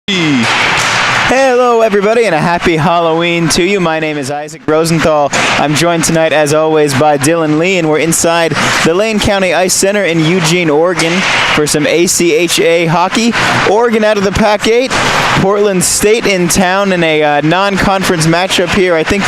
Hello, everybody, and a happy Halloween to you. My name is Isaac Rosenthal. I'm joined tonight, as always, by Dylan Lee, and we're inside the Lane County Ice Center in Eugene, Oregon, for some ACHA hockey. Oregon out of the Pac-8, Portland State in town in a non-conference matchup here. I think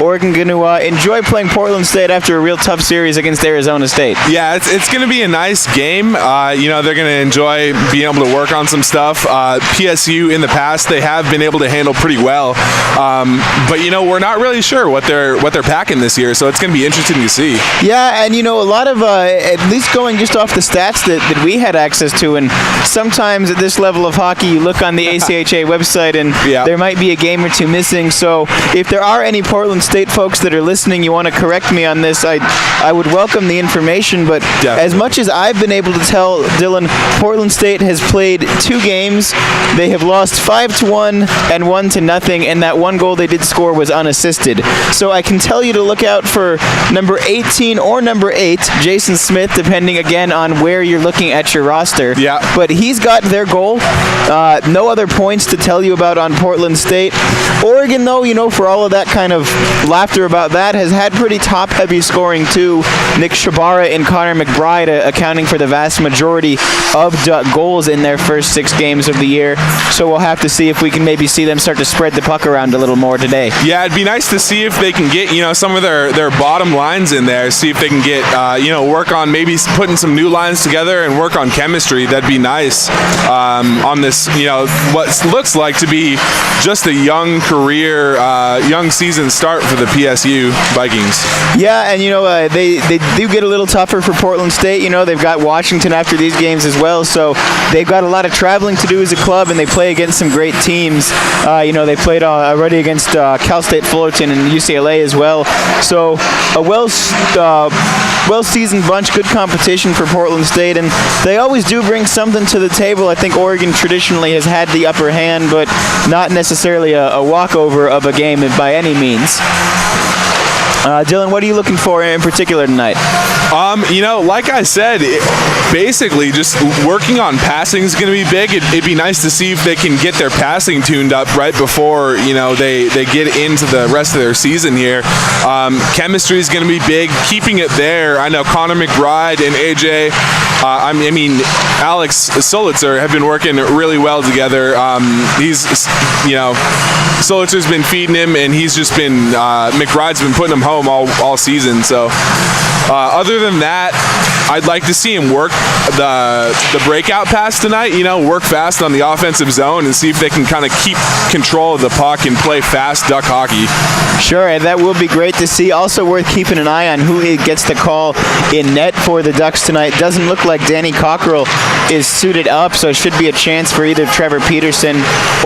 Oregon going to enjoy playing Portland State after a real tough series against Arizona State. Yeah, it's going to be a nice game. They're going to enjoy being able to work on some stuff. PSU in the past, they have been able to handle pretty well, but we're not really sure what they're packing this year, so it's going to be interesting to see. Yeah, and a lot of at least going just off the stats that we had access to, and sometimes at this level of hockey you look on the ACHA website and there might be a game or two missing. So if there are any Portland State folks that are listening, you want to correct me on this, I would welcome the information. But as much as I've been able to tell, Dylan, Portland State has played 2 games. They have lost 5-1 and 1-0, and that one goal they did score was unassisted. So I can tell you to look out for number 18 or number 8, Jason Smith, depending again on where you're looking at your roster. Yeah. But he's got their goal. No other points to tell you about on Portland State. Oregon, though, for all of that kind of laughter about that, has had pretty top-heavy scoring too. Nick Shabara and Connor McBride accounting for the vast majority of goals in their first 6 games of the year. So we'll have to see if we can maybe see them start to spread the puck around a little more today. Yeah, it'd be nice to see if they can get some of their bottom lines in there. See if they can get work on maybe putting some new lines together and work on chemistry. That'd be nice on this what looks like to be just a young career, young season start for the PSU Vikings. Yeah, and they do get a little tougher for Portland State. They've got Washington after these games as well, so they've got a lot of traveling to do as a club, and they play against some great teams. They played already against Cal State Fullerton and UCLA as well. So a well-seasoned bunch, good competition for Portland State, and they always do bring something to the table. I think Oregon traditionally has had the upper hand, but not necessarily a walkover of a game by any means. Dylan, what are you looking for in particular tonight? Like I said, basically just working on passing is going to be big. It'd be nice to see if they can get their passing tuned up right before they get into the rest of their season here. Chemistry is going to be big. Keeping it there. I know Connor McBride and AJ. Alex Solitzer have been working really well together. Solitzer's been feeding him, and he's just been McBride's been putting him home all season. So other than that, I'd like to see him work the breakout pass tonight. Work fast on the offensive zone and see if they can kind of keep control of the puck and play fast duck hockey. Sure, and that will be great to see. Also worth keeping an eye on who gets the call in net for the Ducks tonight. Doesn't look like Danny Cockrell is suited up, so it should be a chance for either Trevor Peterson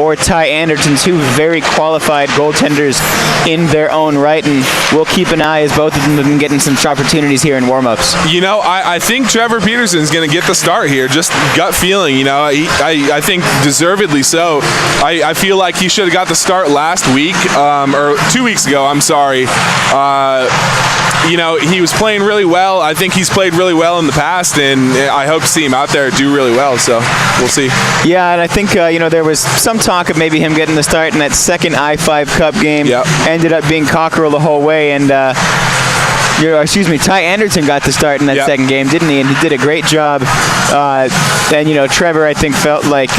or Ty Anderton, 2 very qualified goaltenders in their own right, and we'll keep an eye as both of them have been getting some opportunities here in warm-ups. I think Trevor Peterson is going to get the start here. Just gut feeling, I think deservedly so. I feel like he should have got the start last week, or 2 weeks ago, I'm sorry. He was playing really well. I think he's played really well in the past, and I hope to see him out there do really well, so we'll see. Yeah, and I think, there was some talk of maybe him getting the start in that second I-5 Cup game. Yep. Ended up being Cockrell the whole way, and Ty Anderton got the start in that second game, didn't he? And he did a great job. And Trevor, I think, felt like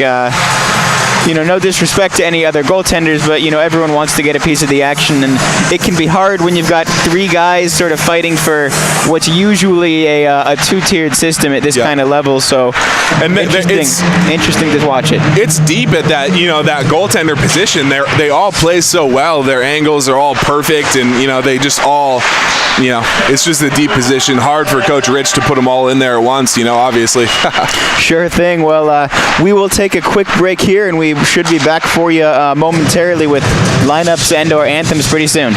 no disrespect to any other goaltenders, but everyone wants to get a piece of the action, and it can be hard when you've got 3 guys sort of fighting for what's usually a 2-tiered system at this kind of level. So, and interesting to watch it. It's deep at that that goaltender position. They all play so well. Their angles are all perfect, and they just all. It's just a deep position. Hard for Coach Rich to put them all in there at once, obviously. Sure thing. Well, we will take a quick break here, and we should be back for you momentarily with lineups and or anthems pretty soon.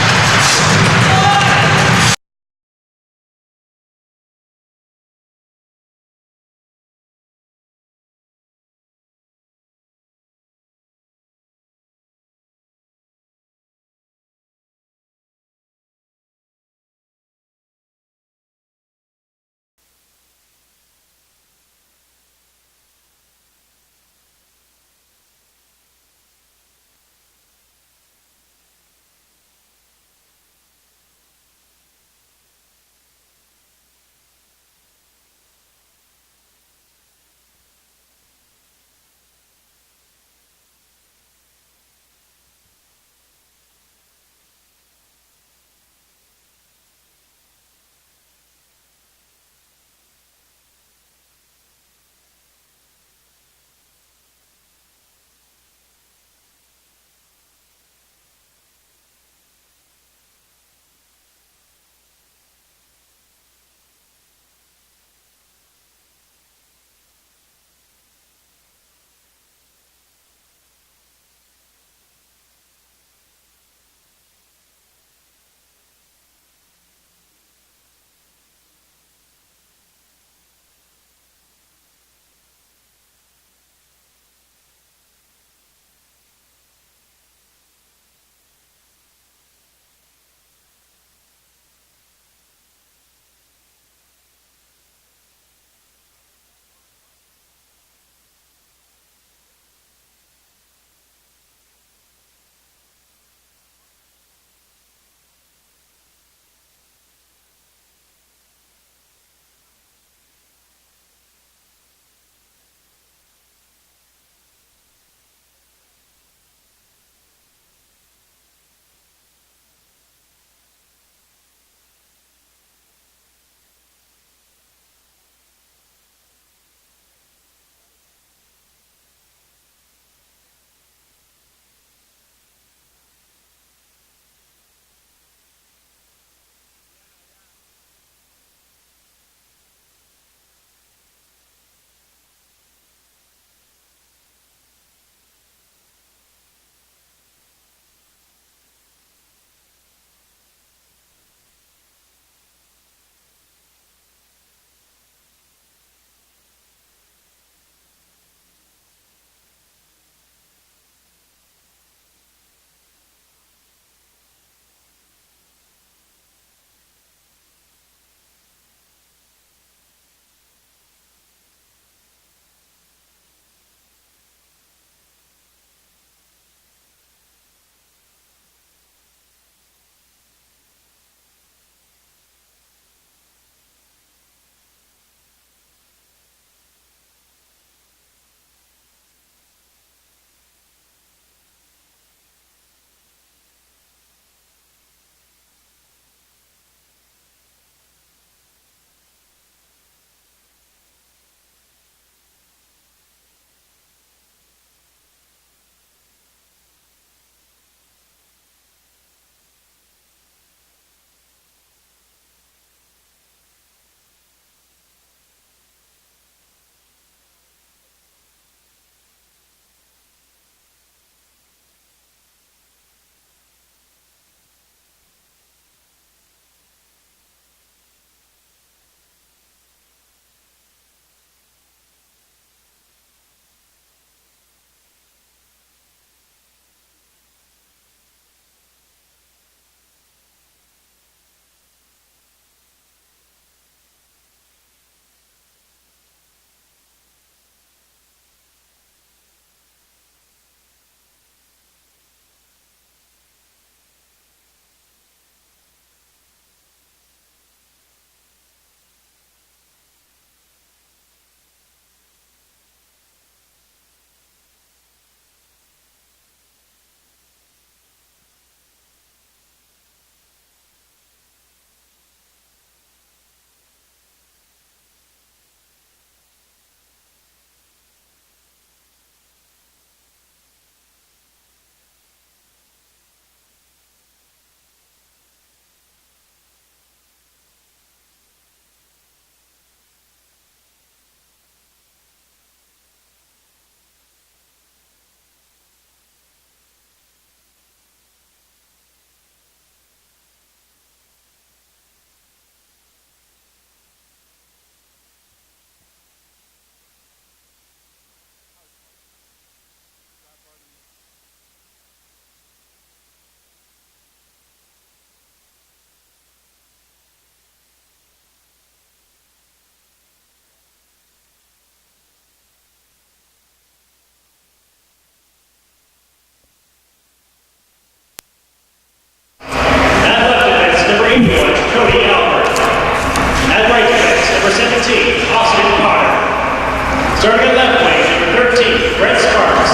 Starting at left wing, number 13, Brett Sparks.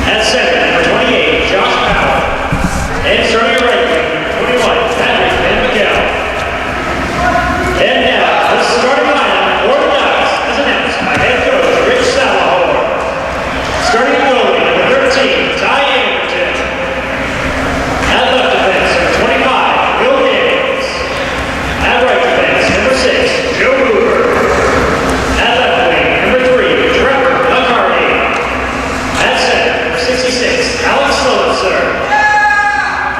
At center, number 28, Josh Powell. And starting at right wing, number 21, Patrick Van Miguel. And now, the starting lineup for the Ducks is announced by head coach Rich Salahor. Starting at goalie, number 13, Ty Anderton. At left defense, number 25, Will Daniels. At right defense, number 6, Joe Hoover. At left wing, number 3, Trevor McCarty. At center, number 66, Alex Solitzer.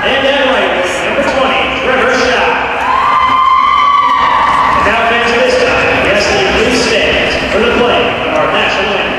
And at right wing, number 20, Trevor Shaw. And now fans this time, we ask that you please stand for the play of our national anthem.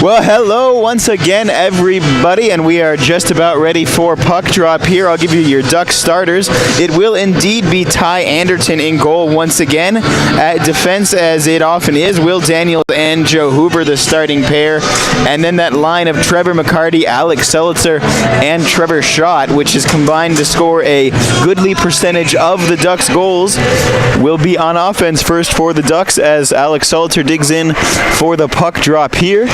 Well, hello once again, everybody, and we are just about ready for puck drop here. I'll give you your Duck starters. It will indeed be Ty Anderton in goal once again. At defense, as it often is, Will Daniels and Joe Hoover, the starting pair. And then that line of Trevor McCarty, Alex Selitzer, and Trevor Schott, which is combined to score a goodly percentage of the Ducks' goals, will be on offense first for the Ducks as Alex Selitzer digs in for the puck drop here.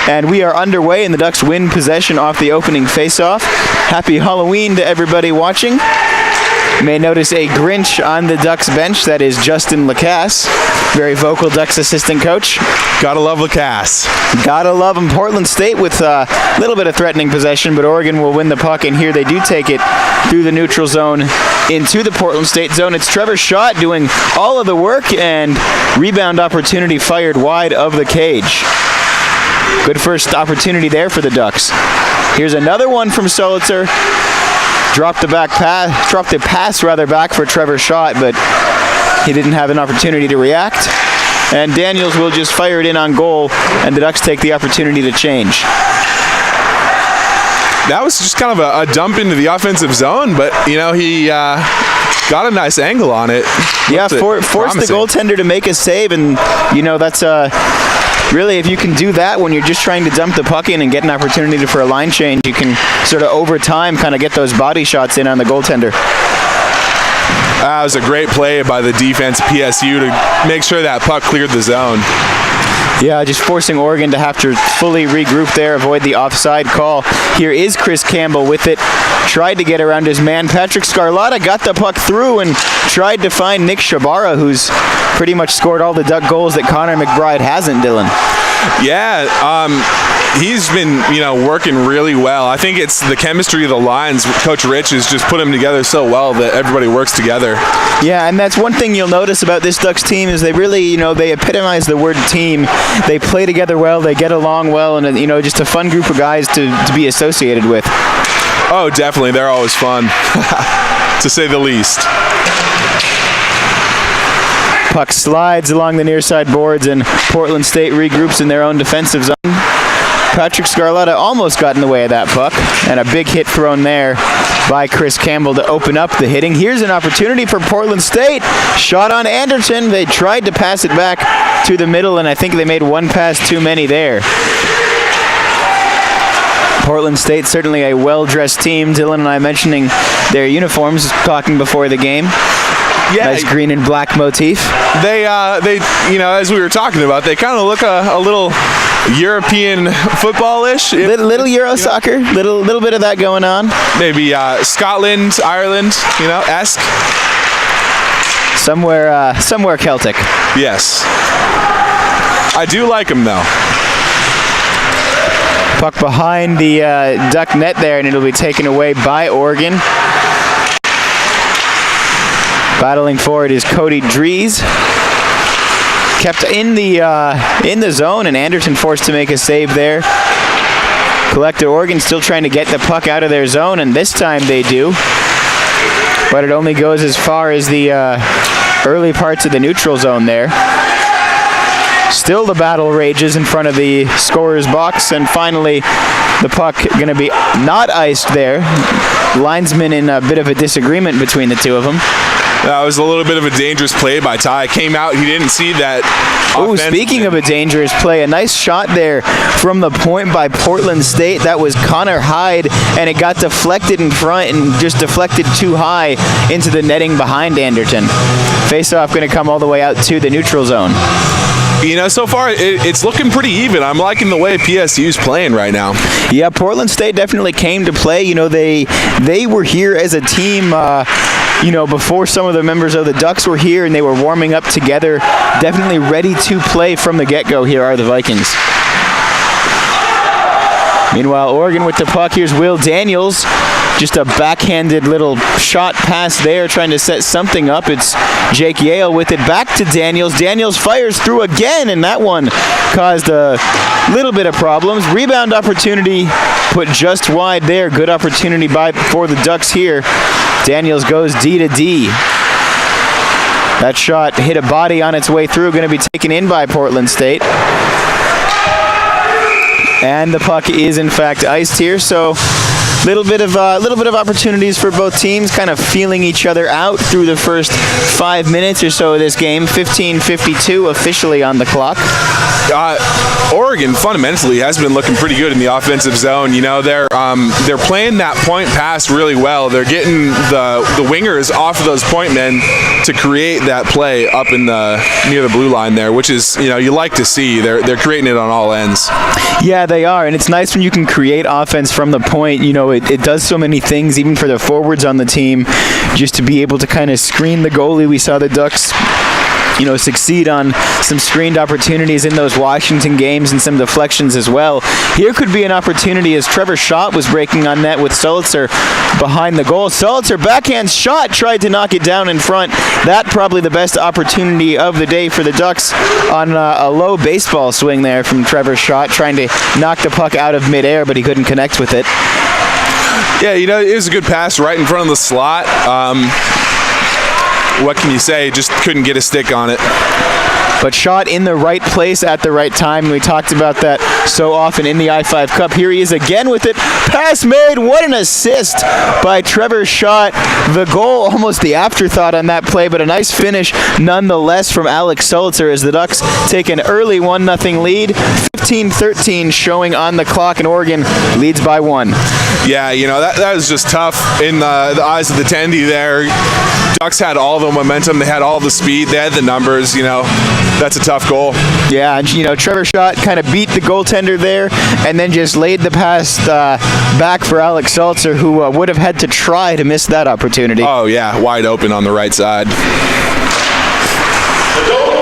And we are underway, and the Ducks win possession off the opening faceoff. Happy Halloween to everybody watching. You may notice a Grinch on the Ducks bench. That is Justin Lacasse, very vocal Ducks assistant coach. Gotta love Lacasse. Gotta love him. Portland State with a little bit of threatening possession, but Oregon will win the puck, and here they do take it through the neutral zone into the Portland State zone. It's Trevor Schott doing all of the work, and rebound opportunity fired wide of the cage. Good first opportunity there for the Ducks. Here's another one from Solitzer. Dropped the pass back for Trevor Schott, but he didn't have an opportunity to react. And Daniels will just fire it in on goal, and the Ducks take the opportunity to change. That was just kind of a dump into the offensive zone, but he got a nice angle on it. Yeah, forced the goaltender to make a save, and that's really, if you can do that when you're just trying to dump the puck in and get an opportunity for a line change, you can sort of over time kind of get those body shots in on the goaltender. That was a great play by the defense PSU to make sure that puck cleared the zone. Yeah, just forcing Oregon to have to fully regroup there, avoid the offside call. Here is Chris Campbell with it. Tried to get around his man. Patrick Scarlatta got the puck through and tried to find Nick Shabara, who's pretty much scored all the Duck goals that Connor McBride hasn't, Dylan. Yeah, he's been, working really well. I think it's the chemistry of the lines. Coach Rich has just put them together so well that everybody works together. Yeah, and that's one thing you'll notice about this Ducks team is they really, they epitomize the word team. They play together well, they get along well, and, just a fun group of guys to be associated with. Oh, definitely. They're always fun, to say the least. Puck slides along the near side boards, and Portland State regroups in their own defensive zone. Patrick Scarletta almost got in the way of that puck, and a big hit thrown there by Chris Campbell to open up the hitting. Here's an opportunity for Portland State. Shot on Anderton. They tried to pass it back to the middle, and I think they made one pass too many there. Portland State, certainly a well-dressed team. Dylan and I mentioning their uniforms, talking before the game. Yeah, nice green and black motif. They, as we were talking about, they kind of look a little European football-ish. Little Euro soccer, little bit of that going on. Maybe Scotland, Ireland, esque. Somewhere Celtic. Yes. I do like them though. Puck behind the Duck net there, and it'll be taken away by Oregon. Battling for it is Cody Dries. Kept in the zone, and Anderton forced to make a save there. Collector Oregon still trying to get the puck out of their zone, and this time they do. But it only goes as far as the early parts of the neutral zone there. Still the battle rages in front of the scorer's box, and finally the puck going to be not iced there. Linesman in a bit of a disagreement between the two of them. That was a little bit of a dangerous play by Ty. Came out, he didn't see that. Oh, speaking of a dangerous play, a nice shot there from the point by Portland State. That was Connor Hyde, and it got deflected in front and just deflected too high into the netting behind Anderton. Face-off going to come all the way out to the neutral zone. So far it's looking pretty even. I'm liking the way PSU's playing right now. Yeah, Portland State definitely came to play. They were here as a team, before some of the members of the Ducks were here, and they were warming up together. Definitely ready to play from the get-go. Here are the Vikings. Meanwhile, Oregon with the puck. Here's Will Daniels. Just a backhanded little shot pass there, trying to set something up. It's Jake Yale with it back to Daniels. Daniels fires through again, and that one caused a little bit of problems. Rebound opportunity put just wide there. Good opportunity for the Ducks here. Daniels goes D to D. That shot hit a body on its way through, going to be taken in by Portland State. And the puck is in fact iced here, so little bit of opportunities for both teams, kind of feeling each other out through the first 5 minutes or so of this game. 15:52 officially on the clock. Oregon fundamentally has been looking pretty good in the offensive zone. They're playing that point pass really well. They're getting the wingers off of those point men to create that play up in near the blue line there, which is you like to see. They're creating it on all ends. Yeah, they are, and it's nice when you can create offense from the point. It does so many things, even for the forwards on the team, just to be able to kind of screen the goalie. We saw the Ducks succeed on some screened opportunities in those Washington games and some deflections as well. Here could be an opportunity as Trevor Schott was breaking on net with Sulitzer behind the goal. Sulitzer backhand shot, tried to knock it down in front. That probably the best opportunity of the day for the Ducks on a low baseball swing there from Trevor Schott, trying to knock the puck out of midair, but he couldn't connect with it. Yeah, it was a good pass right in front of the slot. What can you say? Just couldn't get a stick on it. But shot in the right place at the right time. We talked about that so often in the I-5 Cup. Here he is again with it. Pass made. What an assist by Trevor Schott. The goal, almost the afterthought on that play, but a nice finish nonetheless from Alex Sulitzer as the Ducks take an early 1-0 lead. 15-13 showing on the clock, and Oregon leads by 1. Yeah, that was just tough in the eyes of the attendee there. Ducks had all the momentum. They had all the speed. They had the numbers, That's a tough goal. Yeah, and Trevor Schott kind of beat the goaltender there and then just laid the pass back for Alex Sulitzer, who would have had to try to miss that opportunity. Oh, yeah, wide open on the right side.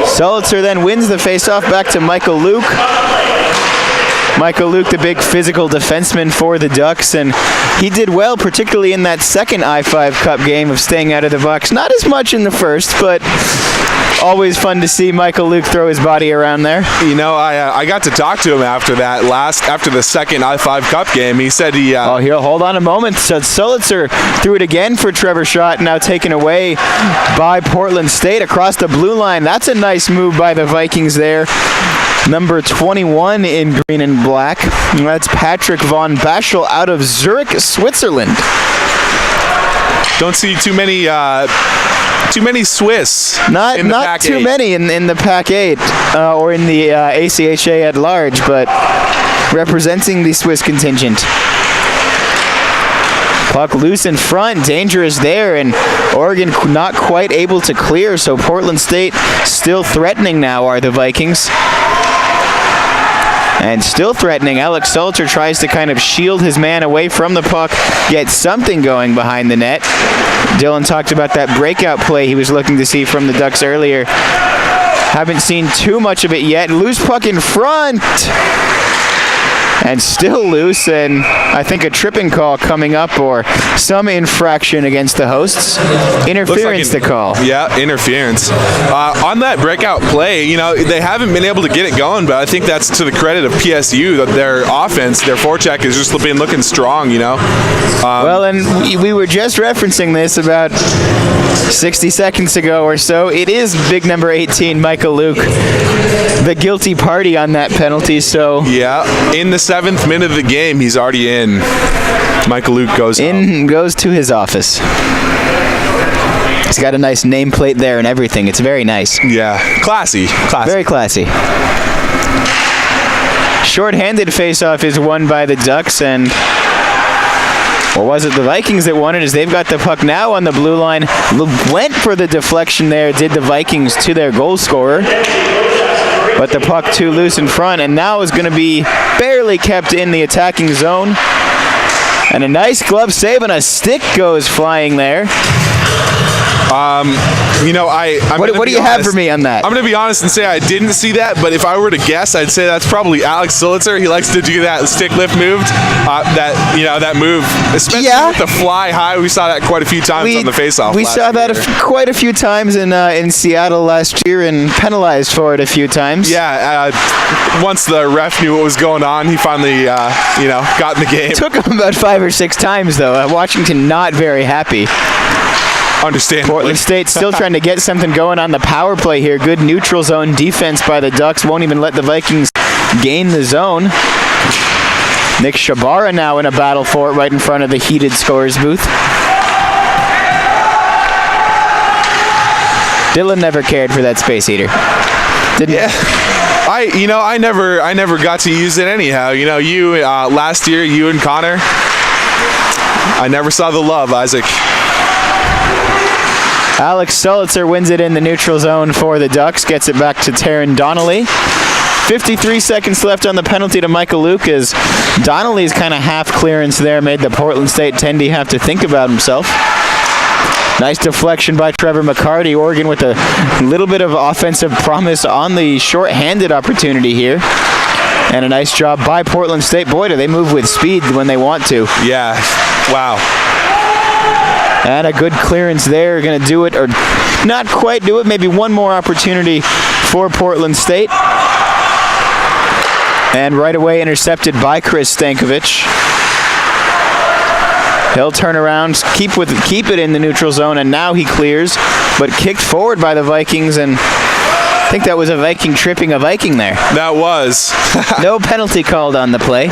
Sulitzer then wins the faceoff back to Michael Luke. Michael Luke, the big physical defenseman for the Ducks, and he did well, particularly in that second I-5 Cup game of staying out of the box. Not as much in the first, but Always fun to see Michael Luke throw his body around there. You know, I got to talk to him after the second I-5 Cup game. He said he... here, hold on a moment. So Sulitzer threw it again for Trevor Schott, now taken away by Portland State across the blue line. That's a nice move by the Vikings there. Number 21 in green and black. That's Patrick von Baschel out of Zurich, Switzerland. Don't see too many Swiss not in the Pac too 8. many in the Pac 8 or in the ACHA at large, but representing the Swiss contingent. Puck loose in front, dangerous there, and Oregon not quite able to clear, so Portland State still threatening now are the Vikings. And still threatening, Alex Sulitzer tries to kind of shield his man away from the puck, get something going behind the net. Dylan talked about that breakout play he was looking to see from the Ducks earlier. Haven't seen too much of it yet. Loose puck in front. And still loose, and I think a tripping call coming up or some infraction against the hosts. Interference to call. Yeah, interference. On that breakout play, you know, they haven't been able to get it going, but I think that's to the credit of PSU, that their offense, their forecheck is just been looking strong, you know. Well, and we were just referencing this about 60 seconds ago or so. It is big number 18, Michael Luke, the guilty party on that penalty, so... Yeah, in the 7th minute of the game, he's already in. Michael Luke goes in, goes to his office. He's got a nice nameplate there and everything. It's very nice. Yeah, classy. Very classy. Short-handed face-off is won by the Ducks, and... or was it the Vikings that won it, as they've got the puck now on the blue line. Went for the deflection there, did the Vikings to their goal scorer. But the puck too loose in front, and now is going to be barely kept in the attacking zone. And a nice glove save, and a stick goes flying there. You know, what do you have for me on that? I'm going to be honest and say I didn't see that, but if I were to guess, I'd say that's probably Alex Sulitzer. He likes to do that stick lift move. That move, especially with the fly high. We saw that quite a few times on the faceoff. We saw that quite a few times in Seattle last year, and penalized for it a few times. Yeah, once the ref knew what was going on, he finally got in the game. It took him about 5 or 6 times though. Washington not very happy. Understandably. Portland State still trying to get something going on the power play here. Good neutral zone defense by the Ducks. Won't even let the Vikings gain the zone. Nick Shabara now in a battle for it right in front of the heated scorer's booth. Dylan never cared for that space heater. Didn't yeah. I never got to use it anyhow. You know, last year, you and Connor, I never saw the love, Isaac. Alex Sulitzer wins it in the neutral zone for the Ducks, gets it back to Taryn Donnelly. 53 seconds left on the penalty to Michael Luke, as Donnelly's kind of half clearance there made the Portland State tendy have to think about himself. Nice deflection by Trevor McCarty. Oregon with a little bit of offensive promise on the short-handed opportunity here. And a nice job by Portland State. Boy, do they move with speed when they want to. Yeah, wow. And a good clearance there, going to do it, or not quite do it. Maybe one more opportunity for Portland State. And right away intercepted by Chris Stankovic. He'll turn around, keep it in the neutral zone, and now he clears, but kicked forward by the Vikings, and I think that was a Viking tripping a Viking there. That was. No penalty called on the play.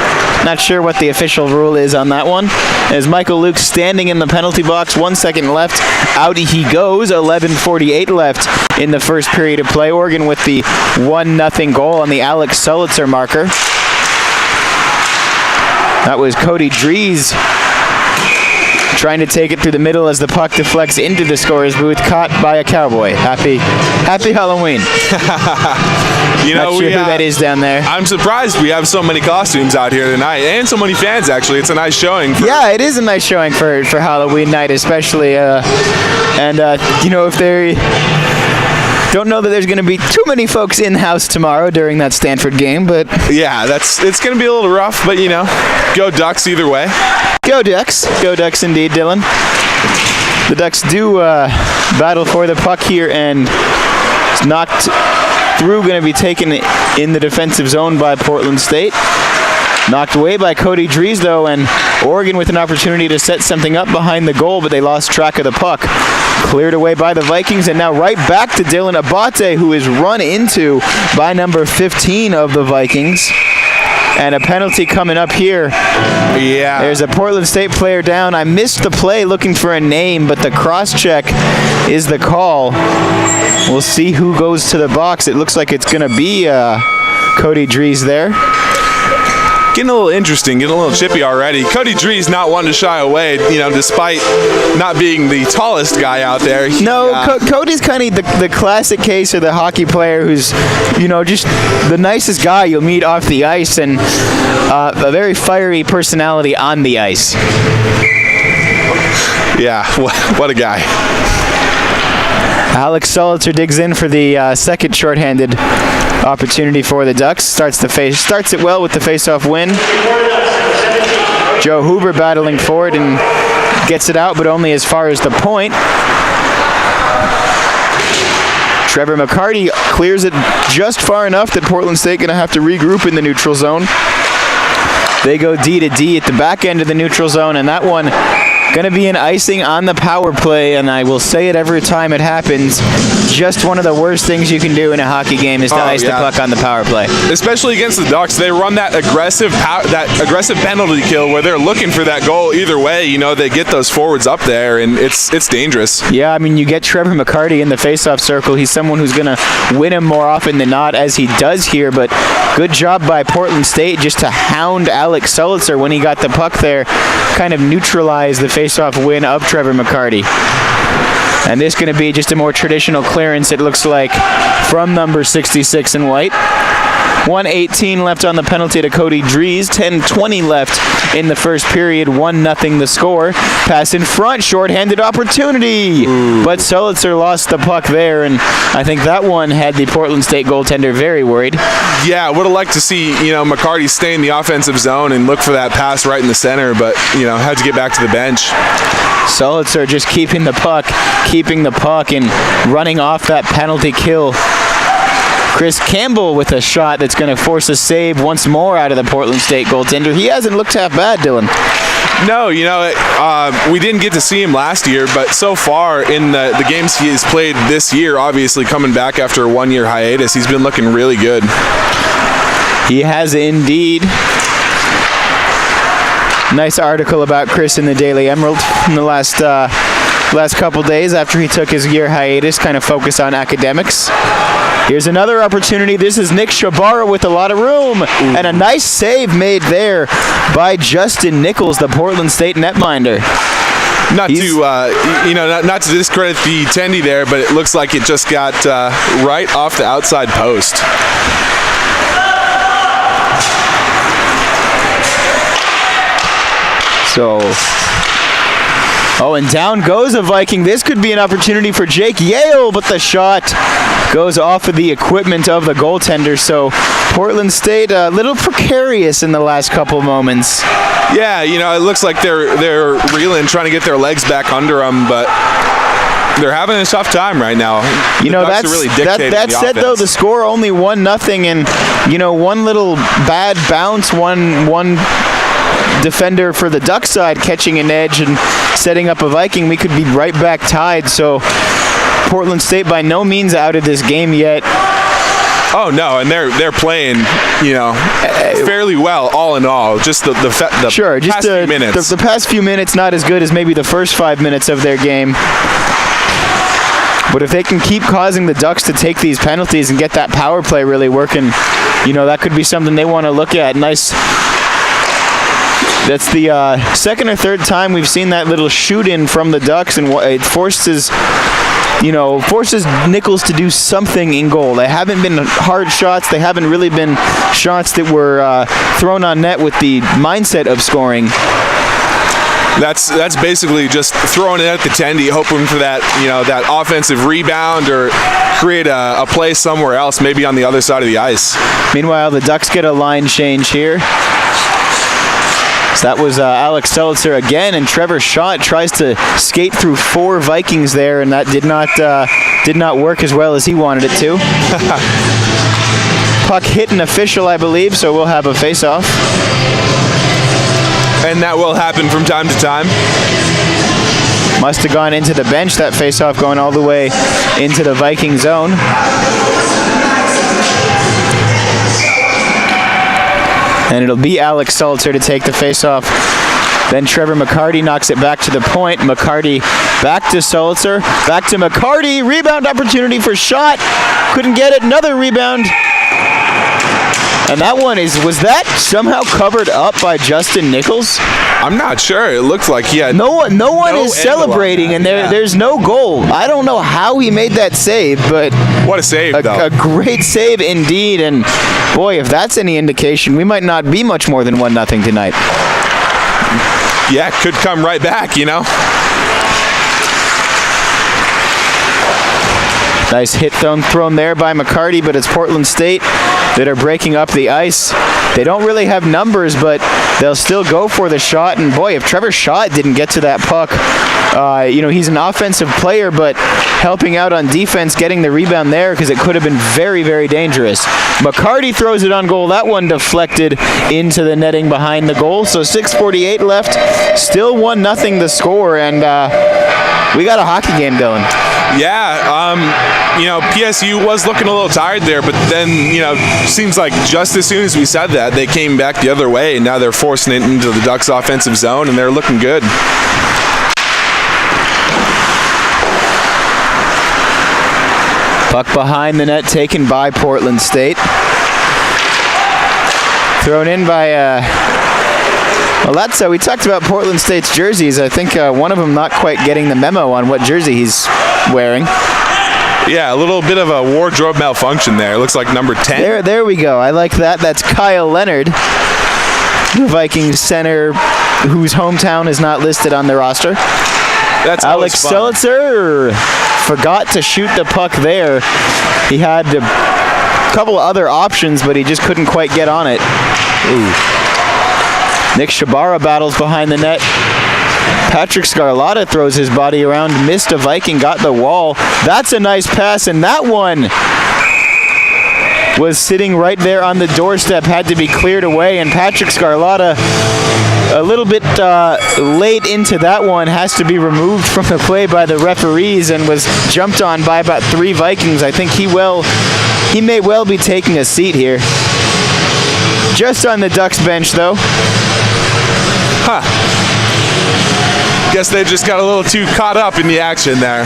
Not sure what the official rule is on that one. As Michael Luke standing in the penalty box, 1 second left. Out he goes, 11:48 left in the first period of play. Oregon with the 1-0 goal on the Alex Sulitzer marker. That was Cody Dries trying to take it through the middle as the puck deflects into the scorer's booth, caught by a cowboy. Happy Halloween. Not sure who that is down there. I'm surprised we have so many costumes out here tonight, and so many fans, actually. It's a nice showing. Yeah, it is a nice showing for Halloween night, especially. If they don't know that there's going to be too many folks in-house tomorrow during that Stanford game, but... Yeah, it's going to be a little rough, but, go Ducks either way. Go Ducks. Go Ducks indeed, Dylan. The Ducks do battle for the puck here, and It's knocked through, going to be taken in the defensive zone by Portland State. Knocked away by Cody Dries, though, and Oregon with an opportunity to set something up behind the goal, but they lost track of the puck. Cleared away by the Vikings, and now right back to Dylan Abate, who is run into by number 15 of the Vikings. And a penalty coming up here. Yeah. There's a Portland State player down. I missed the play looking for a name, but the cross-check is the call. We'll see who goes to the box. It looks like it's going to be Cody Dries there. Getting a little interesting, getting a little chippy already. Cody Dries not wanting to shy away, despite not being the tallest guy out there. Cody's kind of the classic case of the hockey player who's, just the nicest guy you'll meet off the ice, and a very fiery personality on the ice. Yeah, what a guy. Alex Solitzer digs in for the second shorthanded opportunity for the Ducks. Starts it well with the face-off win. Joe Huber battling for it and gets it out, but only as far as the point. Trevor McCarty clears it just far enough that Portland State going to have to regroup in the neutral zone. They go D to D at the back end of the neutral zone, and that one going to be an icing on the power play, and I will say it every time it happens. Just one of the worst things you can do in a hockey game is to ice the puck on the power play. Especially against the Ducks, they run that aggressive penalty kill where they're looking for that goal either way. They get those forwards up there, and it's dangerous. Yeah, I mean, you get Trevor McCarty in the face-off circle. He's someone who's going to win him more often than not, as he does here, but good job by Portland State just to hound Alex Solitzer when he got the puck there, kind of neutralize the face-off win of Trevor McCarty. And this going to be just a more traditional clearance, it looks like, from number 66 in white. 1:18 left on the penalty to Cody Dries. 10:20 left in the first period. 1-0 the score. Pass in front, shorthanded opportunity. Ooh. But Solitzer lost the puck there, and I think that one had the Portland State goaltender very worried. Yeah, would have liked to see McCarty stay in the offensive zone and look for that pass right in the center, but had to get back to the bench. Solitzer just keeping the puck, and running off that penalty kill. Chris Campbell with a shot that's going to force a save once more out of the Portland State goaltender. He hasn't looked half bad, Dylan. No, we didn't get to see him last year, but so far in the games he has played this year, obviously coming back after a 1-year hiatus, he's been looking really good. He has indeed. Nice article about Chris in the Daily Emerald in the last couple days after he took his year hiatus, kind of focus on academics. Here's another opportunity. This is Nick Shabara with a lot of room. Ooh. And a nice save made there by Justin Nichols, the Portland State netminder. Not to discredit the tendy there, but it looks like it just got right off the outside post. And down goes a Viking. This could be an opportunity for Jake Yale, but the shot goes off of the equipment of the goaltender. So Portland State a little precarious in the last couple moments. Yeah, it looks like they're reeling, trying to get their legs back under them, but they're having a tough time right now. That said, though, the score only 1-0, and one little bad bounce, one defender for the Duck side catching an edge and setting up a Viking, we could be right back tied. So Portland State by no means out of this game yet. Oh no, and they're playing, fairly well all in all. Just the past few minutes. The past few minutes not as good as maybe the first 5 minutes of their game. But if they can keep causing the Ducks to take these penalties and get that power play really working, that could be something they want to look at. Nice. That's the second or third time we've seen that little shoot-in from the Ducks, and it forces Nichols to do something in goal. They haven't been hard shots. They haven't really been shots that were thrown on net with the mindset of scoring. That's basically just throwing it at the tendy, hoping for that that offensive rebound or create a play somewhere else, maybe on the other side of the ice. Meanwhile, the Ducks get a line change here. So that was Alex Seltzer again, and Trevor Schott tries to skate through 4 Vikings there, and that did not did not work as well as he wanted it to. Puck hit an official, I believe, so we'll have a face-off. And that will happen from time to time. Must have gone into the bench, that face-off going all the way into the Viking zone. And it'll be Alex Salter to take the face-off. Then Trevor McCarty knocks it back to the point. McCarty back to Salter, back to McCarty. Rebound opportunity for shot. Couldn't get it. Another rebound. And that one was that somehow covered up by Justin Nichols? I'm not sure. It looks like he had no one is celebrating, and there's no goal. I don't know how he made that save, but what a save, though. A great save indeed. And boy, if that's any indication, we might not be much more than 1-0 tonight. Yeah, could come right back, you know. Nice hit thrown there by McCarty, but it's Portland State that are breaking up the ice. They don't really have numbers, but they'll still go for the shot. And boy, if Trevor Schott didn't get to that puck, he's an offensive player, but helping out on defense, getting the rebound there because it could have been very, very dangerous. McCarty throws it on goal. That one deflected into the netting behind the goal. So 6:48 left, still 1-0 the score, and we got a hockey game going. Yeah, PSU was looking a little tired there, but then, seems like just as soon as we said that, they came back the other way, and now they're forcing it into the Ducks' offensive zone, and they're looking good. Puck behind the net taken by Portland State. Thrown in by... we talked about Portland State's jerseys. I think one of them not quite getting the memo on what jersey he's wearing. Yeah, a little bit of a wardrobe malfunction there. It looks like number 10. There we go. I like that. That's Kyle Leonard, the Vikings center whose hometown is not listed on the roster. That's Alex Seltzer forgot to shoot the puck there. He had a couple of other options, but he just couldn't quite get on it. Ooh. Nick Shabara battles behind the net. Patrick Scarlotta throws his body around, missed a Viking, got the wall. That's a nice pass, and that one was sitting right there on the doorstep, had to be cleared away, and Patrick Scarlotta, a little bit late into that one, has to be removed from the play by the referees and was jumped on by about 3 Vikings. I think he may well be taking a seat here. Just on the Ducks bench, though. Guess they just got a little too caught up in the action there.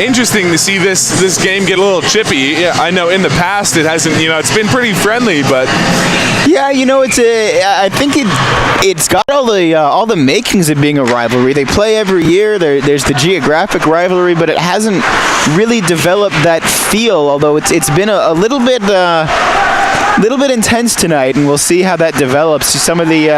Interesting to see this game get a little chippy. Yeah, I know in the past it hasn't, it's been pretty friendly, but yeah, I think it's got all the makings of being a rivalry. They play every year. There's the geographic rivalry, but it hasn't really developed that feel. Although it's been a little bit intense tonight, and we'll see how that develops. Some of the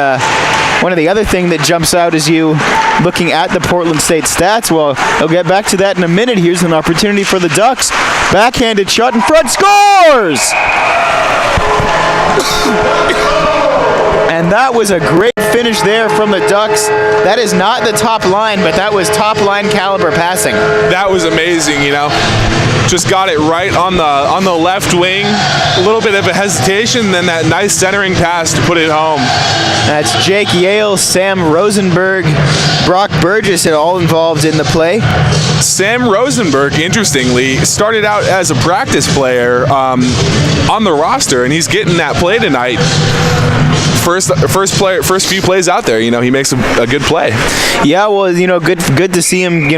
one of the other thing that jumps out is you looking at the Portland State stats. Well, I'll get back to that in a minute. Here's an opportunity for the Ducks. Backhanded shot in front, scores! And that was a great finish there from the Ducks. That is not the top line, but that was top line caliber passing. That was amazing, Just got it right on the left wing. A little bit of a hesitation, then that nice centering pass to put it home. That's Jake Yale, Sam Rosenberg, Brock Burgess are all involved in the play. Sam Rosenberg, interestingly, started out as a practice player on the roster, and he's getting that play tonight. First few plays out there, he makes a good play. Yeah, well, good to see him,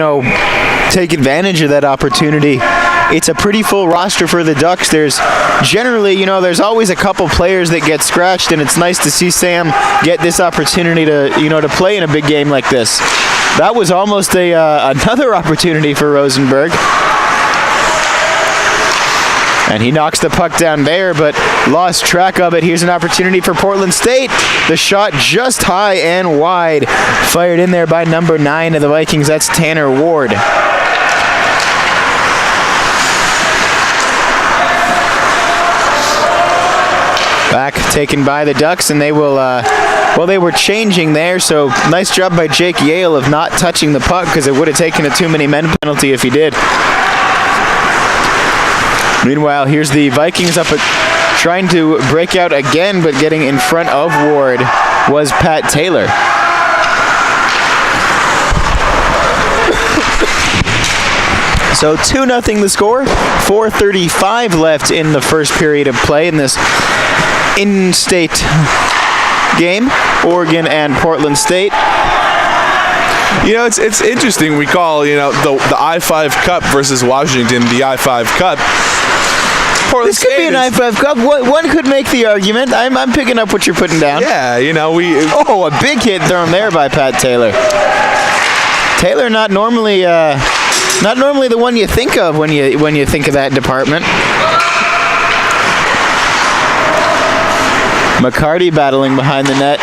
take advantage of that opportunity. It's a pretty full roster for the Ducks. There's generally, there's always a couple players that get scratched, and it's nice to see Sam get this opportunity to, to play in a big game like this. That was almost another opportunity for Rosenberg. And he knocks the puck down there, but lost track of it. Here's an opportunity for Portland State. The shot just high and wide. Fired in there by number 9 of the Vikings. That's Tanner Ward. Back taken by the Ducks, and they will Well, they were changing there, so nice job by Jake Yale of not touching the puck because it would have taken a too many men penalty if he did. Meanwhile, here's the Vikings up at trying to break out again, but getting in front of Ward was Pat Taylor. So 2-0 the score, 4:35 left in the first period of play in this in-state game, Oregon and Portland State. You know, it's interesting. We call, you know, the I-5 Cup versus Washington the I-5 Cup. Portland This could State be an I-5 Cup. One could make the argument. I'm picking up what you're putting down. Yeah, you know, Oh, a big hit thrown there by Pat Taylor. Taylor not normally the one you think of when you think of that department. McCarty battling behind the net.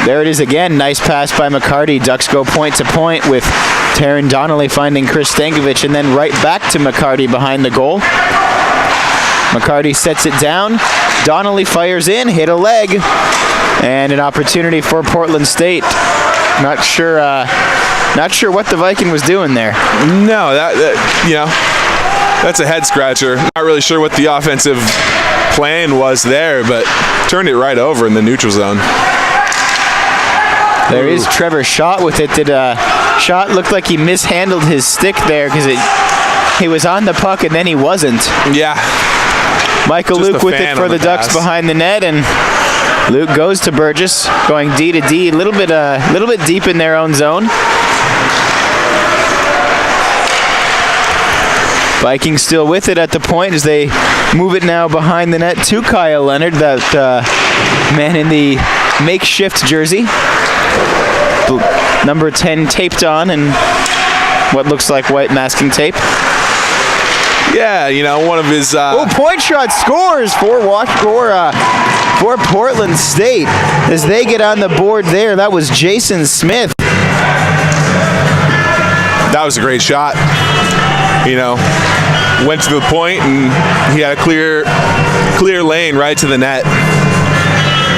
There it is again. Nice pass by McCarty. Ducks go point to point with Taron Donnelly finding Chris Stankovic and then right back to McCarty behind the goal. McCarty sets it down. Donnelly fires in, hit a leg, and an opportunity for Portland State. Not sure what the Viking was doing there. No, you know, that's a head scratcher. Not really sure what the offensive plan was there, but turned it right over in the neutral zone. There is Trevor Schott with it. Did Schott looked like he mishandled his stick there because he was on the puck and then he wasn't. Yeah. Michael Luke with it for the Ducks behind the net, and Luke goes to Burgess, going D to D, a little bit deep in their own zone. Vikings still with it at the point as they move it now behind the net to Kyle Leonard, that man in the makeshift jersey. Number 10 taped on and what looks like white masking tape. Yeah, you know, one of his... point shot scores for Portland State as they get on the board there. That was Jason Smith. That was a great shot. You know, went to the point and he had a clear lane right to the net.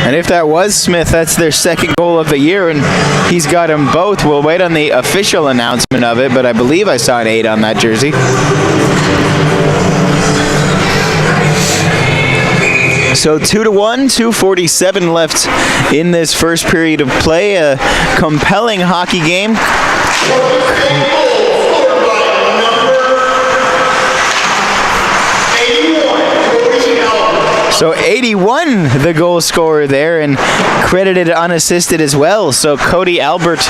And if that was Smith, that's their second goal of the year, and he's got them both. We'll wait on the official announcement of it, but I believe I saw an 8 on that jersey. So 2-1, 2:47 left in this first period of play. A compelling hockey game. So 81, the goal scorer there, and credited unassisted as well. So Cody Albert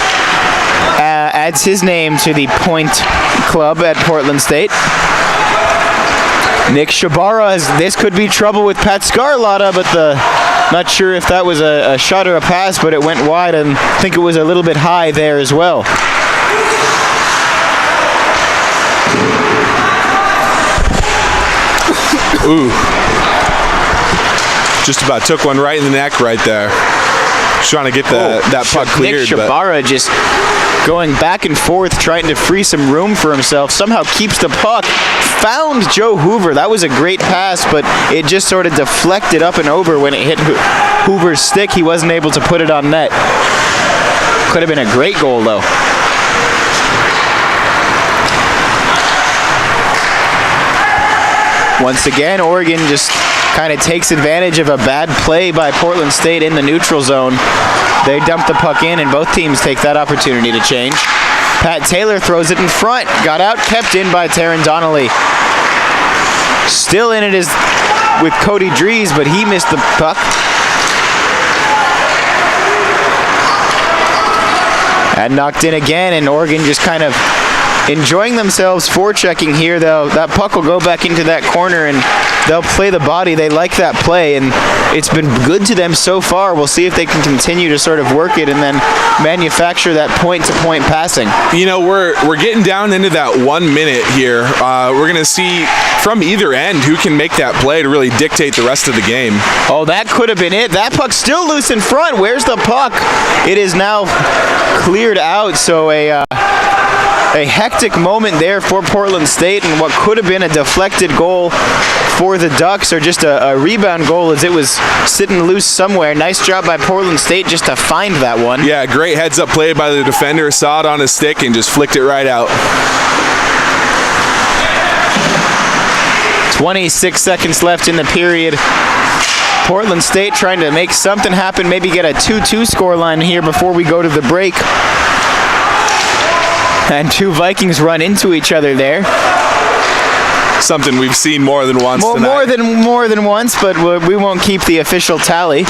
adds his name to the point club at Portland State. Nick Shabara, this could be trouble with Pat Scarlotta, but not sure if that was a shot or a pass, but it went wide, and I think it was a little bit high there as well. Ooh. Just about took one right in the neck right there. Just trying to get that puck cleared. Nick Shabara just going back and forth, trying to free some room for himself. Somehow keeps the puck. Found Joe Hoover. That was a great pass, but it just sort of deflected up and over when it hit Hoover's stick. He wasn't able to put it on net. Could have been a great goal, though. Once again, Oregon just kind of takes advantage of a bad play by Portland State in the neutral zone. They dump the puck in, and both teams take that opportunity to change. Pat Taylor throws it in front. Got out, kept in by Taron Donnelly. Still in it is with Cody Dries, but he missed the puck. And knocked in again, and Oregon just kind of enjoying themselves forechecking here, though. That puck will go back into that corner, and they'll play the body. They like that play, and it's been good to them so far. We'll see if they can continue to sort of work it and then manufacture that point-to-point passing. You know, we're getting down into that 1 minute here. We're going to see from either end who can make that play to really dictate the rest of the game. Oh, that could have been it. That puck's still loose in front. Where's the puck? It is now cleared out, so a hectic moment there for Portland State, and what could have been a deflected goal for the Ducks, or just a rebound goal as it was sitting loose somewhere. Nice job by Portland State just to find that one. Yeah, great heads-up play by the defender. Saw it on his stick and just flicked it right out. 26 seconds left in the period. Portland State trying to make something happen, maybe get a 2-2 scoreline here before we go to the break. And two Vikings run into each other there. Something we've seen more than once tonight. More than once, but we won't keep the official tally.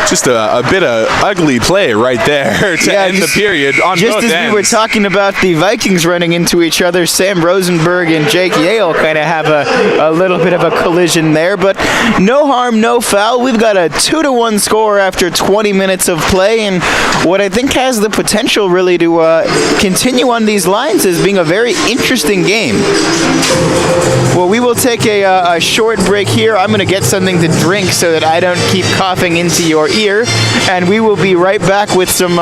Just a bit of ugly play right there to end the period on both ends. Just as we were talking about the Vikings running into each other, Sam Rosenberg and Jake Yale kind of have a little bit of a collision there, but no harm, no foul. We've got a 2-1 score after 20 minutes of play, and what I think has the potential really to continue on these lines as being a very interesting game. Well, we will take a short break here. I'm going to get something to drink so that I don't keep coughing into your ear. And we will be right back with some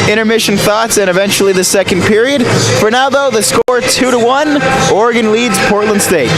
intermission thoughts and eventually the second period. For now, though, the score 2-1. Oregon leads Portland State.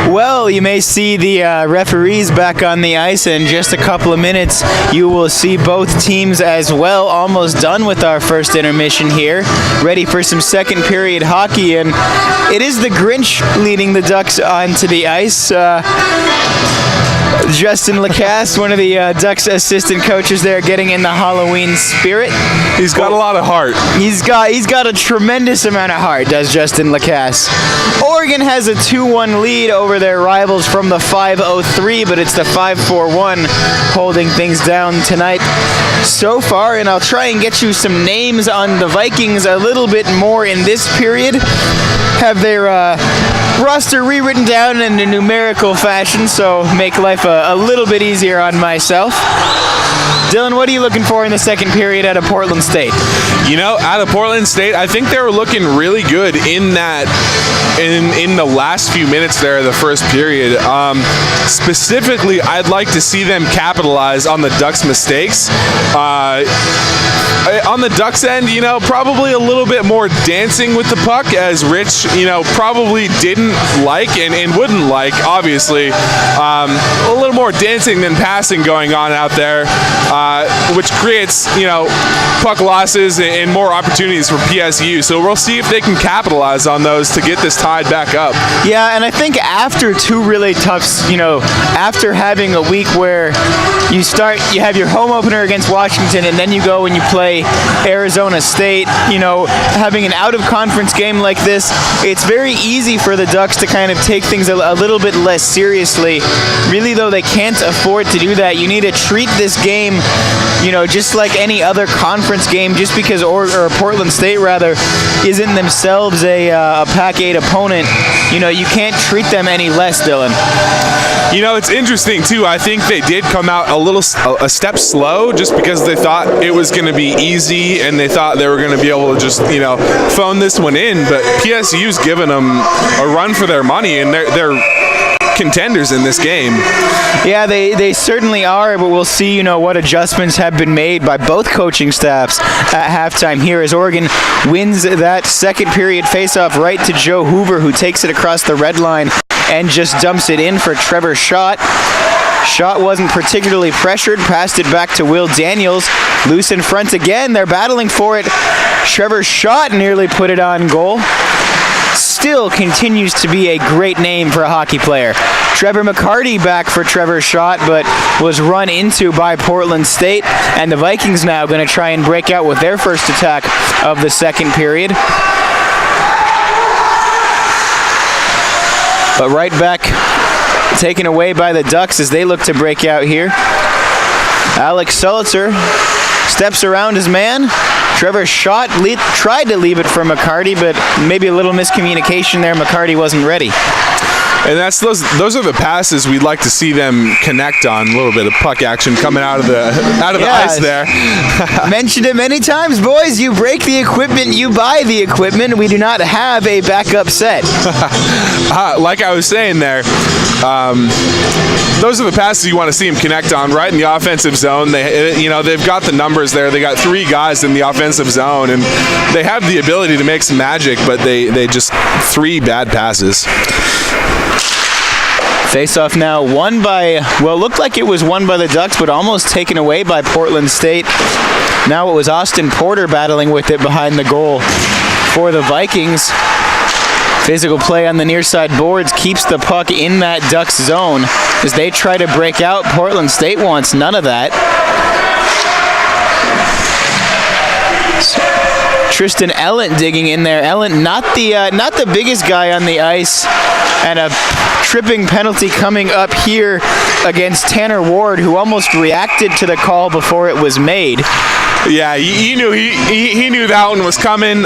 Well, you may see the referees back on the ice in just a couple of minutes. You will see both teams as well, almost done with our first intermission here, ready for some second period hockey, and it is the Grinch leading the Ducks onto the ice. Justin Lacasse, one of the Ducks assistant coaches there, getting in the Halloween spirit. He's got a lot of heart. He's got a tremendous amount of heart, does Justin Lacasse. Oregon has a 2-1 lead over their rivals from the 5:03, but it's the 5:41 holding things down tonight so far, and I'll try and get you some names on the Vikings a little bit more in this period. Have their roster rewritten down in a numerical fashion, so make life a little bit easier on myself. Dylan, what are you looking for in the second period out of Portland State? You know, out of Portland State, I think they were looking really good in the last few minutes there of the first period. Specifically, I'd like to see them capitalize on the Ducks' mistakes. On the Ducks' end, you know, probably a little bit more dancing with the puck, as Rich, you know, probably didn't like and wouldn't like, obviously. A little more dancing than passing going on out there, which creates, you know, puck losses and more opportunities for PSU. So we'll see if they can capitalize on those to get this tied back up. Yeah, and I think after two really tough, you know, after having a week where you have your home opener against Washington, and then you go and you play Arizona State, you know, having an out-of-conference game like this, it's very easy for the Ducks to kind of take things a little bit less seriously. Really, though, they can't afford to do that. You need to treat this game, you know, just like any other conference game, just because or Portland State, rather, isn't themselves a Pac-8 opponent. You know, you can't treat them any less, Dylan. You know, it's interesting, too. I think they did come out a step slow just because they thought it was going to be easy and they thought they were going to be able to just, you know, phone this one in. But PSU's given them a run for their money, and they're contenders in this game. Yeah, they certainly are, but we'll see, you know, what adjustments have been made by both coaching staffs at halftime here as Oregon wins that second period faceoff right to Joe Hoover, who takes it across the red line and just dumps it in for Trevor Schott. Schott wasn't particularly pressured, passed it back to Will Daniels. Loose in front again, they're battling for it. Trevor Schott nearly put it on goal. Still continues to be a great name for a hockey player. Trevor McCarty back for Trevor Schott, but was run into by Portland State, and the Vikings now going to try and break out with their first attack of the second period. But right back, taken away by the Ducks as they look to break out here. Alex Sulitzer steps around his man. Trevor Schott tried to leave it for McCarty, but maybe a little miscommunication there. McCarty wasn't ready. And those are the passes we'd like to see them connect on. A little bit of puck action coming out of the ice there. Mentioned it many times, boys. You break the equipment, you buy the equipment. We do not have a backup set. Like I was saying there, those are the passes you want to see them connect on right in the offensive zone. They've got the numbers there. They got three guys in the offensive zone, and they have the ability to make some magic, but they just three bad passes. Face-off now won by, well, looked like it was won by the Ducks, but almost taken away by Portland State. Now it was Austin Porter battling with it behind the goal for the Vikings. Physical play on the near side boards keeps the puck in that Ducks zone as they try to break out. Portland State wants none of that. Tristan Ellent digging in there. Ellent, not the biggest guy on the ice, and a tripping penalty coming up here against Tanner Ward, who almost reacted to the call before it was made. Yeah, he knew he knew that one was coming.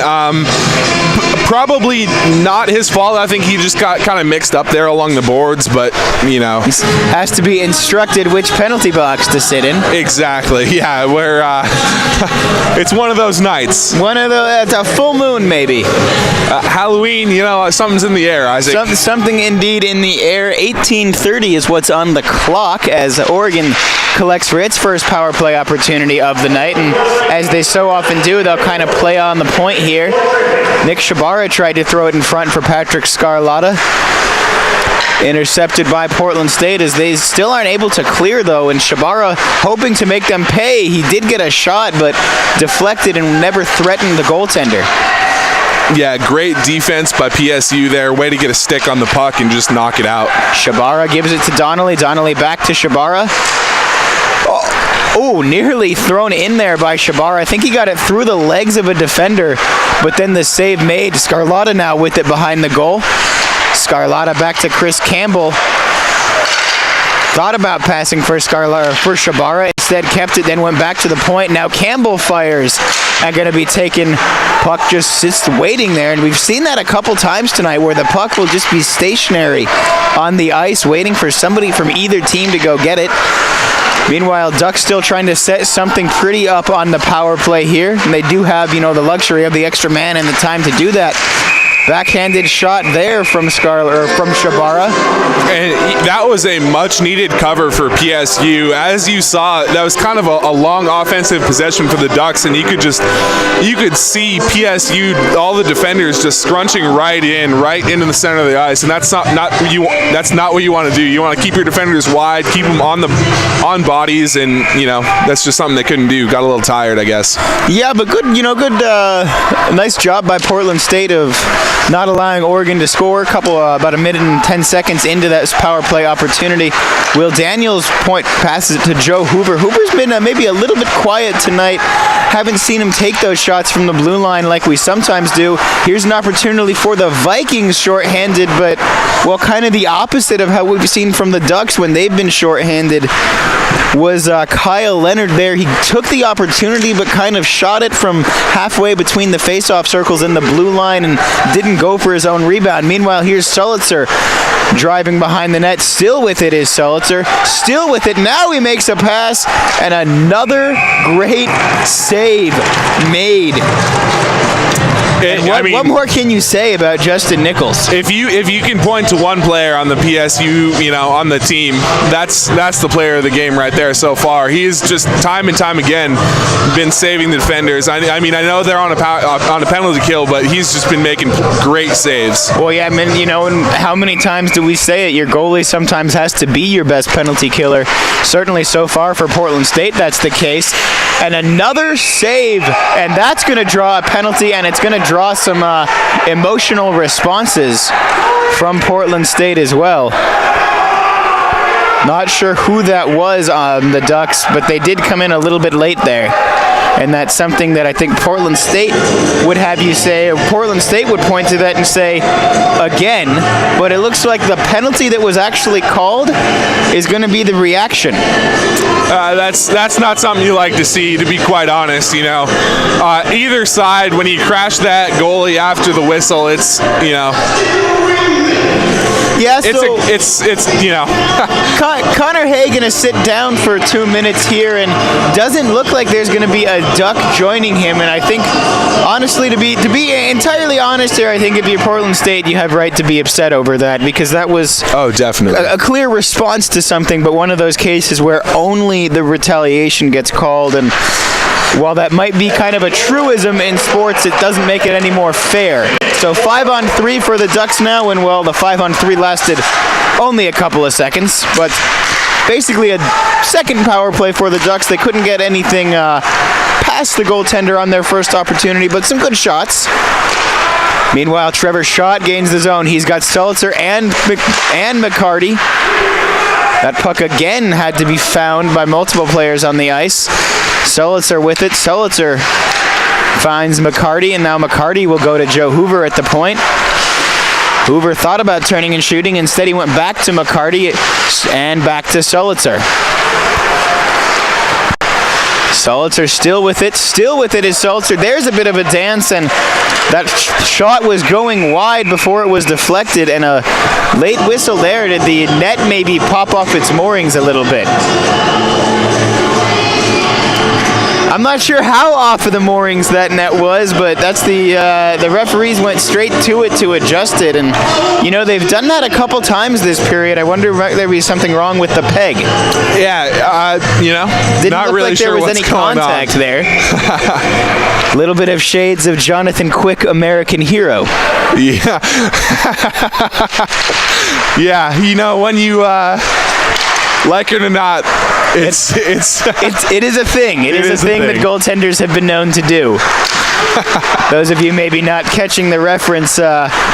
Probably not his fault. I think he just got kind of mixed up there along the boards, but you know, has to be instructed which penalty box to sit in. Exactly. Yeah, where it's one of those nights. It's a full moon, maybe. Halloween. You know, something's in the air, Isaac. Something indeed in the air. 18:30 is what's on the clock as Oregon collects for its first power play opportunity of the night, and as they so often do, they'll kind of play on the point here. Nick Shabara tried to throw it in front for Patrick Scarlotta. Intercepted by Portland State as they still aren't able to clear, though, and Shabara hoping to make them pay. He did get a shot, but deflected and never threatened the goaltender. Yeah, great defense by PSU there. Way to get a stick on the puck and just knock it out. Shabara gives it to Donnelly. Donnelly back to Shabara. Oh, nearly thrown in there by Shabara. I think he got it through the legs of a defender, but then the save made. Scarlotta now with it behind the goal. Scarlotta back to Chris Campbell. Thought about passing for Shabara. Instead kept it, then went back to the point. Now Campbell fires and going to be taken. Puck just sits waiting there, and we've seen that a couple times tonight where the puck will just be stationary on the ice waiting for somebody from either team to go get it. Meanwhile, Ducks still trying to set something pretty up on the power play here, and they do have, the luxury of the extra man and the time to do that. Backhanded shot there from Shabara. And that was a much-needed cover for PSU. As you saw, that was kind of a long offensive possession for the Ducks, and you could see PSU, all the defenders just scrunching right into the center of the ice, and that's not what you want to do. You want to keep your defenders wide, keep them on bodies, and that's just something they couldn't do. Got a little tired, I guess. Yeah, but good, nice job by Portland State of not allowing Oregon to score. About a minute and 10 seconds into that power play opportunity. Will Daniels passes it to Joe Hoover. Hoover's been maybe a little bit quiet tonight. Haven't seen him take those shots from the blue line like we sometimes do. Here's an opportunity for the Vikings shorthanded, but kind of the opposite of how we've seen from the Ducks when they've been shorthanded was Kyle Leonard there. He took the opportunity but kind of shot it from halfway between the face-off circles and the blue line and didn't go for his own rebound. Meanwhile, here's Sulitzer driving behind the net. Still with it is Sulitzer. Still with it. Now he makes a pass, and another great save made. What more can you say about Justin Nichols? If you can point to one player on the PSU, on the team, that's the player of the game right there so far. He's just time and time again been saving the defenders. I know they're on a penalty kill, but he's just been making great saves. Well, yeah, and how many times do we say it? Your goalie sometimes has to be your best penalty killer. Certainly so far for Portland State, that's the case. And another save, and that's going to draw a penalty, and it's going to draw some emotional responses from Portland State as well. Not sure who that was on the Ducks, but they did come in a little bit late there. And that's something that I think Portland State would have you say, or Portland State would point to that and say, again, but it looks like the penalty that was actually called is going to be the reaction. That's not something you like to see, to be quite honest. Either side, when you crash that goalie after the whistle, it's Yeah, so it's Connor Hay gonna sit down for 2 minutes here, and doesn't look like there's gonna be a Duck joining him. And I think, honestly, to be entirely honest here, I think if you're Portland State, you have right to be upset over that, because that was definitely a clear response to something, but one of those cases where only the retaliation gets called. And while that might be kind of a truism in sports, it doesn't make it any more fair. So 5-on-3 for the Ducks now, and the 5-on-3 lasted only a couple of seconds, but basically a second power play for the Ducks. They couldn't get anything past the goaltender on their first opportunity, but some good shots. Meanwhile, Trevor Schott gains the zone. He's got Sulitzer and McCarty. That puck again had to be found by multiple players on the ice. Sulitzer with it. Sulitzer finds McCarty, and now McCarty will go to Joe Hoover at the point. Hoover thought about turning and shooting. Instead, he went back to McCarty and back to Sulitzer. Sulitzer still with it. Still with it is Sulitzer. There's a bit of a dance, and that shot was going wide before it was deflected, and a late whistle there. Did the net maybe pop off its moorings a little bit? I'm not sure how off of the moorings that net was, but that's the referees went straight to it to adjust it, and you know they've done that a couple times this period. I wonder if there be something wrong with the peg. Yeah, you know, Didn't not look really like there sure was what's any going contact on. there. A little bit of shades of Jonathan Quick, American hero. Yeah. Yeah, you know, when you like it or not, it is a thing. It is a thing that goaltenders have been known to do. Those of you maybe not catching the reference,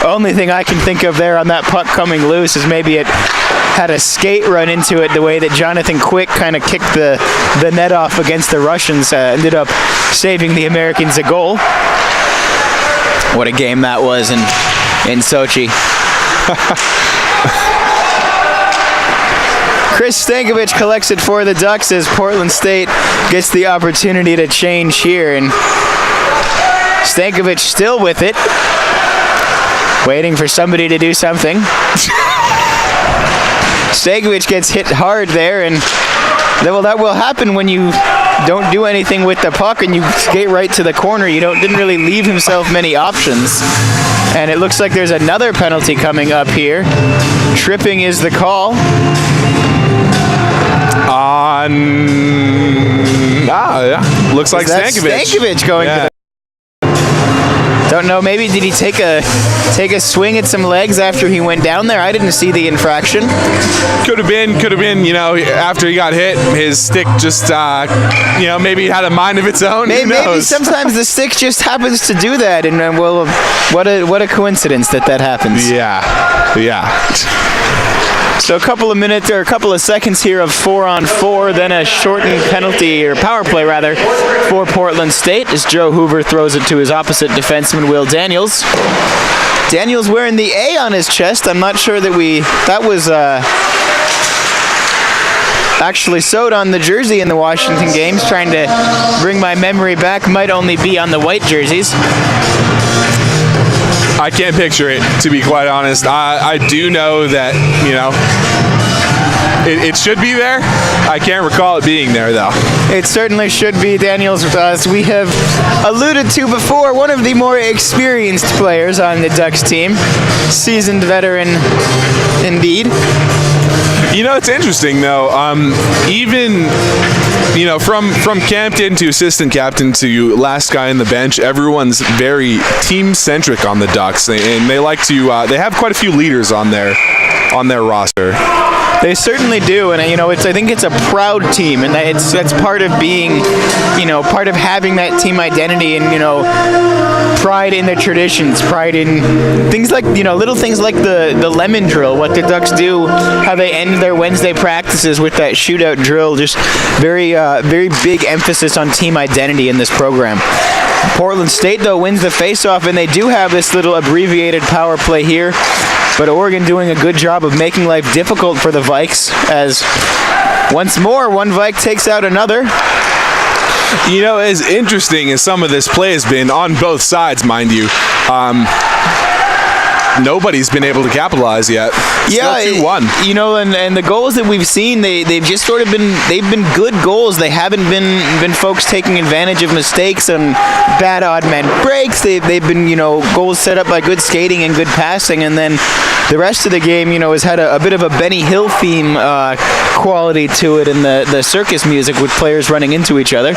only thing I can think of there on that puck coming loose is maybe it had a skate run into it the way that Jonathan Quick kind of kicked the net off against the Russians, ended up saving the Americans a goal. What a game that was in Sochi. Chris Stankovic collects it for the Ducks as Portland State gets the opportunity to change here, and Stankovic still with it, waiting for somebody to do something. Stankovic gets hit hard there, and that will happen when you don't do anything with the puck and you skate right to the corner. You didn't really leave himself many options. And it looks like there's another penalty coming up here. Tripping is the call. Looks like Stankovic. Stankovic going to the... Don't know, maybe did he take a swing at some legs after he went down there? I didn't see the infraction. Could have been, you know, after he got hit, his stick just, you know, maybe had a mind of its own. Maybe sometimes the stick just happens to do that, and well, what a coincidence that happens. Yeah. So a couple of seconds here of 4-on-4, then a shortened penalty, or power play rather, for Portland State as Joe Hoover throws it to his opposite defenseman, Will Daniels. Daniels wearing the A on his chest. I'm not sure that was actually sewed on the jersey in the Washington games. Trying to bring my memory back. Might only be on the white jerseys. I can't picture it, to be quite honest. I do know that, you know, it should be there. I can't recall it being there, though. It certainly should be. Daniels, as we have alluded to before, one of the more experienced players on the Ducks team. Seasoned veteran, indeed. You know, it's interesting, though. Even, you know, from captain to assistant captain to last guy in the bench, everyone's very team-centric on the Ducks, and they like to. They have quite a few leaders on their roster. They certainly do, and you know, I think it's a proud team, and that's part of being, you know, part of having that team identity, and you know, pride in the traditions, pride in things like, you know, little things like the lemon drill, what the Ducks do, how they end their Wednesday practices with that shootout drill. Just very big emphasis on team identity in this program. Portland State, though, wins the faceoff, and they do have this little abbreviated power play here. But Oregon doing a good job of making life difficult for the Vikes, as once more, one Vike takes out another. You know, as interesting as some of this play has been on both sides, mind you, nobody's been able to capitalize yet. Yeah, still 2-1. You know, and the goals that we've seen, they've just sort of been good goals. They haven't been folks taking advantage of mistakes and bad odd man breaks. They've been, you know, goals set up by good skating and good passing, and then the rest of the game, you know, has had a bit of a Benny Hill theme quality to it, in the circus music with players running into each other.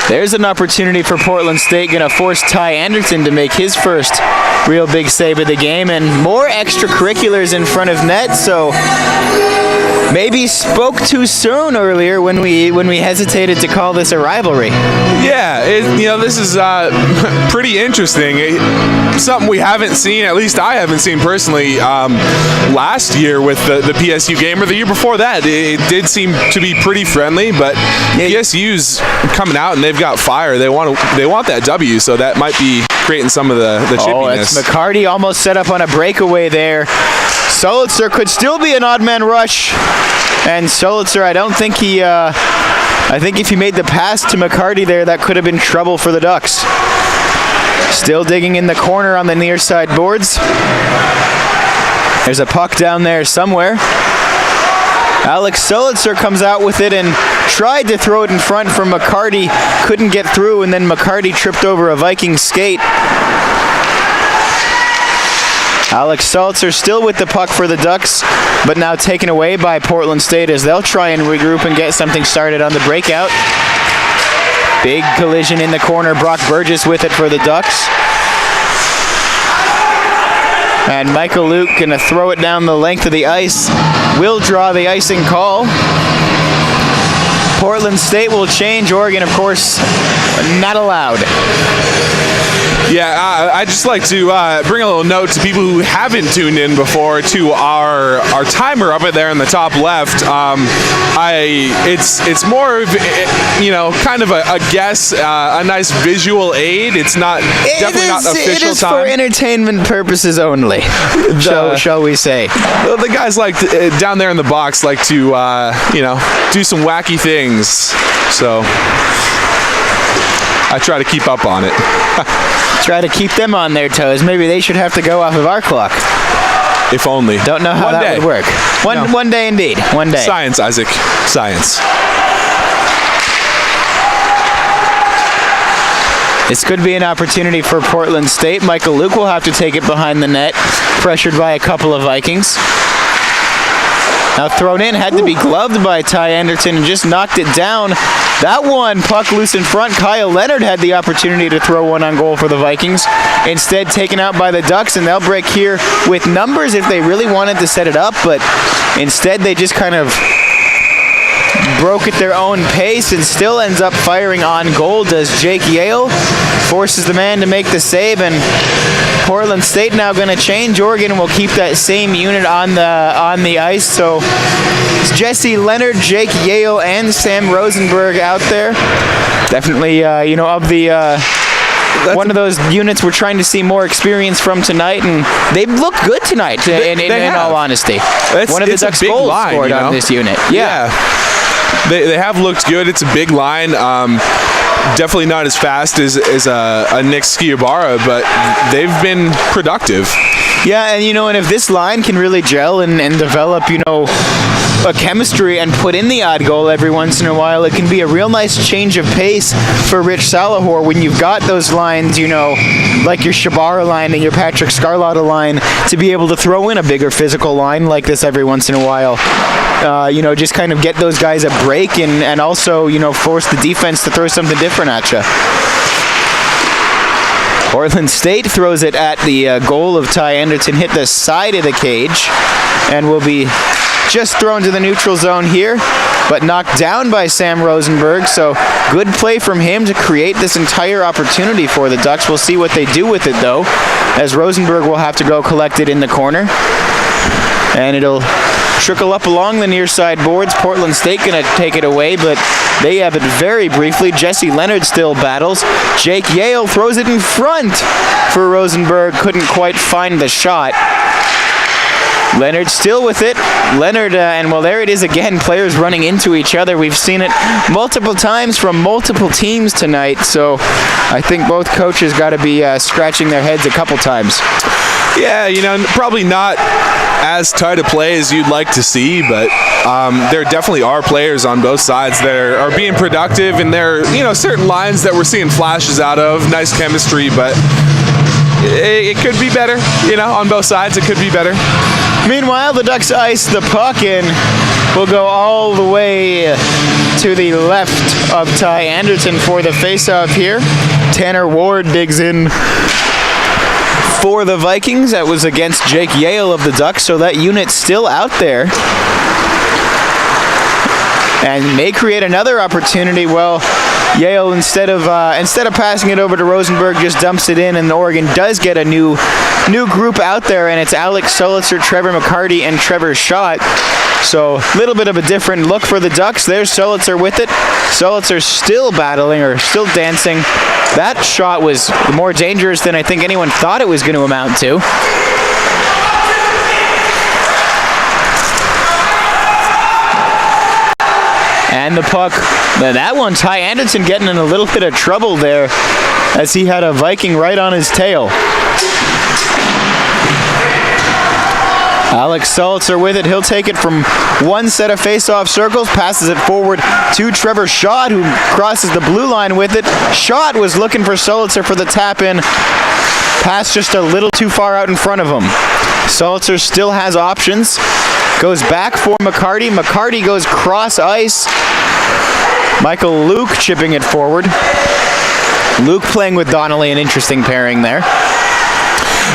There's an opportunity for Portland State, going to force Ty Anderson to make his first real big save of the game, and more extracurriculars in front of net, so maybe spoke too soon earlier when we hesitated to call this a rivalry. Yeah, you know, this is pretty interesting. Something we haven't seen, at least I haven't seen personally, last year with the PSU game, or the year before that. It did seem to be pretty friendly, but PSU's coming out and they've got fire. They want that W, so that might be creating some of the chippiness. Oh, it's McCarty almost set up on a breakaway there. Solitzer could still be an odd man rush, and Solitzer, I think if he made the pass to McCarty there, that could have been trouble for the Ducks. Still digging in the corner on the near side boards. There's a puck down there somewhere. Alex Sulitzer comes out with it and tried to throw it in front for McCarty. Couldn't get through, and then McCarty tripped over a Viking skate. Alex Sulitzer still with the puck for the Ducks, but now taken away by Portland State as they'll try and regroup and get something started on the breakout. Big collision in the corner. Brock Burgess with it for the Ducks. And Michael Luke gonna throw it down the length of the ice. Will draw the icing call. Portland State will change. Oregon, of course, not allowed. Yeah, I'd just like to bring a little note to people who haven't tuned in before to our timer up there in the top left. It's more of, kind of a guess, a nice visual aid. It's not definitely not official time. It is for entertainment purposes only. Shall we say? The guys down there in the box like to do some wacky things. So I try to keep up on it. Try to keep them on their toes. Maybe they should have to go off of our clock. If only. Don't know how that would work. One day indeed. One day. Science, Isaac. Science. This could be an opportunity for Portland State. Michael Luke will have to take it behind the net, pressured by a couple of Vikings. Now thrown in, had to be gloved by Ty Anderson and just knocked it down. That one, puck loose in front. Kyle Leonard had the opportunity to throw one on goal for the Vikings. Instead taken out by the Ducks, and they'll break here with numbers if they really wanted to set it up, but instead they just kind of broke at their own pace and still ends up firing on goal. Does Jake Yale, forces the man to make the save, and Portland State now going to change. Oregon will keep that same unit on the ice. So it's Jesse Leonard, Jake Yale, and Sam Rosenberg out there. Definitely, of the one of those units we're trying to see more experience from tonight, and they've looked good tonight. In all honesty, one of the Ducks goals scored on this unit. Yeah. They have looked good. It's a big line. Definitely not as fast as a Nick Skiabara, but they've been productive. Yeah, and if this line can really gel and develop, a chemistry and put in the odd goal every once in a while, it can be a real nice change of pace for Rich Salahor when you've got those lines, like your Shabara line and your Patrick Scarlotta line, to be able to throw in a bigger physical line like this every once in a while. Just kind of get those guys a break and also, force the defense to throw something different at you. Portland State throws it at the goal of Ty Anderson, hit the side of the cage, and will be just thrown to the neutral zone here, but knocked down by Sam Rosenberg. So good play from him to create this entire opportunity for the Ducks. We'll see what they do with it, though, as Rosenberg will have to go collect it in the corner. And it'll trickle up along the near side boards. Portland State going to take it away, but they have it very briefly. Jesse Leonard still battles. Jake Yale throws it in front for Rosenberg. Couldn't quite find the shot. Leonard still with it. Leonard, there it is again. Players running into each other. We've seen it multiple times from multiple teams tonight, so I think both coaches got to be scratching their heads a couple times. Yeah, probably not as tight a play as you'd like to see, but there definitely are players on both sides that are being productive, and there are, certain lines that we're seeing flashes out of, nice chemistry, but it could be better, on both sides it could be better. Meanwhile, the Ducks ice the puck and will go all the way to the left of Ty Anderson for the faceoff here. Tanner Ward digs in for the Vikings. That was against Jake Yale of the Ducks, so that unit's still out there. And may create another opportunity. Well, Yale, instead of passing it over to Rosenberg, just dumps it in, and Oregon does get a new group out there, and it's Alex Sulitzer, Trevor McCarty, and Trevor Schott. So a little bit of a different look for the Ducks. There's Sulitzer with it. Sulitzer still battling, or still dancing. That shot was more dangerous than I think anyone thought it was going to amount to. And the puck, that one, Ty Anderson getting in a little bit of trouble there as he had a Viking right on his tail. Alex Sulitzer with it. He'll take it from one set of face-off circles, passes it forward to Trevor Schott, who crosses the blue line with it. Schott was looking for Sulitzer for the tap-in. Pass just a little too far out in front of him. Sulitzer still has options. Goes back for McCarty. McCarty goes cross ice. Michael Luke chipping it forward. Luke playing with Donnelly, an interesting pairing there.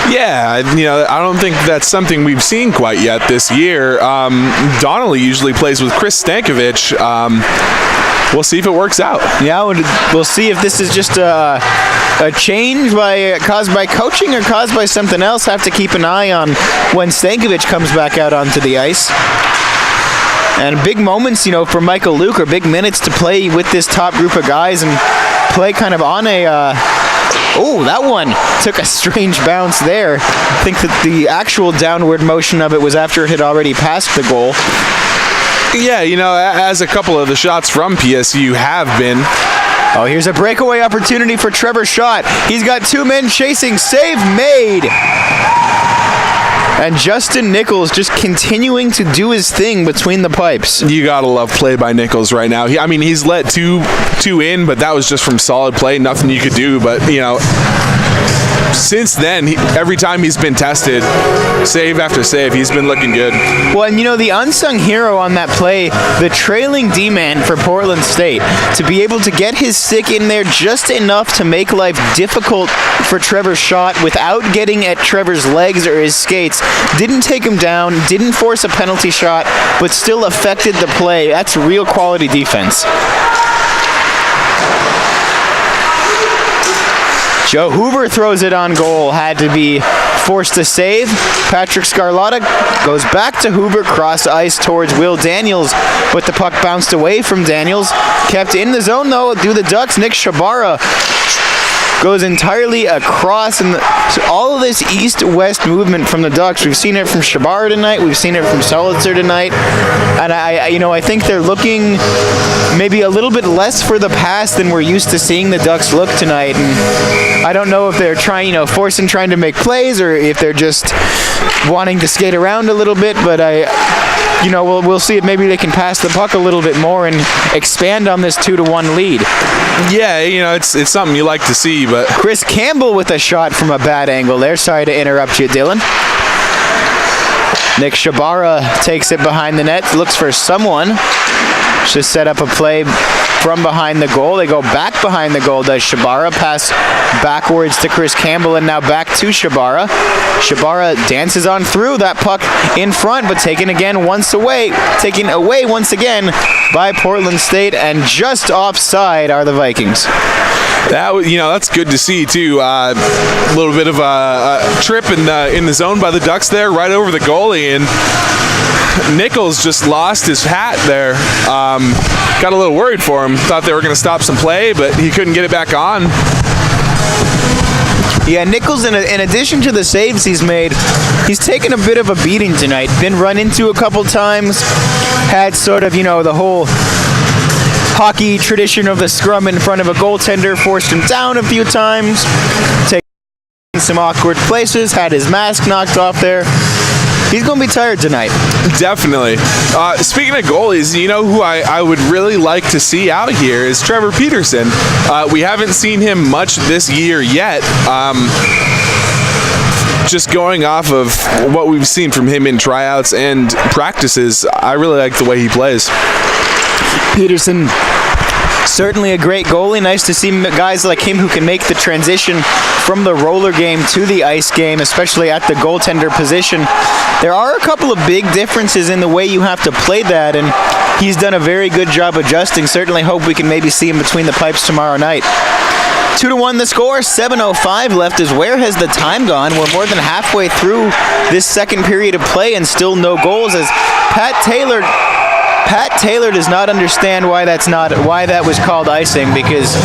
Yeah, I don't think that's something we've seen quite yet this year. Donnelly usually plays with Chris Stankovic. We'll see if it works out. Yeah, we'll see if this is just a change caused by coaching or caused by something else. Have to keep an eye on when Stankovic comes back out onto the ice. And big moments, for Michael Luke, or big minutes to play with this top group of guys and play kind of on a... that one took a strange bounce there. I think that the actual downward motion of it was after it had already passed the goal. Yeah, as a couple of the shots from PSU have been. Oh, here's a breakaway opportunity for Trevor Schott. He's got two men chasing. Save made. And Justin Nichols just continuing to do his thing between the pipes. You gotta love play by Nichols right now. He's let two in, but that was just from solid play. Nothing you could do, but since then, every time he's been tested, save after save, he's been looking good. Well, and the unsung hero on that play, the trailing D-man for Portland State, to be able to get his stick in there just enough to make life difficult for Trevor Schott without getting at Trevor's legs or his skates, didn't take him down, didn't force a penalty shot, but still affected the play. That's real quality defense. Joe Hoover throws it on goal. Had to be forced to save. Patrick Scarlotta goes back to Hoover, cross ice towards Will Daniels, but the puck bounced away from Daniels. Kept in the zone, though, do the Ducks. Nick Shabara goes entirely across, and so all of this east-west movement from the Ducks, we've seen it from Shabara tonight, we've seen it from Sulitzer tonight, and I think they're looking maybe a little bit less for the pass than we're used to seeing the Ducks look tonight. And I don't know if they're trying to make plays, or if they're just wanting to skate around a little bit, but we'll see if maybe they can pass the puck a little bit more and expand on this 2-1 lead. Yeah, it's something you like to see, but Chris Campbell with a shot from a bad angle there. Sorry to interrupt you, Dylan. Nick Shabara takes it behind the net, looks for someone. Just set up a play from behind the goal. They go back behind the goal, does Shabara. Pass backwards to Chris Campbell, and now back to Shabara. Shabara dances on through that puck in front, but taken away once again by Portland State, and just offside are the Vikings. That's good to see too. A little bit of a trip in the zone by the Ducks there, right over the goalie, and Nichols just lost his hat there. Got a little worried for him. Thought they were going to stop some play, but he couldn't get it back on. Yeah, Nichols, in addition to the saves he's made, he's taken a bit of a beating tonight. Been run into a couple times. Had sort of, the whole hockey tradition of the scrum in front of a goaltender, forced him down a few times. Taken some awkward places. Had his mask knocked off there. He's going to be tired tonight. Definitely. Speaking of goalies, who I would really like to see out here is Trevor Peterson. We haven't seen him much this year yet. Just going off of what we've seen from him in tryouts and practices, I really like the way he plays. Peterson, certainly a great goalie. Nice to see guys like him who can make the transition from the roller game to the ice game, especially at the goaltender position. There are a couple of big differences in the way you have to play that, and he's done a very good job adjusting. Certainly hope we can maybe see him between the pipes tomorrow night. 2-1 the score, 7:05 left. Where has the time gone? We're more than halfway through this second period of play and still no goals, as Pat Taylor Pat Taylor does not understand why that was called icing, because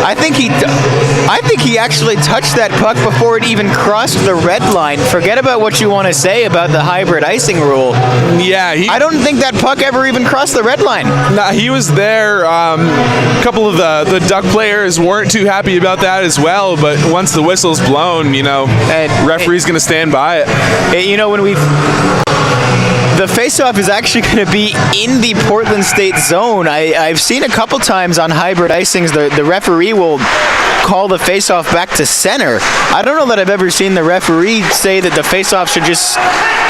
I think he actually touched that puck before it even crossed the red line. Forget about what you want to say about the hybrid icing rule. Yeah, I don't think that puck ever even crossed the red line. Nah, he was there. A couple of the Duck players weren't too happy about that as well, but once the whistle's blown, referee's going to stand by it. When the face-off is actually going to be in the Portland State zone. I've seen a couple times on hybrid icings, the referee will call the face-off back to center. I don't know that I've ever seen the referee say that the face-off should just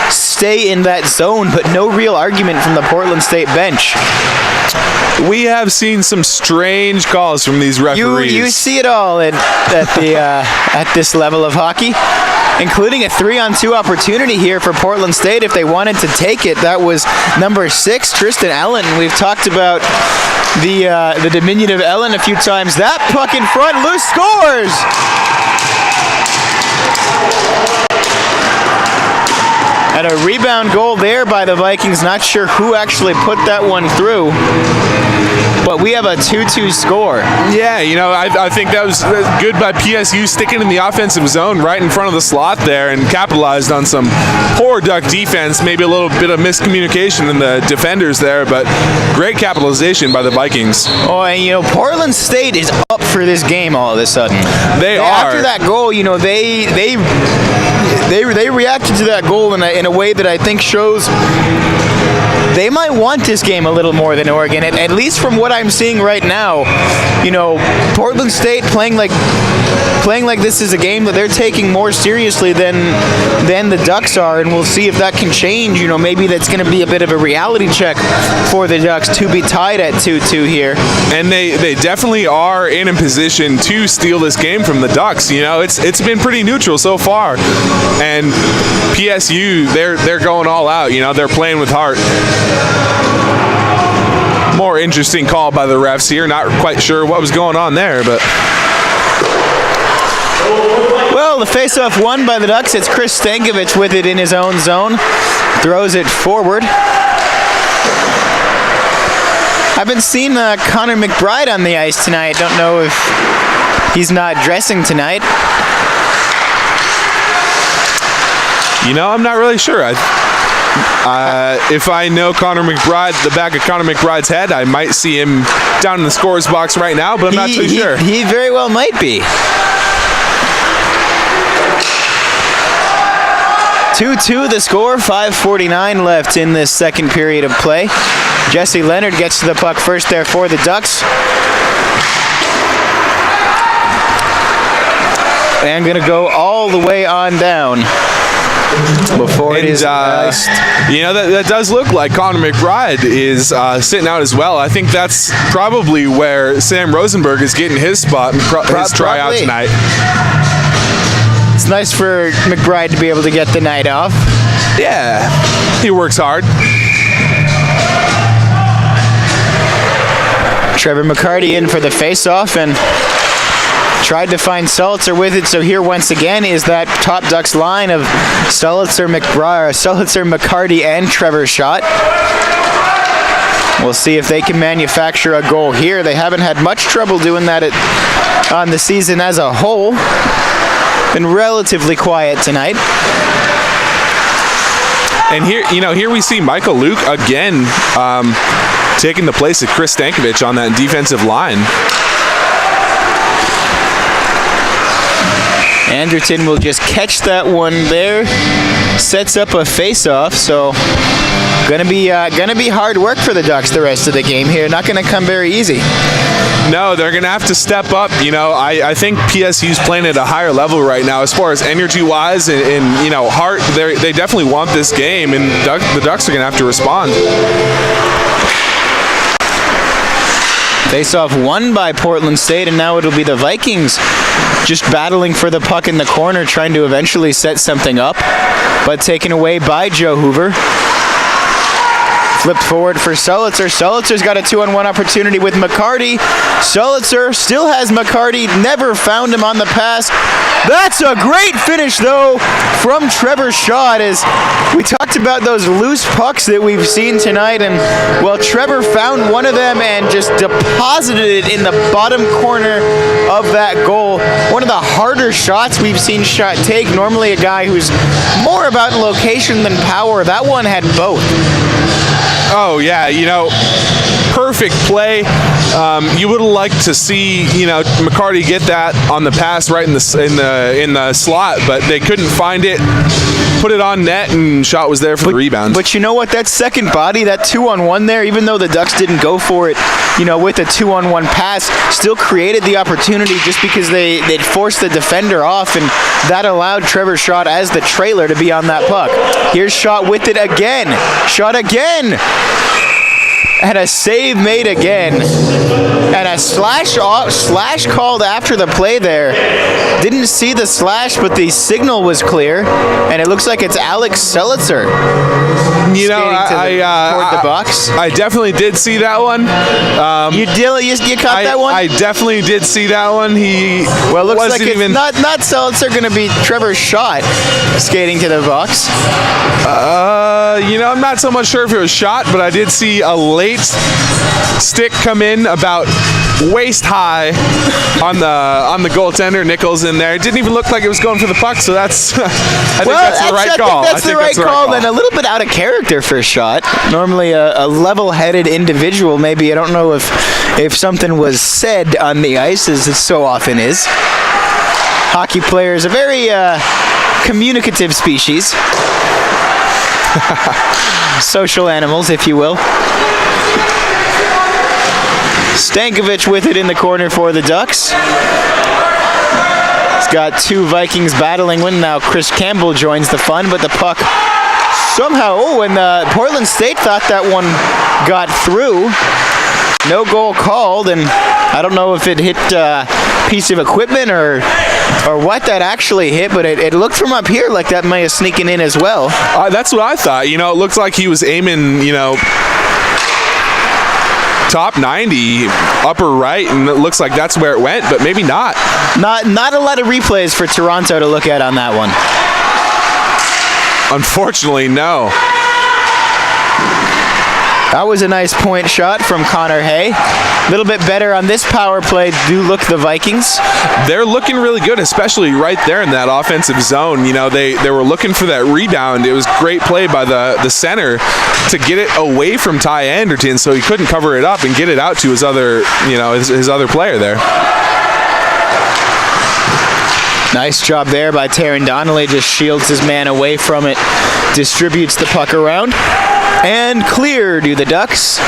stay in that zone, but no real argument from the Portland State bench. We have seen some strange calls from these referees. You see it all at this level of hockey, including a 3-on-2 opportunity here for Portland State if they wanted to take it. That was number 6, Tristan Allen. We've talked about the diminutive Ellen a few times. That puck in front, Loose scores! And a rebound goal there by the Vikings. Not sure who actually put that one through, but we have a 2-2 score. Yeah, I think that was good by PSU, sticking in the offensive zone right in front of the slot there and capitalized on some poor Duck defense, maybe a little bit of miscommunication in the defenders there, but great capitalization by the Vikings. Oh, and Portland State is up for this game all of a sudden. They are. After that goal, they reacted to that goal in a way that I think shows they might want this game a little more than Oregon, at least from what I'm seeing right now. Portland State playing like this is a game that they're taking more seriously than the Ducks are, and we'll see if that can change. Maybe that's going to be a bit of a reality check for the Ducks to be tied at 2-2 here. And they definitely are in a position to steal this game from the Ducks. It's been pretty neutral so far, and PSU they're going all out. They're playing with heart. More interesting call by the refs here. Not quite sure what was going on there, but. Well, the faceoff won by the Ducks. It's Chris Stankovic with it in his own zone. Throws it forward. Haven't seen Connor McBride on the ice tonight. Don't know if he's not dressing tonight. I'm not really sure. If I know Connor McBride, the back of Connor McBride's head, I might see him down in the scorer's box right now, but I'm not too sure. He very well might be. 2-2 the score, 5:49 left in this second period of play. Jesse Leonard gets to the puck first there for the Ducks. And going to go all the way on down before it is iced. That does look like Connor McBride is sitting out as well. I think that's probably where Sam Rosenberg is getting his spot and his tryout tonight. It's nice for McBride to be able to get the night off. Yeah, he works hard. Trevor McCarty in for the face-off and tried to find Sulitzer with it, so here once again is that top Ducks line of Sulitzer, McCarty, and Trevor Schott. We'll see if they can manufacture a goal here. They haven't had much trouble doing that on the season as a whole. Been relatively quiet tonight. And here we see Michael Luke again taking the place of Chris Stankovic on that defensive line. Anderton will just catch that one there. Sets up a face-off, so gonna be hard work for the Ducks the rest of the game here. Not gonna come very easy. No, they're gonna have to step up. I think PSU's playing at a higher level right now as far as energy-wise and heart. They definitely want this game, and the Ducks are gonna have to respond. Face-off won by Portland State, and now it'll be the Vikings just battling for the puck in the corner, trying to eventually set something up, but taken away by Joe Hoover. Flipped forward for Sulitzer. Sulitzer's got a 2-on-1 opportunity with McCarty. Sulitzer still has McCarty. Never found him on the pass. That's a great finish, though, from Trevor Schott. As we talked about those loose pucks that we've seen tonight, and well, Trevor found one of them and just deposited it in the bottom corner of that goal. One of the harder shots we've seen Schott take. Normally a guy who's more about location than power. That one had both. Oh yeah, perfect play. You would have liked to see, McCarty get that on the pass right in the slot, but they couldn't find it. Put it on net, and Schott was there for the rebound. But you know what? That second body, that 2-on-1 there, even though the Ducks didn't go for it, with a 2-on-1 pass, still created the opportunity just because they'd forced the defender off, and that allowed Trevor Schott as the trailer to be on that puck. Here's Schott with it again. Schott again. And a save made again. And a slash called after the play there. Didn't see the slash, but the signal was clear. And it looks like it's Alex Sulitzer. Toward the box. I definitely did see that one. You caught that one? I definitely did see that one. Looks like it's not Sulitzer going to be Trevor Schott skating to the box. I'm not so much sure if it was Schott, but I did see a late stick come in about waist high on the goaltender Nichols in there. It didn't even look like it was going for the puck, so that's I think that's the right call. I think that's the right call. Then a little bit out of character for Schott. Normally a level-headed individual. Maybe I don't know if something was said on the ice, as it so often is. Hockey players a very communicative species. Social animals, if you will. Stankovic with it in the corner for the Ducks. He's got two Vikings battling when now Chris Campbell joins the fun, but the puck somehow, and Portland State thought that one got through. No goal called, and I don't know if it hit a piece of equipment or what that actually hit, but it looked from up here like that may have sneaking in as well. That's what I thought. It looked like he was aiming, top 90, upper right, and it looks like that's where it went, but maybe not. Not a lot of replays for Toronto to look at on that one. Unfortunately, no. That was a nice point shot from Connor Hay. A little bit better on this power play do look the Vikings. They're looking really good, especially right there in that offensive zone. They were looking for that rebound. It was great play by the center to get it away from Ty Anderton so he couldn't cover it up and get it out to his other player there. Nice job there by Taron Donnelly. Just shields his man away from it. Distributes the puck around. And clear to the Ducks.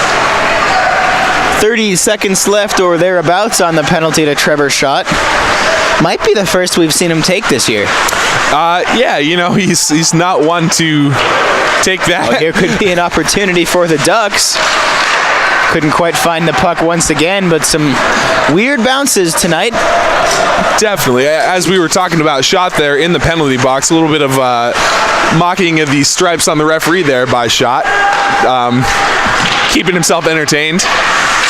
30 seconds left or thereabouts on the penalty to Trevor Schott. Might be the first we've seen him take this year. He's not one to take that. Well, here could be an opportunity for the Ducks. Couldn't quite find the puck once again, but some weird bounces tonight. Definitely. As we were talking about Schott there in the penalty box, a little bit of mocking of the stripes on the referee there by Schott. Keeping himself entertained.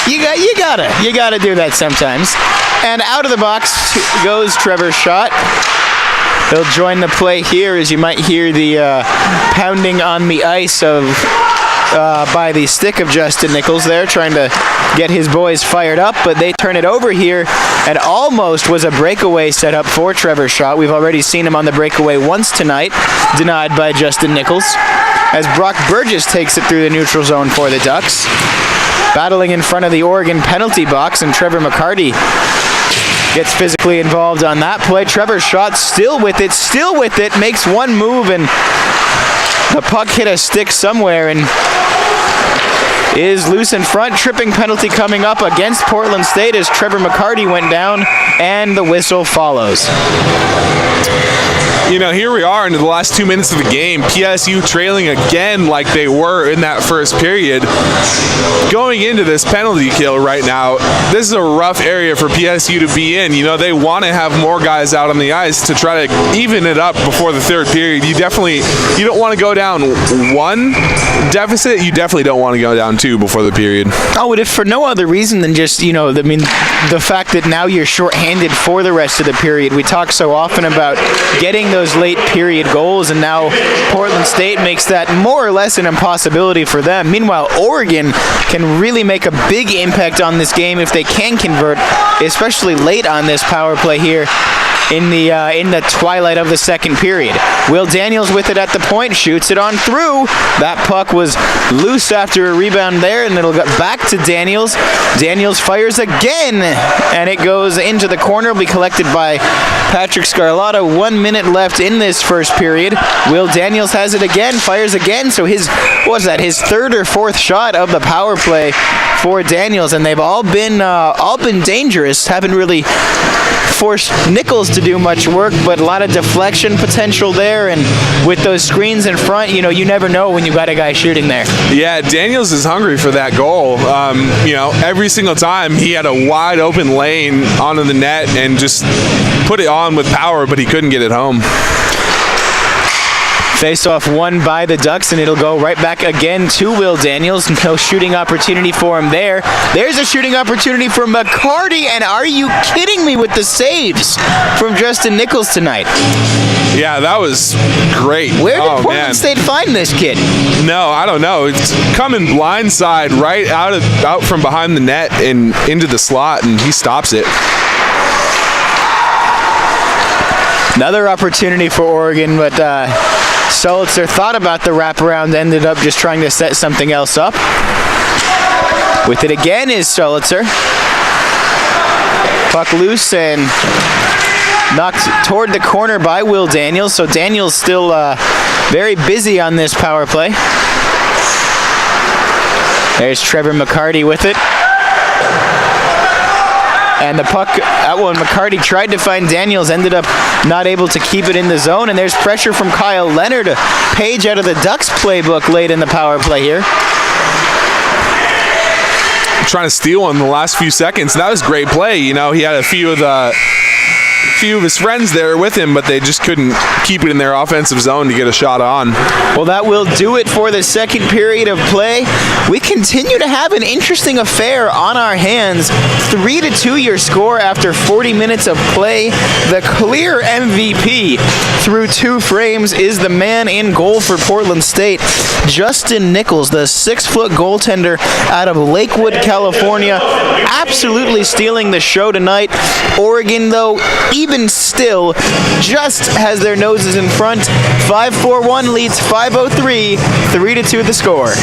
You gotta do that sometimes. And out of the box goes Trevor Schott. He'll join the play here as you might hear the pounding on the ice of by the stick of Justin Nichols there, trying to get his boys fired up, but they turn it over here, and almost was a breakaway set up for Trevor Schott. We've already seen him on the breakaway once tonight, denied by Justin Nichols, as Brock Burgess takes it through the neutral zone for the Ducks. Battling in front of the Oregon penalty box, and Trevor McCarty gets physically involved on that play. Trevor Schott still with it, makes one move, and the puck hit a stick somewhere, and is loose in front. Tripping penalty coming up against Portland State as Trevor McCarty went down, and the whistle follows. You know, here we are into the last 2 minutes of the game. PSU trailing again like they were in that first period. Going into this penalty kill right now, this is a rough area for PSU to be in. You know, they want to have more guys out on the ice to try to even it up before the third period. You don't want to go down one deficit. You definitely don't want to go down two before the period. Oh, and if for no other reason than just, the fact that now you're shorthanded for the rest of the period. We talk so often about getting those late period goals, and now Portland State makes that more or less an impossibility for them. Meanwhile, Oregon can really make a big impact on this game if they can convert, especially late on this power play here in the twilight of the second period. Will Daniels with it at the point, shoots it on through. That puck was loose after a rebound there, and it'll get back to Daniels. Daniels fires again, and it goes into the corner. Will be collected by Patrick Scarlatta. 1 minute left in this first period. Will Daniels has it again, fires again. So his third or fourth shot of the power play for Daniels, and they've all been dangerous. Haven't really forced Nichols to do much work, but a lot of deflection potential there, and with those screens in front, you never know when you got a guy shooting there. Yeah, Daniels is hungry for that goal. Every single time he had a wide open lane onto the net and just put it on with power, but he couldn't get it home. Face-off won by the Ducks, and it'll go right back again to Will Daniels. No shooting opportunity for him there. There's a shooting opportunity for McCarty, and are you kidding me with the saves from Justin Nichols tonight? Yeah, that was great. Where did Portland State find this kid? No, I don't know. It's coming blindside right out from behind the net and into the slot, and he stops it. Another opportunity for Oregon, but Solitzer thought about the wraparound, ended up just trying to set something else up. With it again is Solitzer. Puck loose and knocked toward the corner by Will Daniels, so Daniels still very busy on this power play. There's Trevor McCarty with it. And the puck, McCarty tried to find Daniels, ended up not able to keep it in the zone, and there's pressure from Kyle Leonard, a page out of the Ducks playbook late in the power play here. Trying to steal one in the last few seconds. That was great play. He had a few of his friends there with him, but they just couldn't keep it in their offensive zone to get a shot on. Well, that will do it for the second period of play. We continue to have an interesting affair on our hands. 3-2 your score after 40 minutes of play. The clear MVP through two frames is the man in goal for Portland State, Justin Nichols, the 6-foot goaltender out of Lakewood, California, absolutely stealing the show tonight. Oregon, though, even still, just has their noses in front. 5-4-1 leads 5-0-3, 3-2 the score.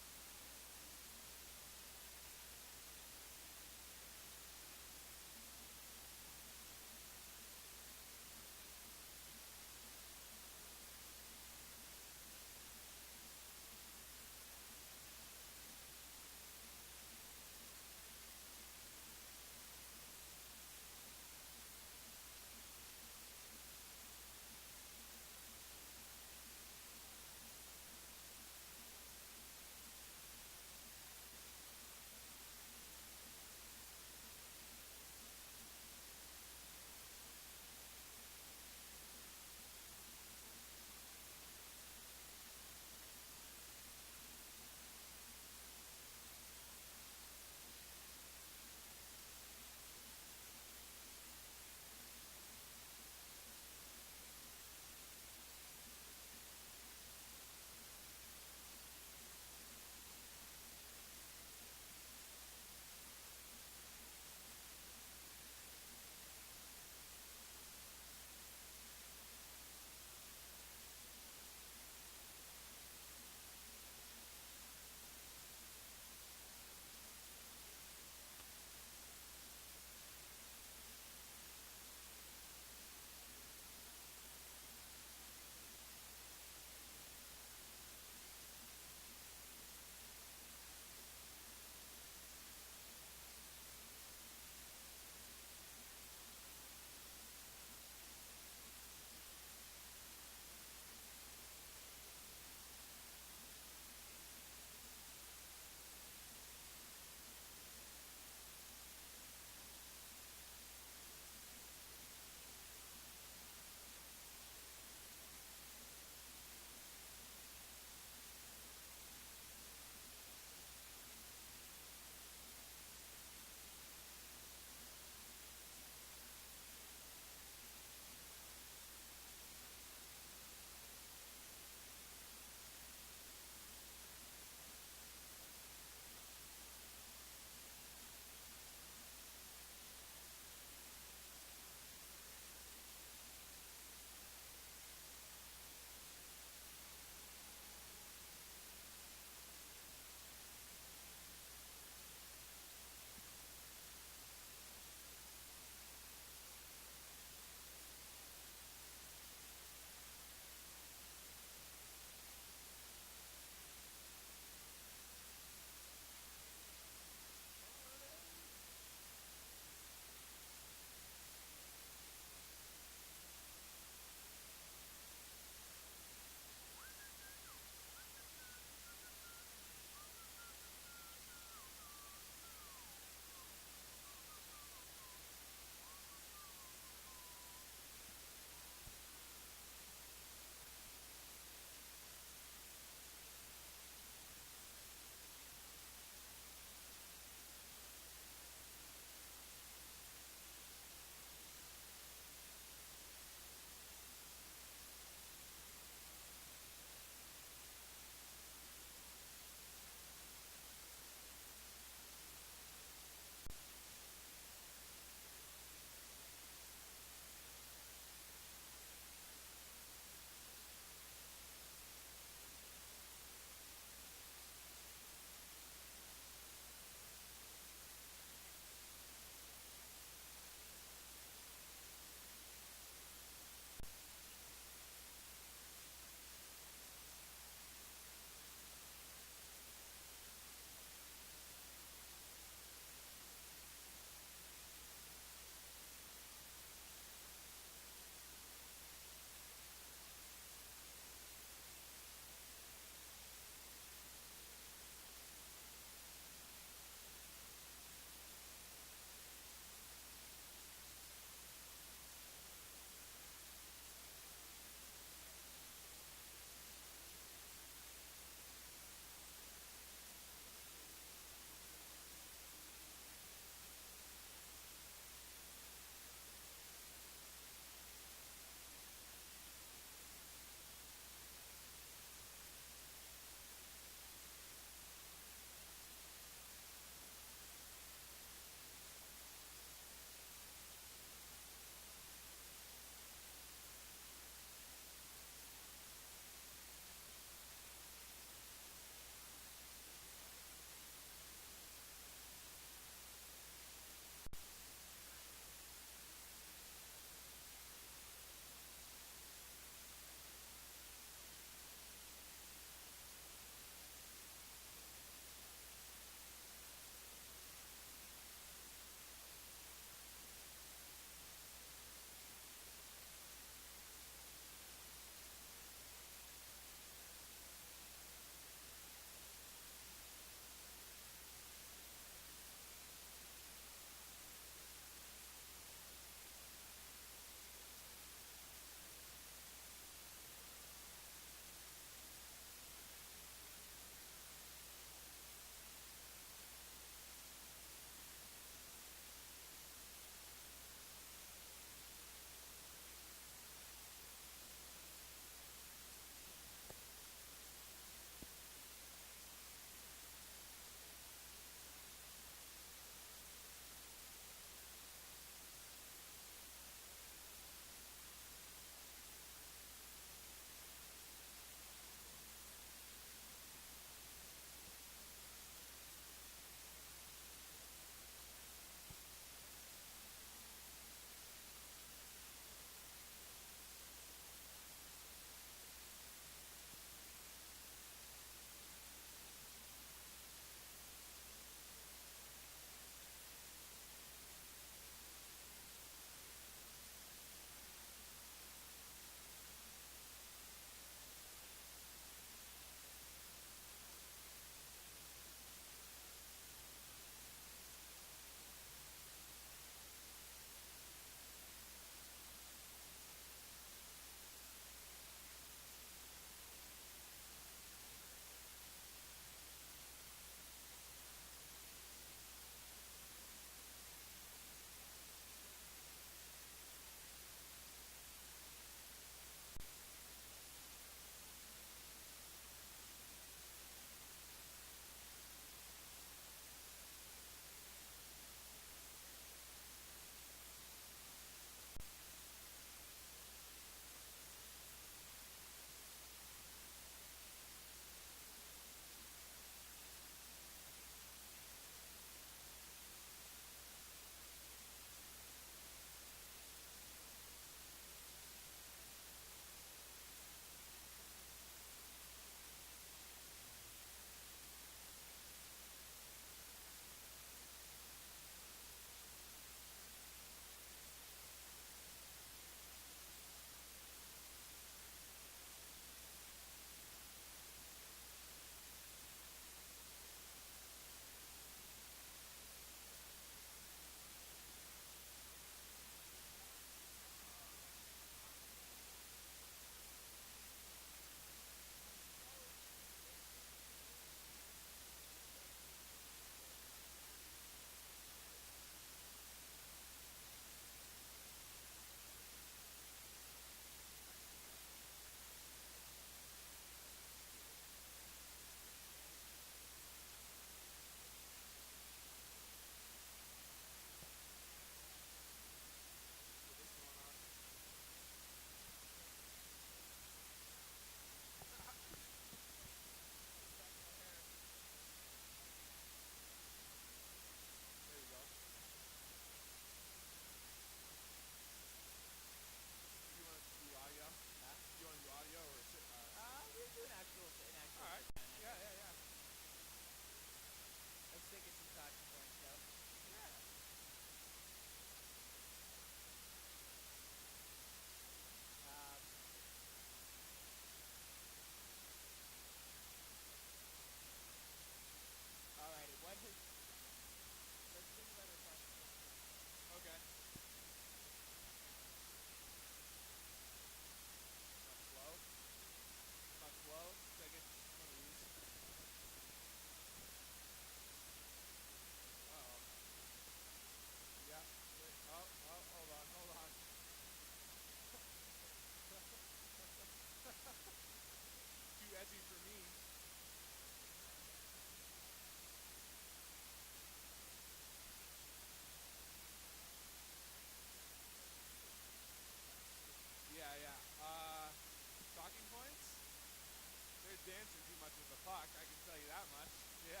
puck, I can tell you that much. Yeah.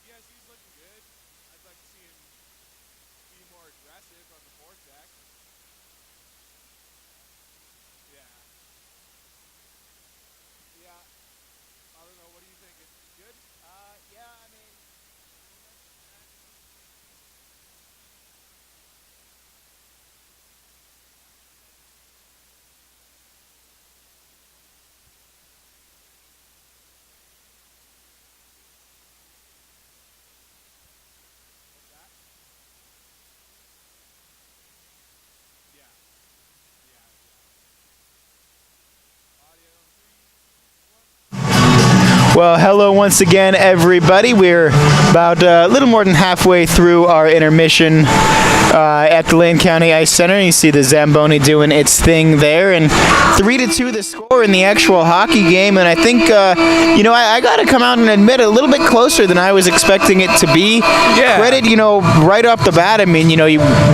PSU's looking good. I'd like to see him be more aggressive on the forecheck. Yeah. Yeah. I don't know. What do you think? It's good? Yeah, I mean, What's that? Yeah. Yeah. Audio 3, 2, 1. well, hello once again, everybody. We're about a little more than halfway through our intermission at the Lane County Ice Center. You see the Zamboni doing its thing there, and 3-2 the score in the actual hockey game. And I think, I got to come out and admit a little bit closer than I was expecting it to be. Yeah. Credit, right off the bat. I mean,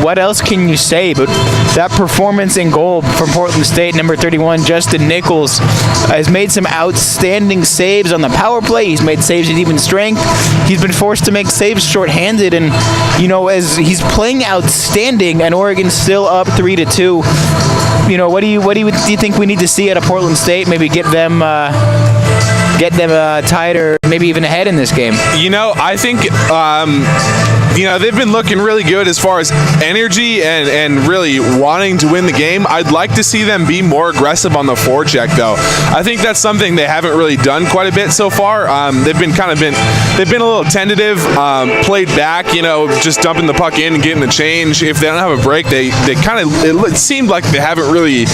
what else can you say? But that performance in goal from Portland State, number 31, Justin Nichols, has made some outstanding saves on the power play. He's made saves at even strength. He's been forced to make saves shorthanded, and as he's playing outstanding, and Oregon's still up 3-2. What do you think we need to see out of Portland State? Maybe get them tied or maybe even ahead in this game. I think they've been looking really good as far as energy and really wanting to win the game. I'd like to see them be more aggressive on the forecheck, though. I think that's something they haven't really done quite a bit so far. They've been a little tentative, played back, just dumping the puck in and getting the change. If they don't have a break, it seemed like they haven't really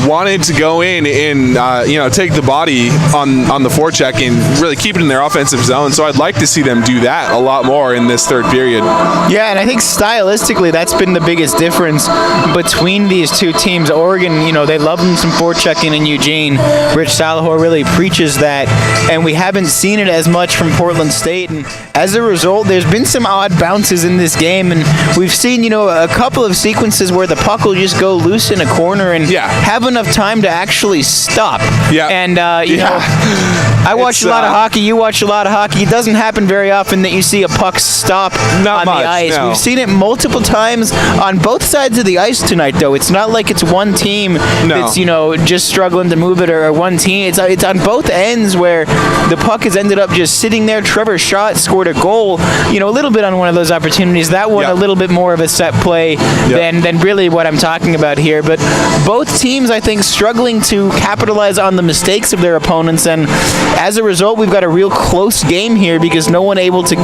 wanted to go in and take the body on the forecheck and really keep it in their offensive zone. So I'd like to see them do that a lot more in this third period. Yeah, and I think stylistically that's been the biggest difference between these two teams. Oregon, they love them some forechecking in Eugene. Rich Salahor really preaches that, and we haven't seen it as much from Portland State. And as a result, there's been some odd bounces in this game, and we've seen, a couple of sequences where the puck will just go loose in a corner and have enough time to actually stop. Yeah. And, I watch a lot of hockey. You watch a lot of hockey. It doesn't happen very often that you see a puck stop on the ice. No. We've seen it multiple times on both sides of the ice tonight, though. It's not like it's one team that's, just struggling to move it, or one team. It's on both ends where the puck has ended up just sitting there. Trevor Schott scored a goal, a little bit on one of those opportunities. That one a little bit more of a set play than really what I'm talking about here. But both teams, I think, struggling to capitalize on the mistakes of their opponents, and as a result, we've got a real close game here because no one able to,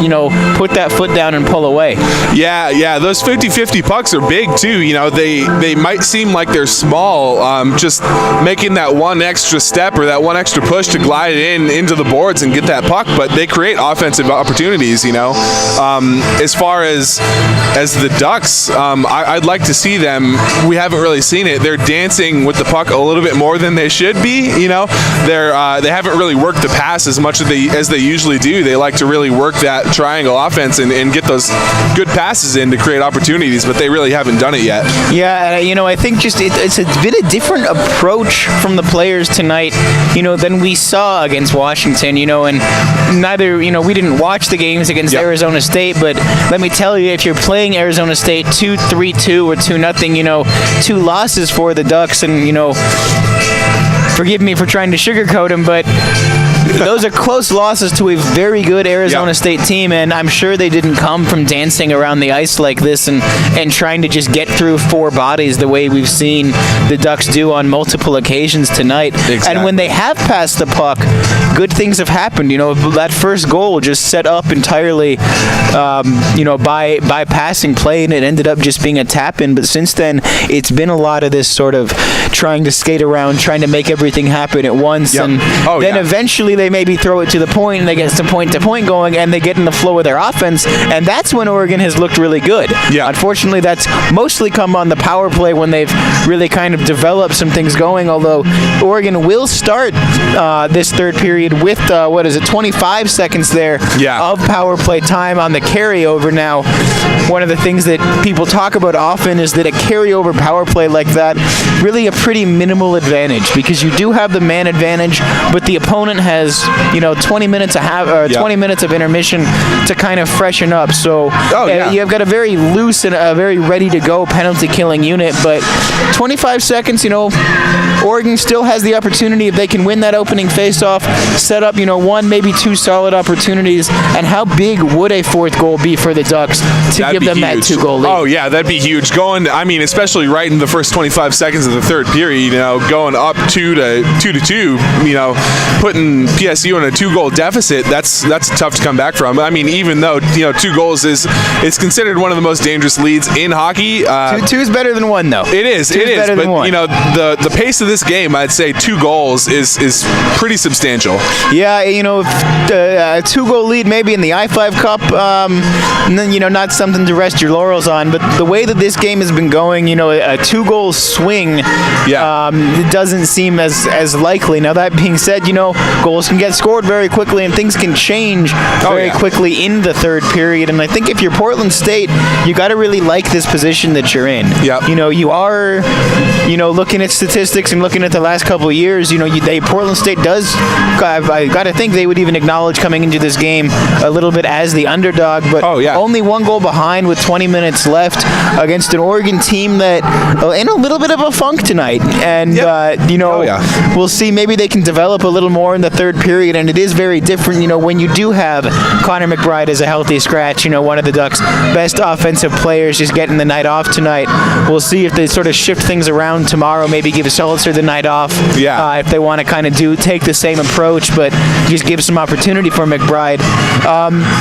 put that foot down and pull away. Yeah, those 50-50 pucks are big too. They might seem like they're small, just making that one extra step or that one extra push to glide into the boards and get that puck, but they create offensive opportunities. As far as the Ducks, I'd like to see them. We haven't really seen it. They're dancing with the puck a little bit more than they should be. They haven't really worked the pass as much as they usually do. They like to really work that triangle offense and get those good passes in to create opportunities, but they really haven't done it yet. Yeah, I think just it's been a different approach from the players tonight, than we saw against Washington, and neither, we didn't watch the games against Arizona State, but let me tell you, if you're playing Arizona State 2-3-2 or 2-0, 2 losses for the Ducks, and, forgive me for trying to sugarcoat them, but those are close losses to a very good Arizona State team, and I'm sure they didn't come from dancing around the ice like this and trying to just get through 4 bodies the way we've seen the Ducks do on multiple occasions tonight. Exactly. And when they have passed the puck, good things have happened. That first goal just set up entirely, by passing play, and it ended up just being a tap-in. But since then, it's been a lot of this sort of trying to skate around, trying to make everything happen at once, and then eventually they maybe throw it to the point and they get some point-to-point going and they get in the flow of their offense, and that's when Oregon has looked really good. Yeah. Unfortunately, that's mostly come on the power play when they've really kind of developed some things going, although Oregon will start this third period with, 25 seconds there of power play time on the carryover. Now, one of the things that people talk about often is that a carryover power play like that, really a pretty minimal advantage, because you do have the man advantage, but the opponent has 20 minutes of intermission to kind of freshen up. So you've got a very loose and a very ready to go penalty killing unit, but 25 seconds, Oregon still has the opportunity, if they can win that opening face-off, set up one, maybe two solid opportunities. And how big would a fourth goal be for the Ducks to give them that 2-goal lead? Oh yeah, that'd be huge. Especially right in the first 25 seconds of the third period, going up 2-2, putting PSU in a 2-goal deficit, that's tough to come back from. Even though 2 goals is considered one of the most dangerous leads in hockey. Two is better than 1, though. It is. Better but than 1. The pace of this game, I'd say 2 goals is pretty substantial. Yeah, a 2-goal lead maybe in the I-5 Cup, and then not something to rest your laurels on. But the way that this game has been going, a 2-goal swing, it doesn't seem as likely. Now that being said, goals can get scored very quickly and things can change very quickly in the third period. And I think if you're Portland State, you got to really like this position that you're in. Yep. You are, looking at statistics and looking at the last couple of years, Portland State does. I got to think they would even acknowledge coming into this game a little bit as the underdog, but only 1 goal behind with 20 minutes left against an Oregon team that in a little bit of a funk tonight. And we'll see. Maybe they can develop a little more in the third period, and it is very different. When you do have Connor McBride as a healthy scratch, one of the Ducks' best offensive players, just getting the night off tonight. We'll see if they sort of shift things around tomorrow. Maybe give Seltzer the night off. If they want to kind of take the same approach, but just give some opportunity for McBride.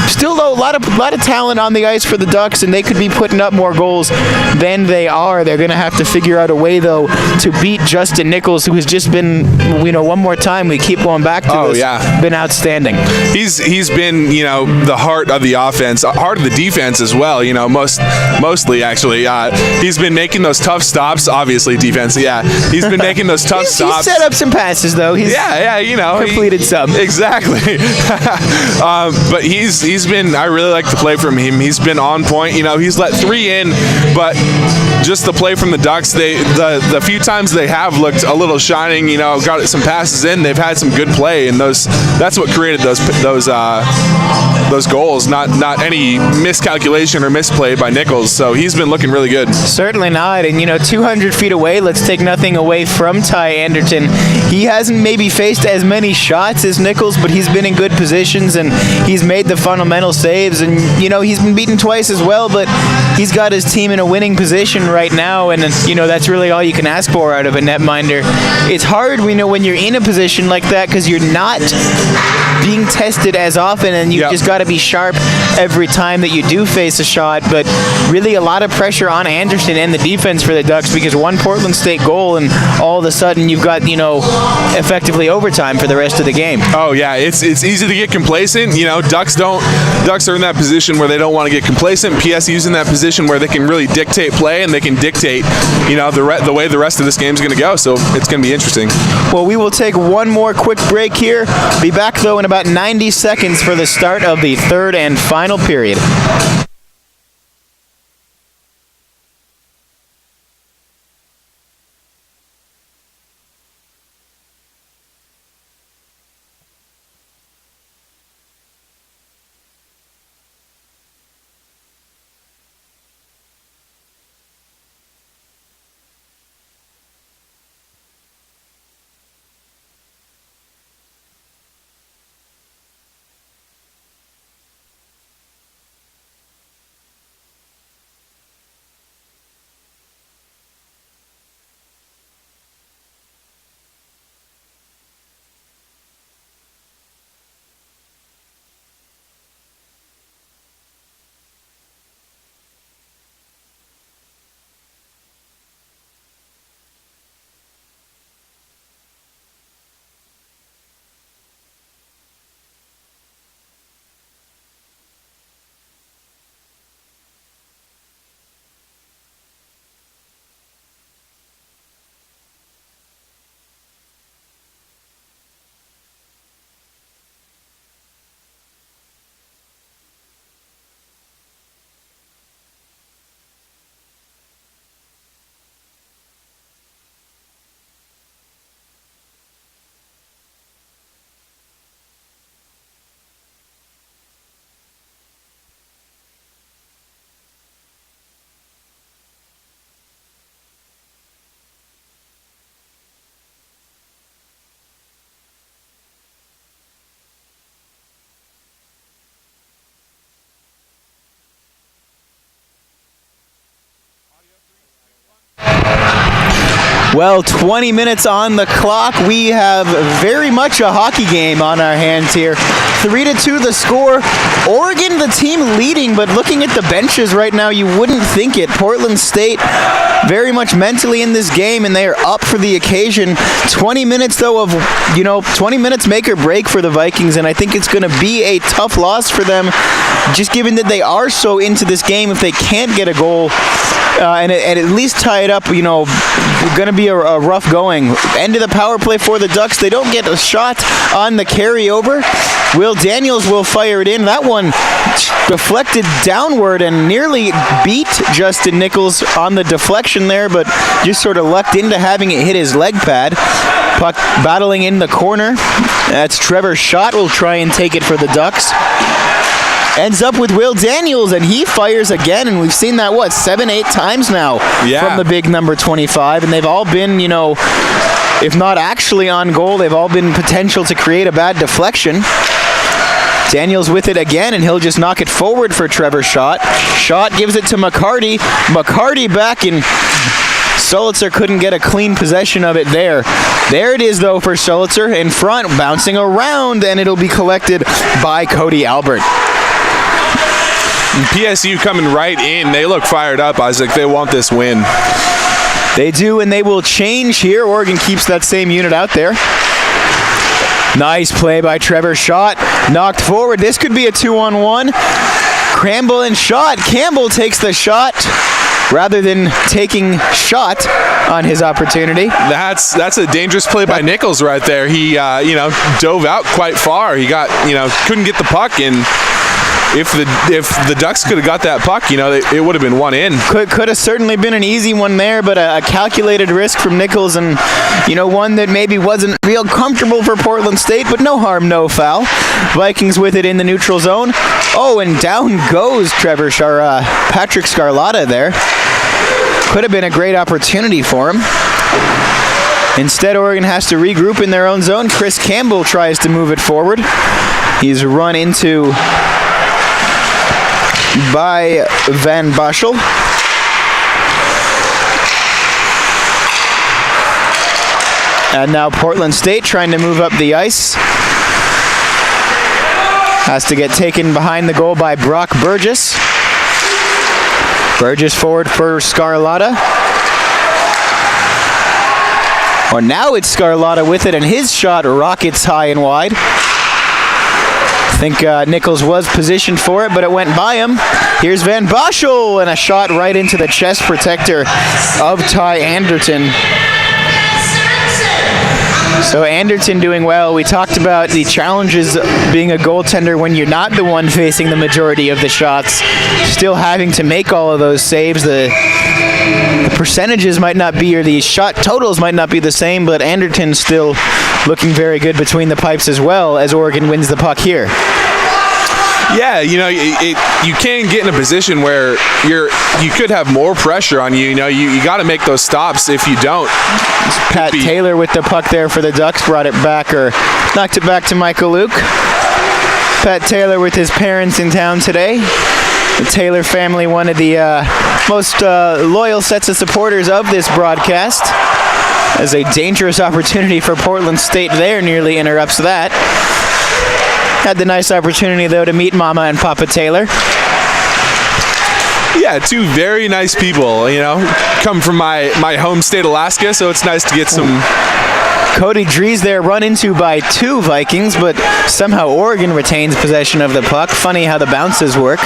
Still, though, a lot of talent on the ice for the Ducks, and they could be putting up more goals than they are. They're going to have to figure out a way, though, to beat Justin Nichols, who has just been, one more time, we keep going back to this, been outstanding. He's been, the heart of the offense, heart of the defense as well, mostly actually. He's been making those tough stops, obviously defense, he's been making those tough stops. He's set up some passes, though. He's completed some. Exactly. But he's been, I really like the play from him. He's been on point. He's let 3 in, but just the play from the Ducks, the few times they have looked a little shining, got some passes in, they've had some good play, and that's what created those goals, not any miscalculation or misplay by Nichols. So he's been looking really good. Certainly not. And 200 feet away, let's take nothing away from Ty Anderton. He hasn't maybe faced as many shots as Nichols, but he's been in good positions and he's made the fundamental saves. And he's been beaten twice as well, but he's got his team in a winning position right now, and that's really all you can ask for out of a netminder. It's hard, when you're in a position like that, because you're not being tested as often, and you've just got to be sharp every time that you do face a shot. But really a lot of pressure on Anderson and the defense for the Ducks, because one Portland State goal and all of a sudden you've got effectively overtime for the rest of the game. Oh yeah, it's easy to get complacent. Ducks are in that position where they don't want to get complacent. PSU's in that position where they can really dictate play, and they can dictate the way the rest of this game's going to go. So it's going to be interesting. Well, we will take one more quick break here. Be back though in about 90 seconds for the start of the third and final period. Well, 20 minutes on the clock. We have very much a hockey game on our hands here. 3-2 the score. Oregon, the team leading, but looking at the benches right now, you wouldn't think it. Portland State very much mentally in this game, and they are up for the occasion. 20 minutes, though, of, 20 minutes make or break for the Vikings, and I think it's going to be a tough loss for them, just given that they are so into this game. If they can't get a goal and at least tie it up, going to be a rough going. End of the power play for the Ducks. They don't get a shot on the carryover. Will Daniels will fire it in. That one deflected downward and nearly beat Justin Nichols on the deflection there, but just sort of lucked into having it hit his leg pad. Puck battling in the corner. That's Trevor Schott will try and take it for the Ducks. Ends up with Will Daniels, and he fires again, and we've seen that, 7-8 times now from the big number 25, and they've all been, if not actually on goal, they've all been potential to create a bad deflection. Daniels with it again, and he'll just knock it forward for Trevor Schott. Schott gives it to McCarty. McCarty back, and Solitzer couldn't get a clean possession of it there. There it is, though, for Solitzer in front, bouncing around, and it'll be collected by Cody Albert. And PSU coming right in. They look fired up, Isaac. They want this win. They do, and they will change here. Oregon keeps that same unit out there. Nice play by Trevor Schott. Knocked forward. This could be a 2-on-1. Campbell and Schott. Campbell takes the shot rather than taking Schott on his opportunity. That's a dangerous play by Nichols right there. He dove out quite far. He got couldn't get the puck, and if the Ducks could have got that puck, it would have been one in. Could have certainly been an easy one there, but a calculated risk from Nichols, and one that maybe wasn't real comfortable for Portland State, but no harm, no foul. Vikings with it in the neutral zone. Oh, and down goes Patrick Scarlatta there. Could have been a great opportunity for him. Instead, Oregon has to regroup in their own zone. Chris Campbell tries to move it forward. He's run into by Van Boschel. And now Portland State trying to move up the ice. Has to get taken behind the goal by Brock Burgess. Burgess forward for Scarlatta. Or now it's Scarlatta with it, and his shot rockets high and wide. I think Nichols was positioned for it, but it went by him. Here's Van Boschel, and a shot right into the chest protector of Ty Anderton. So Anderton doing well. We talked about the challenges of being a goaltender when you're not the one facing the majority of the shots. Still having to make all of those saves. The percentages might not be, or the shot totals might not be the same, but Anderton still looking very good between the pipes as well as Oregon wins the puck here. Yeah, you can get in a position where you could have more pressure on you. You got to make those stops. If you don't, Pat Taylor with the puck there for the Ducks, brought it back, or knocked it back to Michael Luke. Pat Taylor with his parents in town today. The Taylor family, one of the most loyal sets of supporters of this broadcast. As a dangerous opportunity for Portland State there nearly interrupts that. Had the nice opportunity, though, to meet Mama and Papa Taylor. Yeah, two very nice people, come from my home state, Alaska, so it's nice to get some... Cody Dries there run into by two Vikings, but somehow Oregon retains possession of the puck. Funny how the bounces work.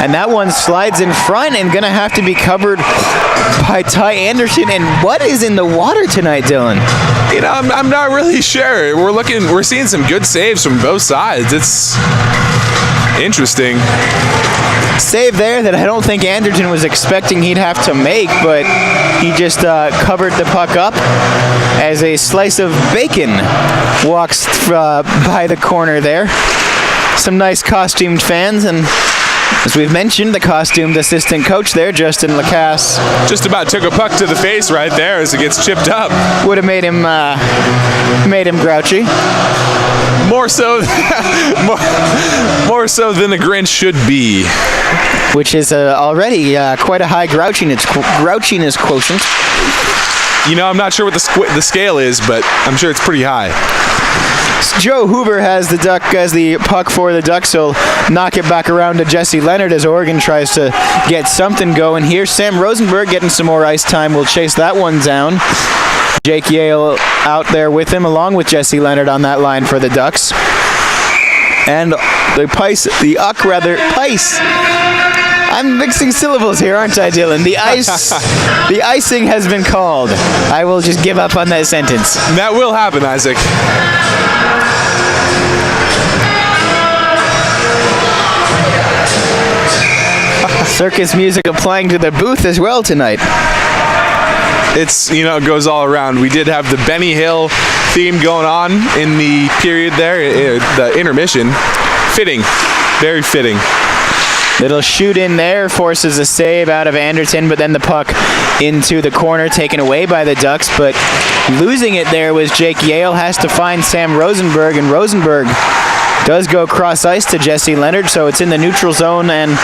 And that one slides in front and going to have to be covered by Ty Anderson. And what is in the water tonight, Dylan? I'm not really sure. We're seeing some good saves from both sides. It's interesting. Save there that I don't think Anderton was expecting he'd have to make, but he just covered the puck up as a slice of bacon walks by the corner there. Some nice costumed fans, and as we've mentioned, the costumed assistant coach there, Justin Lacasse. Just about took a puck to the face right there as it gets chipped up. Would have made him grouchy. More so than a Grinch should be. Which is already quite a high grouchiness quotient. I'm not sure what the scale is, but I'm sure it's pretty high. Joe Hoover has the puck for the Ducks. He'll knock it back around to Jesse Leonard as Oregon tries to get something going here. Sam Rosenberg getting some more ice time will chase that one down. Jake Yale out there with him, along with Jesse Leonard on that line for the Ducks. And the Pice. I'm mixing syllables here, aren't I, Dylan? The icing has been called. I will just give up on that sentence. That will happen, Isaac. Circus music applying to the booth as well tonight. It's, it goes all around. We did have the Benny Hill theme going on in the period there, the intermission. Fitting. Very fitting. Little shoot in there, forces a save out of Anderton, but then the puck into the corner, taken away by the Ducks. But losing it there was Jake Yale, has to find Sam Rosenberg, and Rosenberg does go cross ice to Jesse Leonard, so it's in the neutral zone and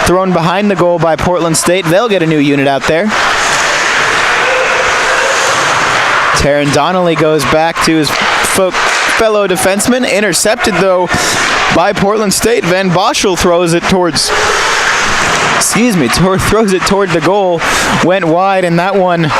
thrown behind the goal by Portland State. They'll get a new unit out there. Taron Donnelly goes back to his fellow defenseman. Intercepted, though, by Portland State. Van Boschel throws it toward the goal. Went wide, and that one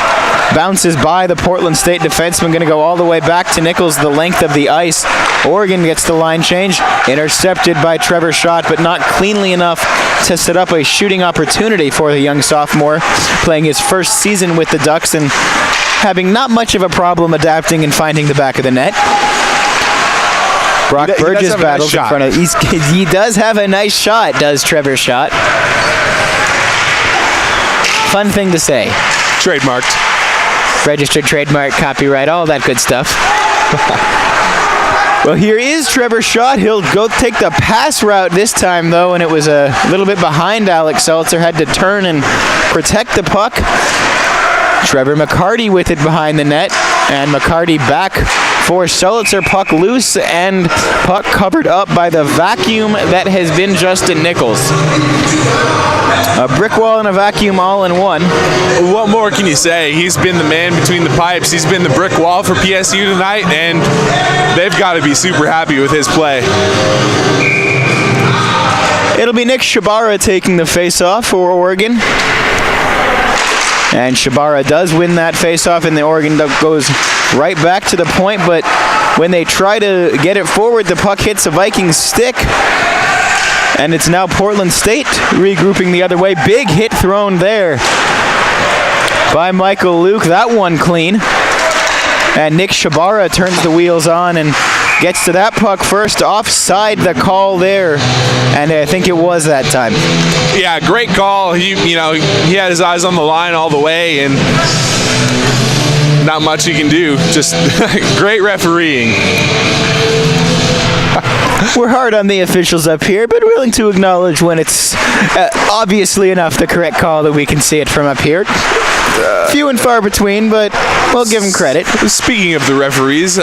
bounces by the Portland State defenseman. Going to go all the way back to Nichols, the length of the ice. Oregon gets the line change. Intercepted by Trevor Schott, but not cleanly enough to set up a shooting opportunity for the young sophomore, playing his first season with the Ducks and having not much of a problem adapting and finding the back of the net. Brock Burgess battles in front of. He does have a nice shot, does Trevor Schott. Fun thing to say. Trademarked. Registered trademark, copyright, all that good stuff. Well, here is Trevor Schott. He'll go take the pass route this time, though, and it was a little bit behind Alex Seltzer. Had to turn and protect the puck. Trevor McCarty with it behind the net, and McCarty back for Seltzer. Puck loose and puck covered up by the vacuum that has been Justin Nichols. A brick wall and a vacuum all in one. What more can you say? He's been the man between the pipes. He's been the brick wall for PSU tonight, and they've got to be super happy with his play. It'll be Nick Shabara taking the face-off for Oregon. And Shabara does win that face-off, and the Oregon goes right back to the point, but when they try to get it forward, the puck hits a Vikings stick, and it's now Portland State regrouping the other way. Big hit thrown there by Michael Luke. That one clean. And Nick Shabara turns the wheels on and gets to that puck first. Offside the call there, and I think it was that time. Yeah, great call. He had his eyes on the line all the way, and not much he can do. Just great refereeing. We're hard on the officials up here, but willing to acknowledge when it's obviously enough the correct call that we can see it from up here. Few and far between, but we'll give him credit. Speaking of the referees,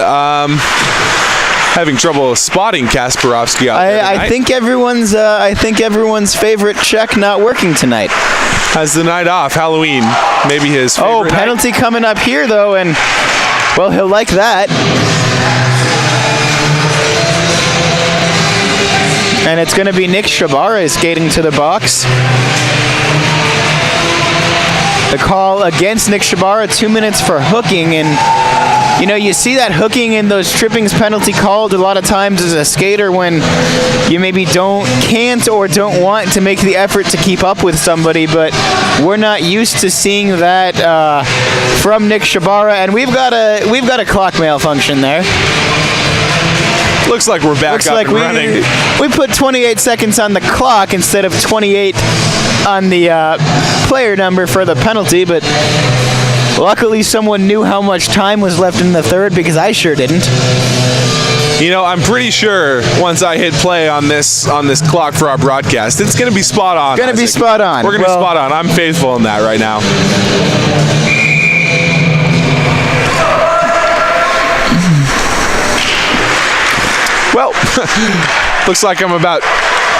having trouble spotting Kasparovsky out there tonight. I think everyone's favorite check not working tonight. Has the night off, Halloween, maybe his favorite penalty night. Coming up here though, and well, he'll like that. And it's going to be Nick Shabara skating to the box. The call against Nick Shabara, 2 minutes for hooking, and you see that hooking in those trippings penalty called a lot of times as a skater when you maybe can't or don't want to make the effort to keep up with somebody, but we're not used to seeing that from Nick Shabara, and we've got a clock malfunction there. Looks like we're back up and running. We put 28 seconds on the clock instead of 28 on the player number for the penalty, but luckily someone knew how much time was left in the third, because I sure didn't. I'm pretty sure once I hit play on this clock for our broadcast, it's going to be spot on. Going to be spot on. We're going to be spot on. I'm faithful in that right now. Well, looks like I'm about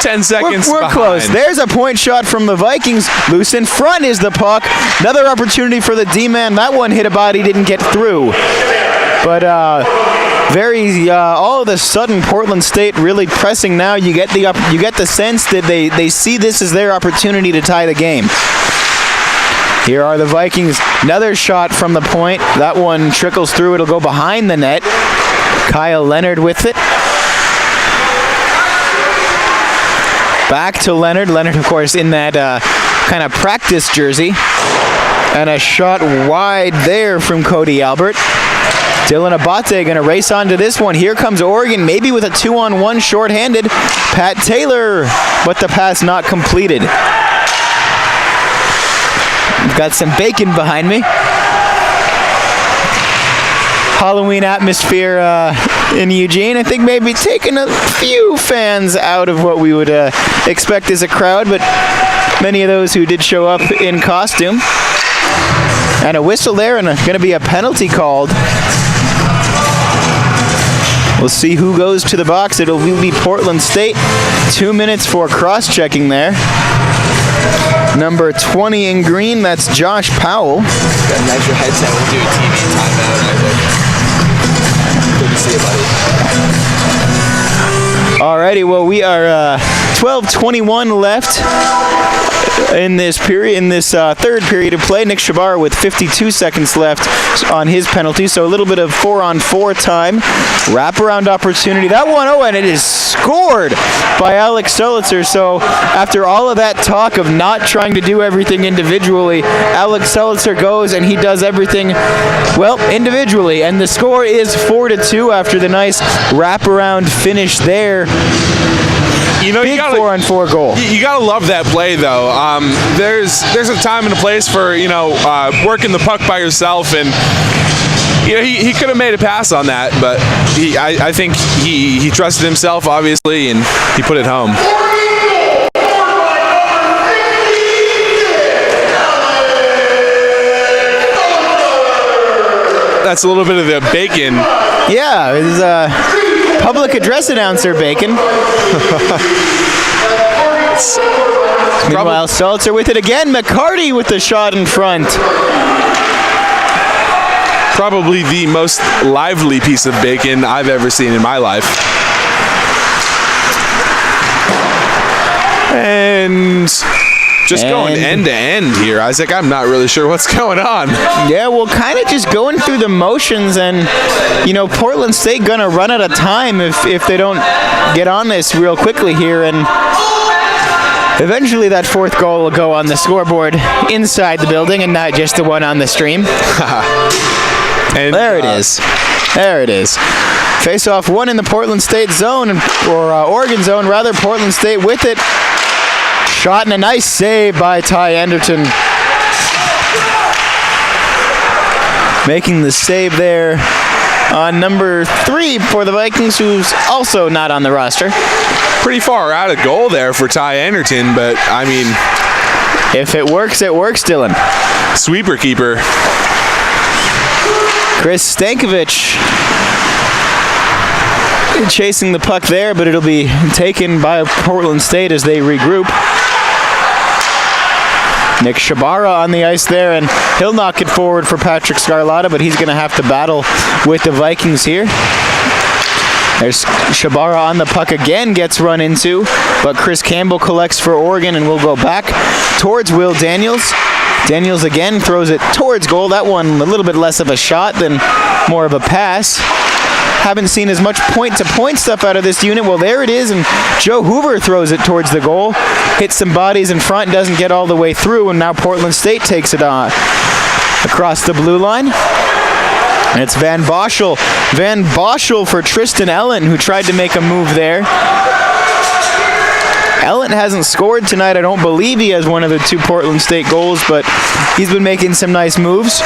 10 seconds We're close. There's a point shot from the Vikings. Loose in front is the puck. Another opportunity for the D-man. That one hit a body, didn't get through. But all of a sudden, Portland State really pressing now. You get the sense that they see this as their opportunity to tie the game. Here are the Vikings. Another shot from the point. That one trickles through. It'll go behind the net. Kyle Leonard with it. Back to Leonard. Leonard, of course, in that kind of practice jersey. And a shot wide there from Cody Albert. Dylan Abate going to race onto this one. Here comes Oregon, maybe with a 2-on-1 shorthanded. Pat Taylor, but the pass not completed. We've got some bacon behind me. Halloween atmosphere in Eugene. I think maybe taking a few fans out of what we would expect as a crowd, but many of those who did show up in costume. And a whistle there, and going to be a penalty called. We'll see who goes to the box. It'll be Portland State. 2 minutes for cross-checking there. Number 20 in green, that's Josh Powell. Got a nicer headset. We'll do a TV timeout, Isaac. Good to see you, buddy. Alrighty, well, we are 12:21 left in this period, third period of play. Nick Shabar with 52 seconds left on his penalty, so a little bit of 4-on-4 time. Wraparound opportunity. That one, and it is scored by Alex Selitzer. So after all of that talk of not trying to do everything individually, Alex Selitzer goes and he does everything, well, individually. And the score is 4-2 after the nice wraparound finish there. You know, Big 4-on-4 goal. You gotta love that play, though. There's a time and a place for working the puck by yourself, and he could have made a pass on that, but I think he trusted himself, obviously, and he put it home. That's a little bit of the bacon. Yeah, it was public address announcer bacon. Meanwhile, Seltzer with it again. McCarty with the shot in front. Probably the most lively piece of bacon I've ever seen in my life. And just going end to end here, Isaac. I'm not really sure what's going on. Yeah, well, kind of just going through the motions, and Portland State gonna run out of time if they don't get on this real quickly here, and eventually that fourth goal will go on the scoreboard inside the building and not just the one on the stream. And there it is. There it is. Face-off one in the Portland State zone, or Oregon zone rather. Portland State with it. Shot and a nice save by Ty Anderton. Making the save there on number 3 for the Vikings, who's also not on the roster. Pretty far out of goal there for Ty Anderton, but I mean, if it works, Dylan. Sweeper keeper. Chris Stankovic chasing the puck there, but it'll be taken by Portland State as they regroup. Nick Shabara on the ice there, and he'll knock it forward for Patrick Scarlatta, but he's going to have to battle with the Vikings here. There's Shabara on the puck again, gets run into, but Chris Campbell collects for Oregon and will go back towards Will Daniels. Daniels again throws it towards goal. That one a little bit less of a shot than more of a pass. Haven't seen as much point-to-point stuff out of this unit. Well, there it is, and Joe Hoover throws it towards the goal. Hits some bodies in front, doesn't get all the way through, and now Portland State takes it on across the blue line. And it's Van Boschel. Van Boschel for Tristan Ellen, who tried to make a move there. Ellen hasn't scored tonight. I don't believe he has one of the 2 Portland State goals, but he's been making some nice moves.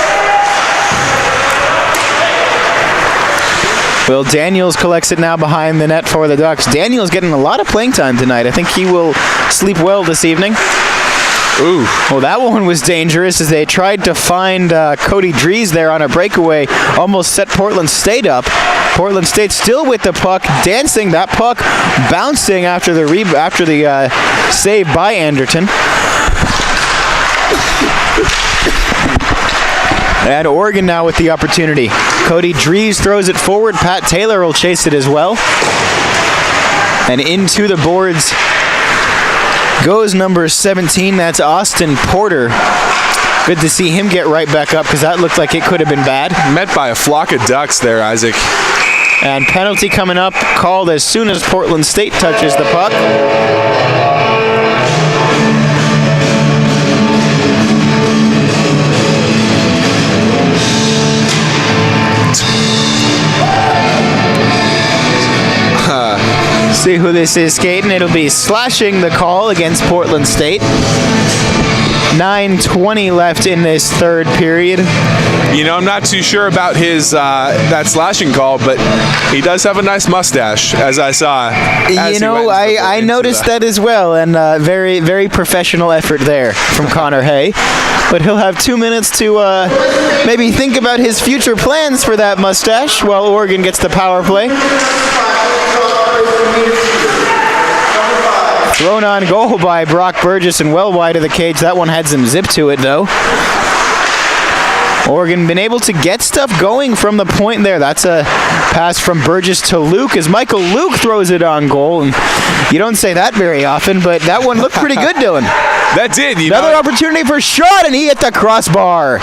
Will Daniels collects it now behind the net for the Ducks. Daniels getting a lot of playing time tonight. I think he will sleep well this evening. Ooh. Well, that one was dangerous as they tried to find Cody Dries there on a breakaway, almost set Portland State up. Portland State still with the puck, dancing. That puck bouncing after the save by Anderton. And Oregon now with the opportunity. Cody Dries throws it forward. Pat Taylor will chase it as well. And into the boards goes number 17. That's Austin Porter. Good to see him get right back up because that looked like it could have been bad. Met by a flock of ducks there, Isaac. And penalty coming up, called as soon as Portland State touches the puck. See who this is skating. It'll be slashing the call against Portland State. 9:20 left in this third period. You know, I'm not too sure about his that slashing call, but he does have a nice mustache, as I saw. You know, I noticed that as well, and very, very professional effort there from Connor Hay. But he'll have 2 minutes to maybe think about his future plans for that mustache while Oregon gets the power play. Thrown on goal by Brock Burgess and well wide of the cage. That one had some zip to it, though. Oregon been able to get stuff going from the point there. That's a pass from Burgess to Luke as Michael Luke throws it on goal. And you don't say that very often, but that one looked pretty good, Dylan. That did. Another opportunity for shot, and he hit the crossbar.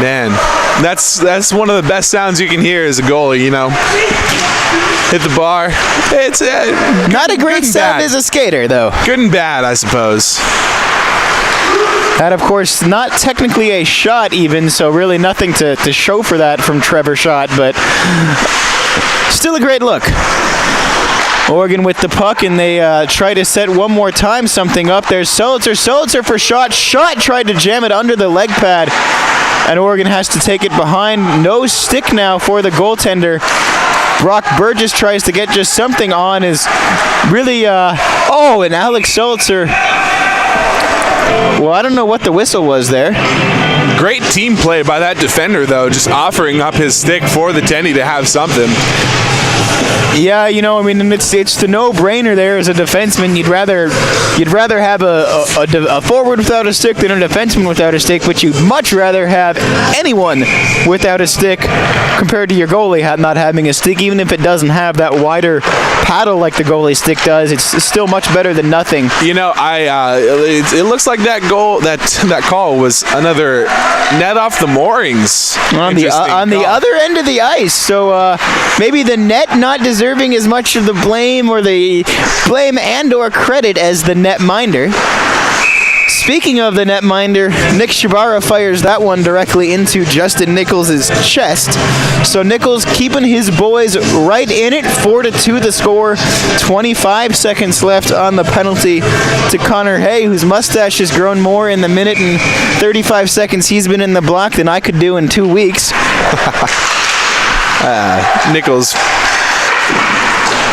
Man, that's one of the best sounds you can hear as a goalie, you know. Hit the bar. It's not a great sound as a skater, though. Good and bad, I suppose. That, of course, not technically a shot even, so really nothing to show for that from Trevor Schott, but still a great look. Oregon with the puck, and they try to set one more time something up. There's Selitzer for Schott. Schott tried to jam it under the leg pad, and Oregon has to take it behind. No stick now for the goaltender. Brock Burgess tries to get just something on, is really, and Alex Selitzer. Well, I don't know what the whistle was there. Great team play by that defender, though, just offering up his stick for the Tenny to have something. Yeah, you know, I mean, it's the no-brainer there as a defenseman. You'd rather have a forward without a stick than a defenseman without a stick, but you'd much rather have anyone without a stick compared to your goalie not having a stick, even if it doesn't have that wider paddle like the goalie stick does. It's still much better than nothing. You know, it looks like that goal, that call was another net off the moorings on the other end of the ice. So maybe the net not deserving as much of the blame and/or credit as the netminder. Speaking of the netminder, Nick Shabara fires that one directly into Justin Nichols' chest. So Nichols keeping his boys right in it. 4-2 the score. 25 seconds left on the penalty to Connor Hay, whose mustache has grown more in the minute and 35 seconds he's been in the block than I could do in 2 weeks. Nichols.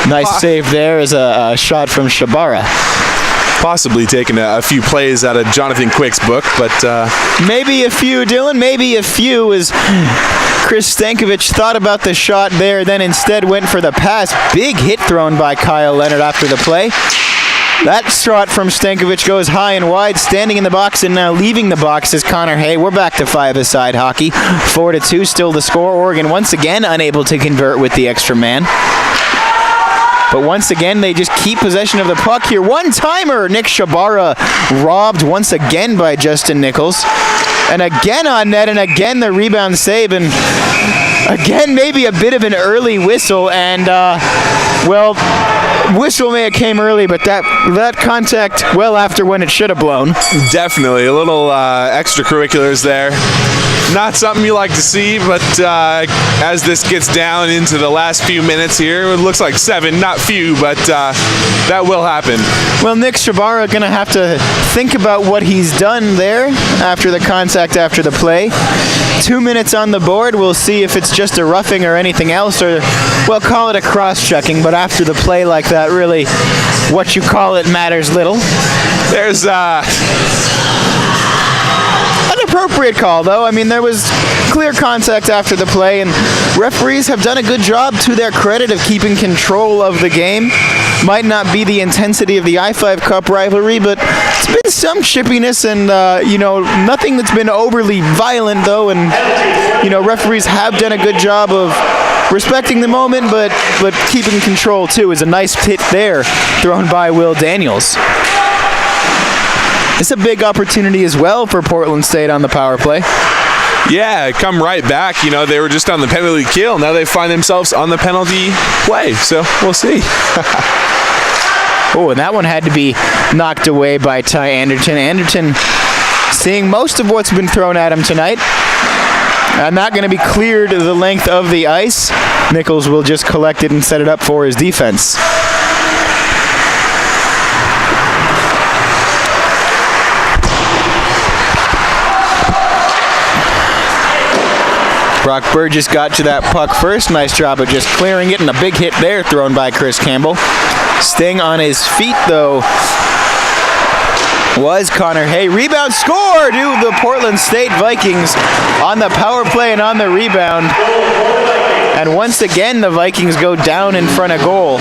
Nice save there as a shot from Shabara. Possibly taking a few plays out of Jonathan Quick's book, but maybe a few, Dylan. Maybe a few, as Chris Stankovic thought about the shot there, then instead went for the pass. Big hit thrown by Kyle Leonard after the play. That shot from Stankovic goes high and wide, standing in the box and now leaving the box is Connor Hay. We're back to 5-a-side hockey. 4-2 still the score. Oregon once again unable to convert with the extra man. But once again, they just keep possession of the puck here. One-timer, Nick Shabara robbed once again by Justin Nichols. And again on net, and again the rebound save, and again maybe a bit of an early whistle. And, whistle may have came early, but that contact well after when it should have blown. Definitely, a little extracurriculars there. Not something you like to see, but as this gets down into the last few minutes here, it looks like 7, not few, but that will happen. Well, Nick Shabara going to have to think about what he's done there after the contact after the play. 2 minutes on the board. We'll see if it's just a roughing or anything else, or we'll call it a cross-checking, but after the play like that, that really, what you call it, matters little. There's Appropriate call, though. I mean, there was clear contact after the play, and referees have done a good job, to their credit, of keeping control of the game. Might not be the intensity of the I-5 Cup rivalry, but it's been some chippiness and, nothing that's been overly violent, though, and, referees have done a good job of respecting the moment, but keeping control, too. Is a nice hit there thrown by Will Daniels. It's a big opportunity as well for Portland State on the power play. Yeah, come right back. They were just on the penalty kill. Now they find themselves on the penalty play. So we'll see. Oh, and that one had to be knocked away by Ty Anderton. Anderton seeing most of what's been thrown at him tonight. Not going to be cleared the length of the ice. Nichols will just collect it and set it up for his defense. Brock Burgess got to that puck first. Nice job of just clearing it, and a big hit there thrown by Chris Campbell. Staying on his feet, though, was Connor Hay. Rebound score to the Portland State Vikings on the power play and on the rebound. And once again, the Vikings go down in front of goal.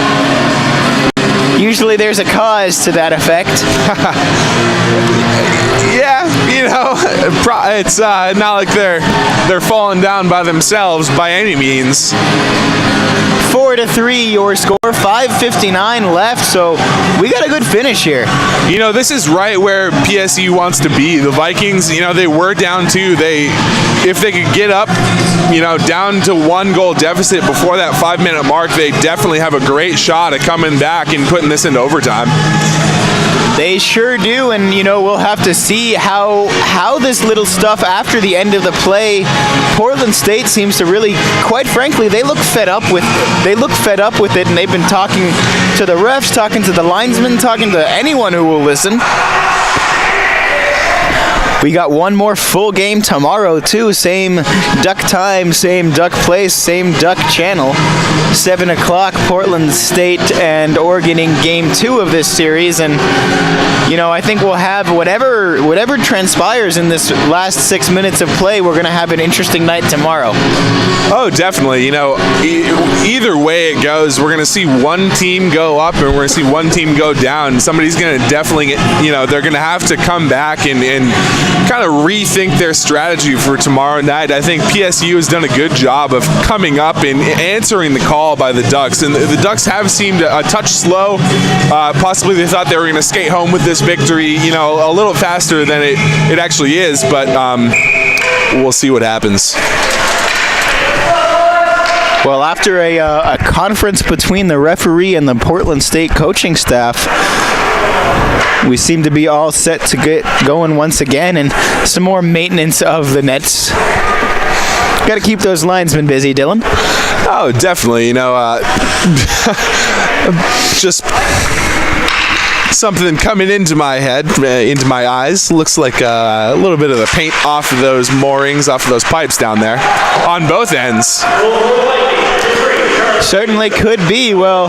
Usually there's a cause to that effect. Yeah, it's not like they're falling down by themselves by any means. 4-3 your score, 5:59 left, so we got a good finish here. This is right where PSU wants to be. The Vikings, they were down 2. If they could get up, down to 1 goal deficit before that 5-minute mark, they definitely have a great shot at coming back and putting this into overtime. They sure do, and we'll have to see how this little stuff after the end of the play. Portland State seems to really, quite frankly, they look fed up with it, and they've been talking to the refs, talking to the linesmen, talking to anyone who will listen. We got one more full game tomorrow, too. Same duck time, same duck place, same duck channel. 7 o'clock, Portland State and Oregon in Game 2 of this series. And, I think we'll have whatever transpires in this last 6 minutes of play, we're going to have an interesting night tomorrow. Oh, definitely. Either way it goes, we're going to see one team go up and we're going to see one team go down. Somebody's going to definitely, they're going to have to come back and kind of rethink their strategy for tomorrow night. I think PSU has done a good job of coming up and answering the call by the Ducks. And the Ducks have seemed a touch slow. Possibly they thought they were going to skate home with this victory, a little faster than it actually is. But we'll see what happens. Well, after a conference between the referee and the Portland State coaching staff, we seem to be all set to get going once again, and some more maintenance of the nets. Got to keep those linesmen busy, Dylan. Oh, definitely. Just something coming into my head, into my eyes. Looks like a little bit of the paint off of those moorings, off of those pipes down there, on both ends. Certainly could be. Well,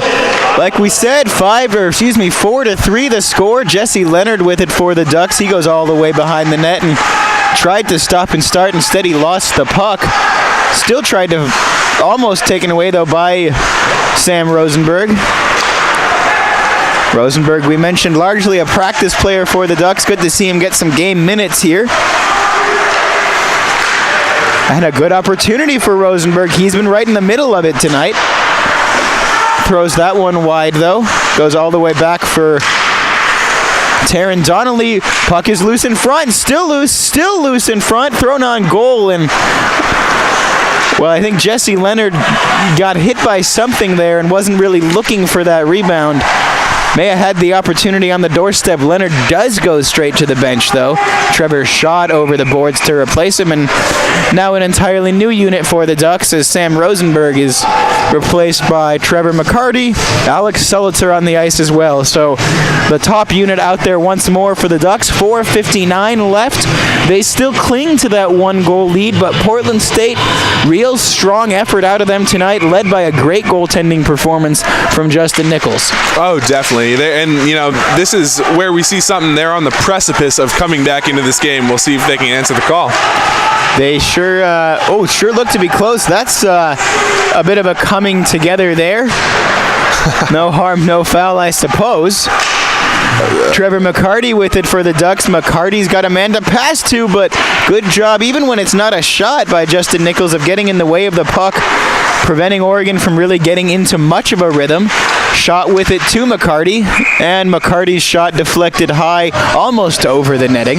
like we said, 4-3 the score. Jesse Leonard with it for the Ducks. He goes all the way behind the net and tried to stop and start. Instead, he lost the puck. Still tried to, almost taken away, though, by Sam Rosenberg. Rosenberg, we mentioned, largely a practice player for the Ducks. Good to see him get some game minutes here. And a good opportunity for Rosenberg. He's been right in the middle of it tonight. Throws that one wide, though. Goes all the way back for Taryn Donnelly. Puck is loose in front. Still loose in front. Thrown on goal. And, well, I think Jesse Leonard got hit by something there and wasn't really looking for that rebound. May have had the opportunity on the doorstep. Leonard does go straight to the bench, though. Trevor shot over the boards to replace him, and now an entirely new unit for the Ducks as Sam Rosenberg is replaced by Trevor McCarty. Alex Selitzer on the ice as well. So the top unit out there once more for the Ducks. 4:59 left. They still cling to that 1-goal lead, but Portland State, real strong effort out of them tonight, led by a great goaltending performance from Justin Nichols. Oh, definitely. This is where we see something. They're on the precipice of coming back into this game. We'll see if they can answer the call. They sure look to be close. That's a bit of a coming together there. No harm, no foul, I suppose. Trevor McCarty with it for the Ducks. McCarty's got a man to pass to, but good job, even when it's not a shot, by Justin Nichols of getting in the way of the puck, preventing Oregon from really getting into much of a rhythm. Shot with it to McCarty, and McCarty's shot deflected high, almost over the netting.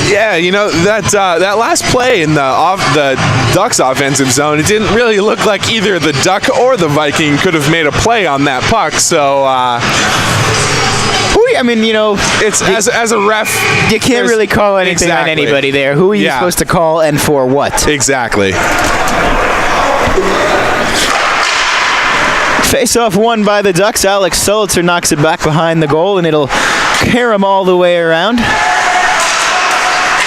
Yeah, that last play in the Ducks offensive zone, it didn't really look like either the Duck or the Viking could have made a play on that puck. So, it's as a ref, you can't really call anything on anybody there. Who are you supposed to call and for what? Exactly. Face-off won by the Ducks. Alex Selitzer knocks it back behind the goal, and it'll carry him all the way around.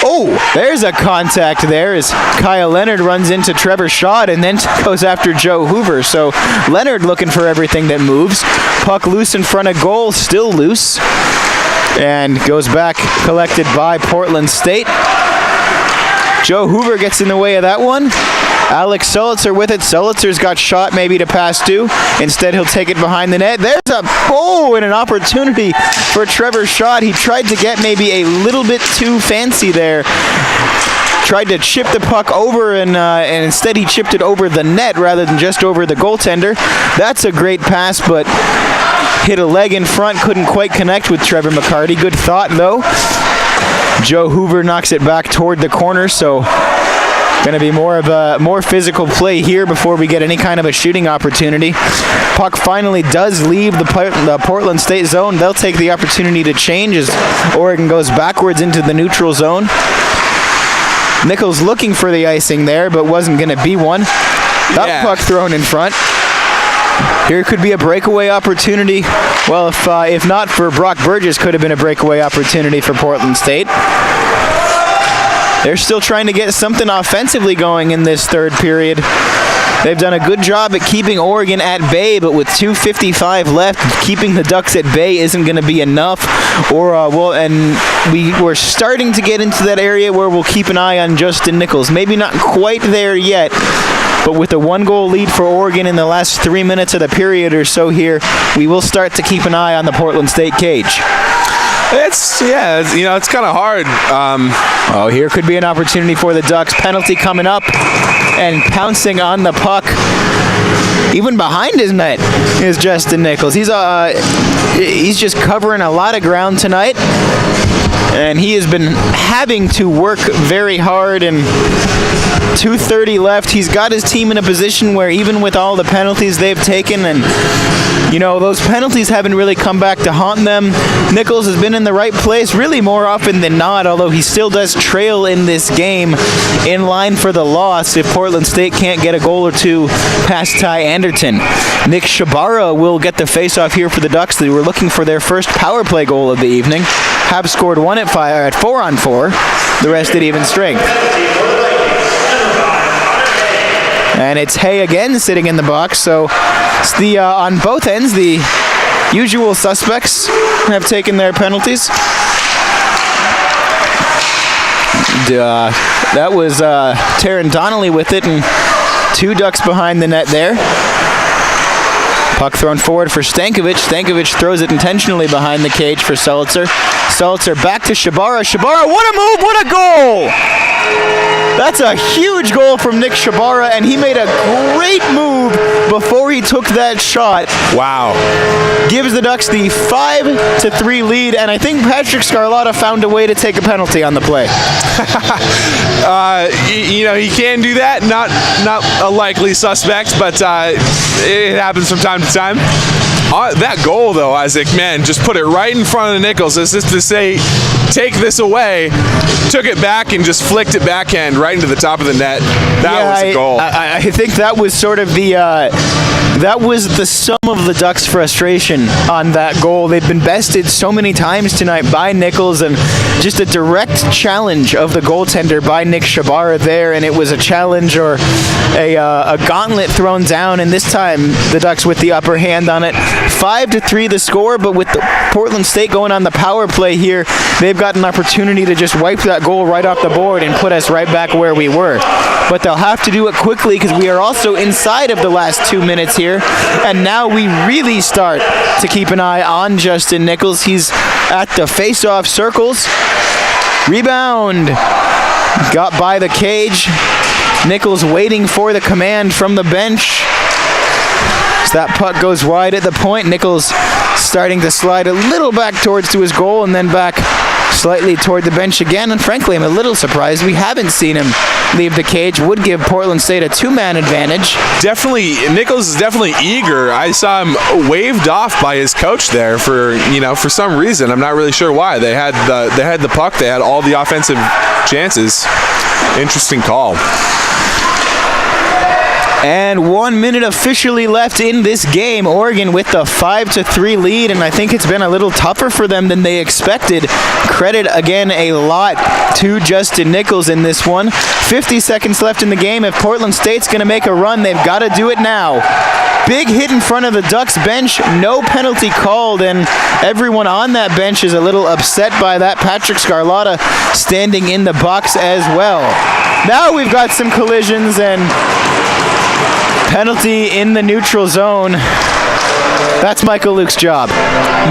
Oh, there's a contact there as Kyle Leonard runs into Trevor Schott and then goes after Joe Hoover. So Leonard looking for everything that moves. Puck loose in front of goal, still loose. And goes back, collected by Portland State. Joe Hoover gets in the way of that one. Alex Selitzer with it. Selitzer's got shot maybe to pass to. Instead, he'll take it behind the net. There's and an opportunity for Trevor Schott. He tried to get maybe a little bit too fancy there. Tried to chip the puck over, and instead he chipped it over the net rather than just over the goaltender. That's a great pass, but hit a leg in front. Couldn't quite connect with Trevor McCarty. Good thought, though. Joe Hoover knocks it back toward the corner, so going to be more of a more physical play here before we get any kind of a shooting opportunity. Puck finally does leave the Portland State zone. They'll take the opportunity to change as Oregon goes backwards into the neutral zone. Nichols looking for the icing there, but wasn't going to be one. That puck thrown in front. Here could be a breakaway opportunity. Well, if not for Brock Burgess, could have been a breakaway opportunity for Portland State. They're still trying to get something offensively going in this third period. They've done a good job at keeping Oregon at bay, but with 2:55 left, keeping the Ducks at bay isn't going to be enough. We're starting to get into that area where we'll keep an eye on Justin Nichols. Maybe not quite there yet, but with a 1-goal lead for Oregon in the last 3 minutes of the period or so here, we will start to keep an eye on the Portland State cage. It's kind of hard. Here could be an opportunity for the Ducks. Penalty coming up, and pouncing on the puck, even behind his net, is Justin Nichols. He's just covering a lot of ground tonight, and he has been having to work very hard. And 2:30 left. He's got his team in a position where even with all the penalties they've taken, and those penalties haven't really come back to haunt them, Nichols has been in the right place really more often than not, although he still does trail in this game, in line for the loss if Portland State can't get a goal or two past Ty Anderton. Nick Shabara will get the face-off here for the Ducks. They were looking for their first power play goal of the evening. Habs scored one at 4-on-4. The rest at even strength. And it's Hay again sitting in the box. So it's on both ends, the usual suspects have taken their penalties. That was Taron Donnelly with it, and 2 Ducks behind the net there. Puck thrown forward for Stankovic. Stankovic throws it intentionally behind the cage for Selitzer. Selitzer back to Shabara. Shabara, what a move, what a goal! That's a huge goal from Nick Shabara, and he made a great move before he took that shot. Wow. Gives the Ducks the 5-3 lead, and I think Patrick Scarlotta found a way to take a penalty on the play. He can do that. Not a likely suspect, but it happens from time to time. That goal, though, Isaac, man, just put it right in front of the Nichols. As if to say, take this away. Took it back and just flicked it backhand right into the top of the net. That was a goal. I think that was sort of that was the sum of the Ducks' frustration on that goal. They've been bested so many times tonight by Nichols, and just a direct challenge of the goaltender by Nick Shabara there, and it was a challenge or a gauntlet thrown down, and this time the Ducks with the upper hand on it. 5-3 the score, but with the Portland State going on the power play here, they've got an opportunity to just wipe that goal right off the board and put us right back where we were. But they'll have to do it quickly because we are also inside of the last 2 minutes here, and now we really start to keep an eye on Justin Nichols. He's at the face-off circles. Rebound. Got by the cage. Nichols waiting for the command from the bench. As that puck goes wide at the point, Nichols starting to slide a little back towards to his goal and then back slightly toward the bench again. And frankly, I'm a little surprised we haven't seen him leave the cage. Would give Portland State a 2-man advantage. Definitely, Nichols is definitely eager. I saw him waved off by his coach there for some reason. I'm not really sure why. They had the puck. They had all the offensive chances. Interesting call. And 1 minute officially left in this game. Oregon with the 5-3 lead, and I think it's been a little tougher for them than they expected. Credit again a lot to Justin Nichols in this one. 50 seconds left in the game. If Portland State's going to make a run, they've got to do it now. Big hit in front of the Ducks bench, no penalty called, and everyone on that bench is a little upset by that. Patrick Scarlotta standing in the box as well. Now we've got some collisions and penalty in the neutral zone. That's Michael Luke's job.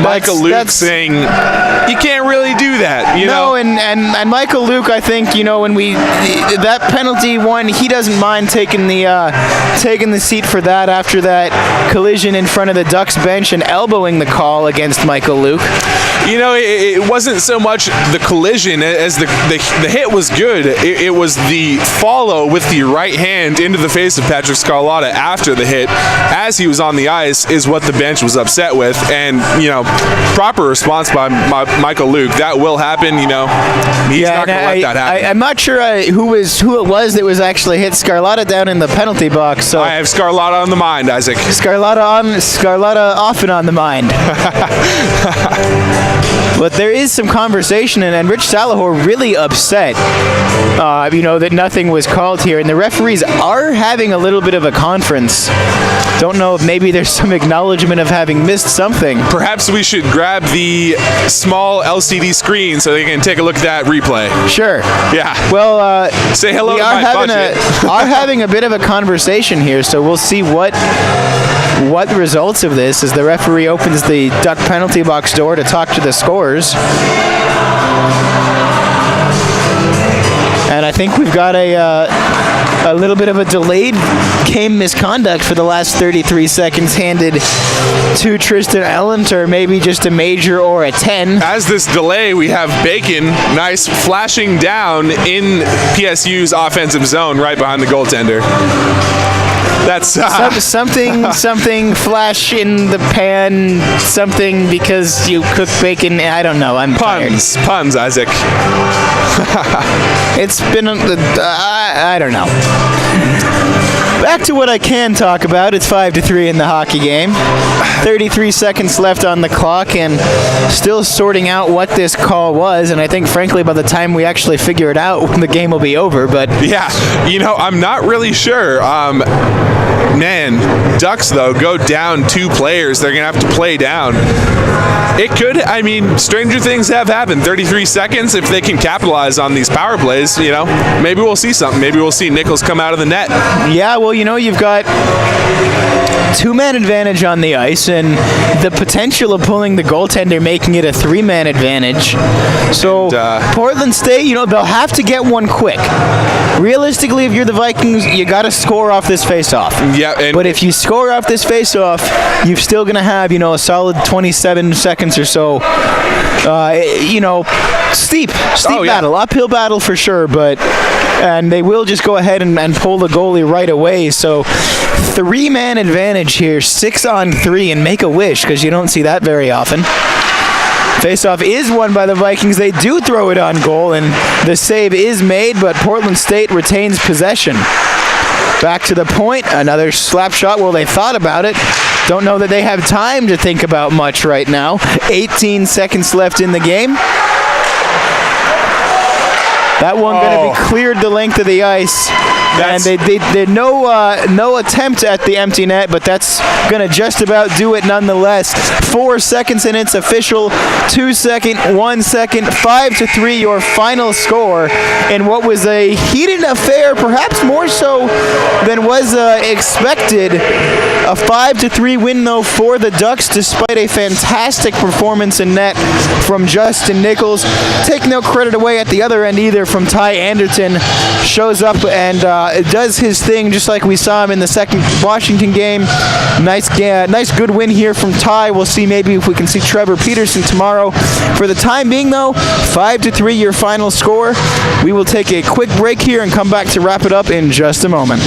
Michael Luke saying, you can't really do that, you know? And Michael Luke, I think, when that penalty one, he doesn't mind taking the seat for that after that collision in front of the Ducks bench and elbowing the call against Michael Luke. It wasn't so much the collision as the hit was good. It was the follow with the right hand into the face of Patrick Scarlotta after the hit, as he was on the ice, is what the bench was upset with. And proper response by Michael Luke. That will happen. He's not going to let that happen. I'm not sure who it was that was actually hit Scarlotta down in the penalty box. So I have Scarlotta on the mind, Isaac. Scarlotta often on the mind. But there is some conversation, and Rich Salahor really upset, that nothing was called here. And the referees are having a little bit of a conference. Don't know if maybe there's some acknowledgement of having missed something. Perhaps we should grab the small LCD screen so they can take a look at that replay. Sure. Yeah. Well, say hello we to my budget. are having a bit of a conversation here, so we'll see what the results of this as the referee opens the Duck penalty box door to talk to the scorers. And I think we've got a little bit of a delayed game misconduct for the last 33 seconds handed to Tristan Ellenter, maybe just a major or a 10. As this delay, we have Bacon, nice flashing down in PSU's offensive zone right behind the goaltender. That's something flash in the pan, something because you cook bacon. I don't know. I'm puns, tired. Puns, Isaac. It's been I don't know. Back to what I can talk about. It's 5-3 in the hockey game. 33 seconds left on the clock, and still sorting out what this call was. And I think, frankly, by the time we actually figure it out, the game will be over. But yeah, I'm not really sure. Man, Ducks, though, go down 2 players. They're going to have to play down. It could. Stranger things have happened. 33 seconds, if they can capitalize on these power plays, maybe we'll see something. Maybe we'll see Nichols come out of the net. Yeah, well, you've got 2-man advantage on the ice and the potential of pulling the goaltender, making it a 3-man advantage. So Portland State, they'll have to get one quick. Realistically, if you're the Vikings, you got to score off this face-off. Yeah, but if you score off this face-off, you're still going to have, a solid 27 seconds or so steep Oh, yeah. battle, uphill battle for sure, and they will just go ahead and pull the goalie right away. So 3-man advantage here, 6-on-3, and make a wish because you don't see that very often. Faceoff is won by the Vikings. They do throw it on goal, and the save is made, but Portland State retains possession. Back to the point, another slap shot. Well, they thought about it. Don't know that they have time to think about much right now. 18 seconds left in the game. That one going to be cleared the length of the ice. And they did no attempt at the empty net, but that's going to just about do it nonetheless. 4 seconds and it's official. 2 second, 1 second, 5-3 your final score in what was a heated affair, perhaps more so than was expected. A 5-3 win though for the Ducks, despite a fantastic performance in net from Justin Nichols. Take no credit away at the other end either from Ty Anderton. Shows up and does his thing just like we saw him in the second Washington game. Nice good win here from Ty. We'll see maybe if we can see Trevor Peterson tomorrow. For the time being though, 5-3 your final score. We will take a quick break here and come back to wrap it up in just a moment.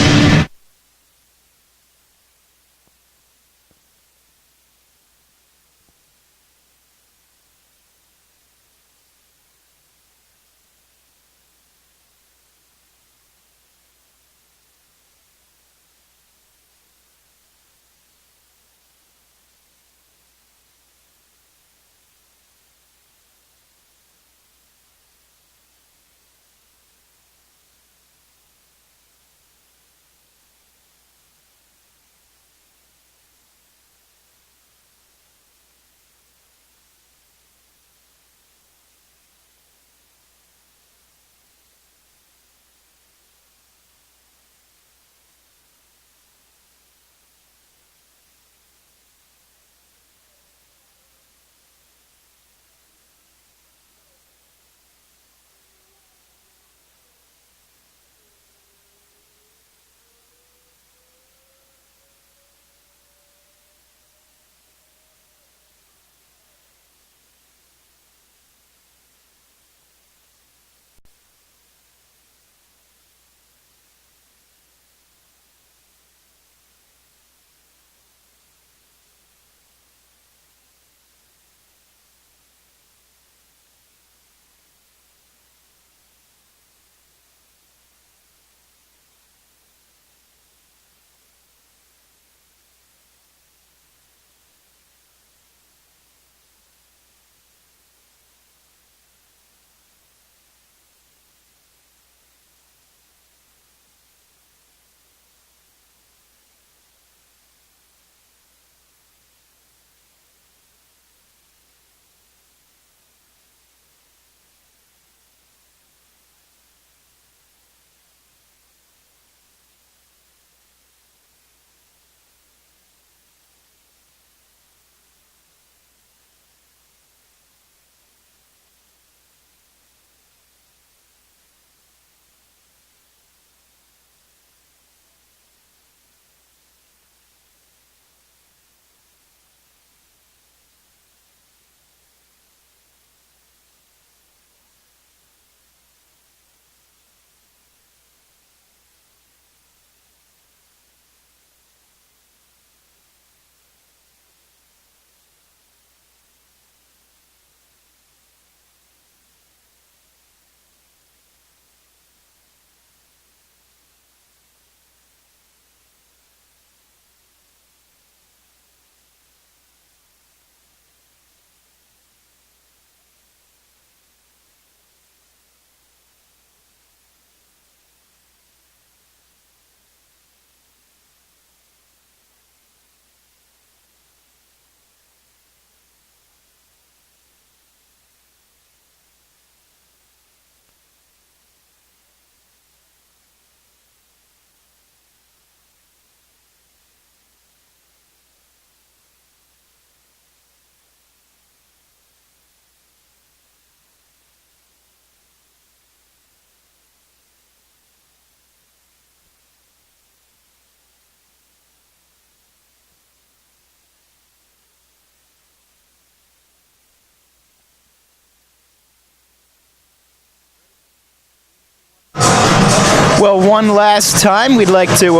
Well, one last time, we'd like to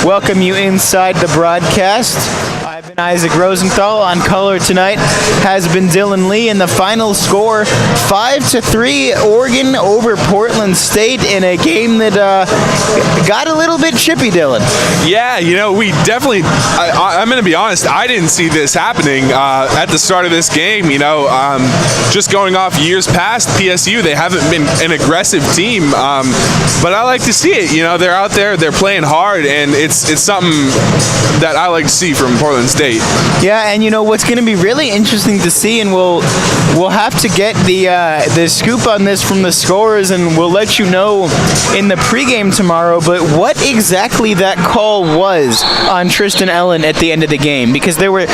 welcome you inside the broadcast. I've been Isaac Rosenthal. On color tonight has been Dylan Lee, and the final score 5-3 Oregon over Portland State in a game that got a little bit chippy, Dylan. Yeah, we definitely, I'm going to be honest, I didn't see this happening at the start of this game. Just going off years past, PSU, they haven't been an aggressive team, but I like to see it. They're out there, they're playing hard, and it's something that I like to see from Portland State. Yeah, and what's going to be really interesting to see, and we'll have to get the scoop on this from the scorers, and we'll let you know in the pregame tomorrow, but what exactly that call was on Tristan Ellen at the end of the game, because there were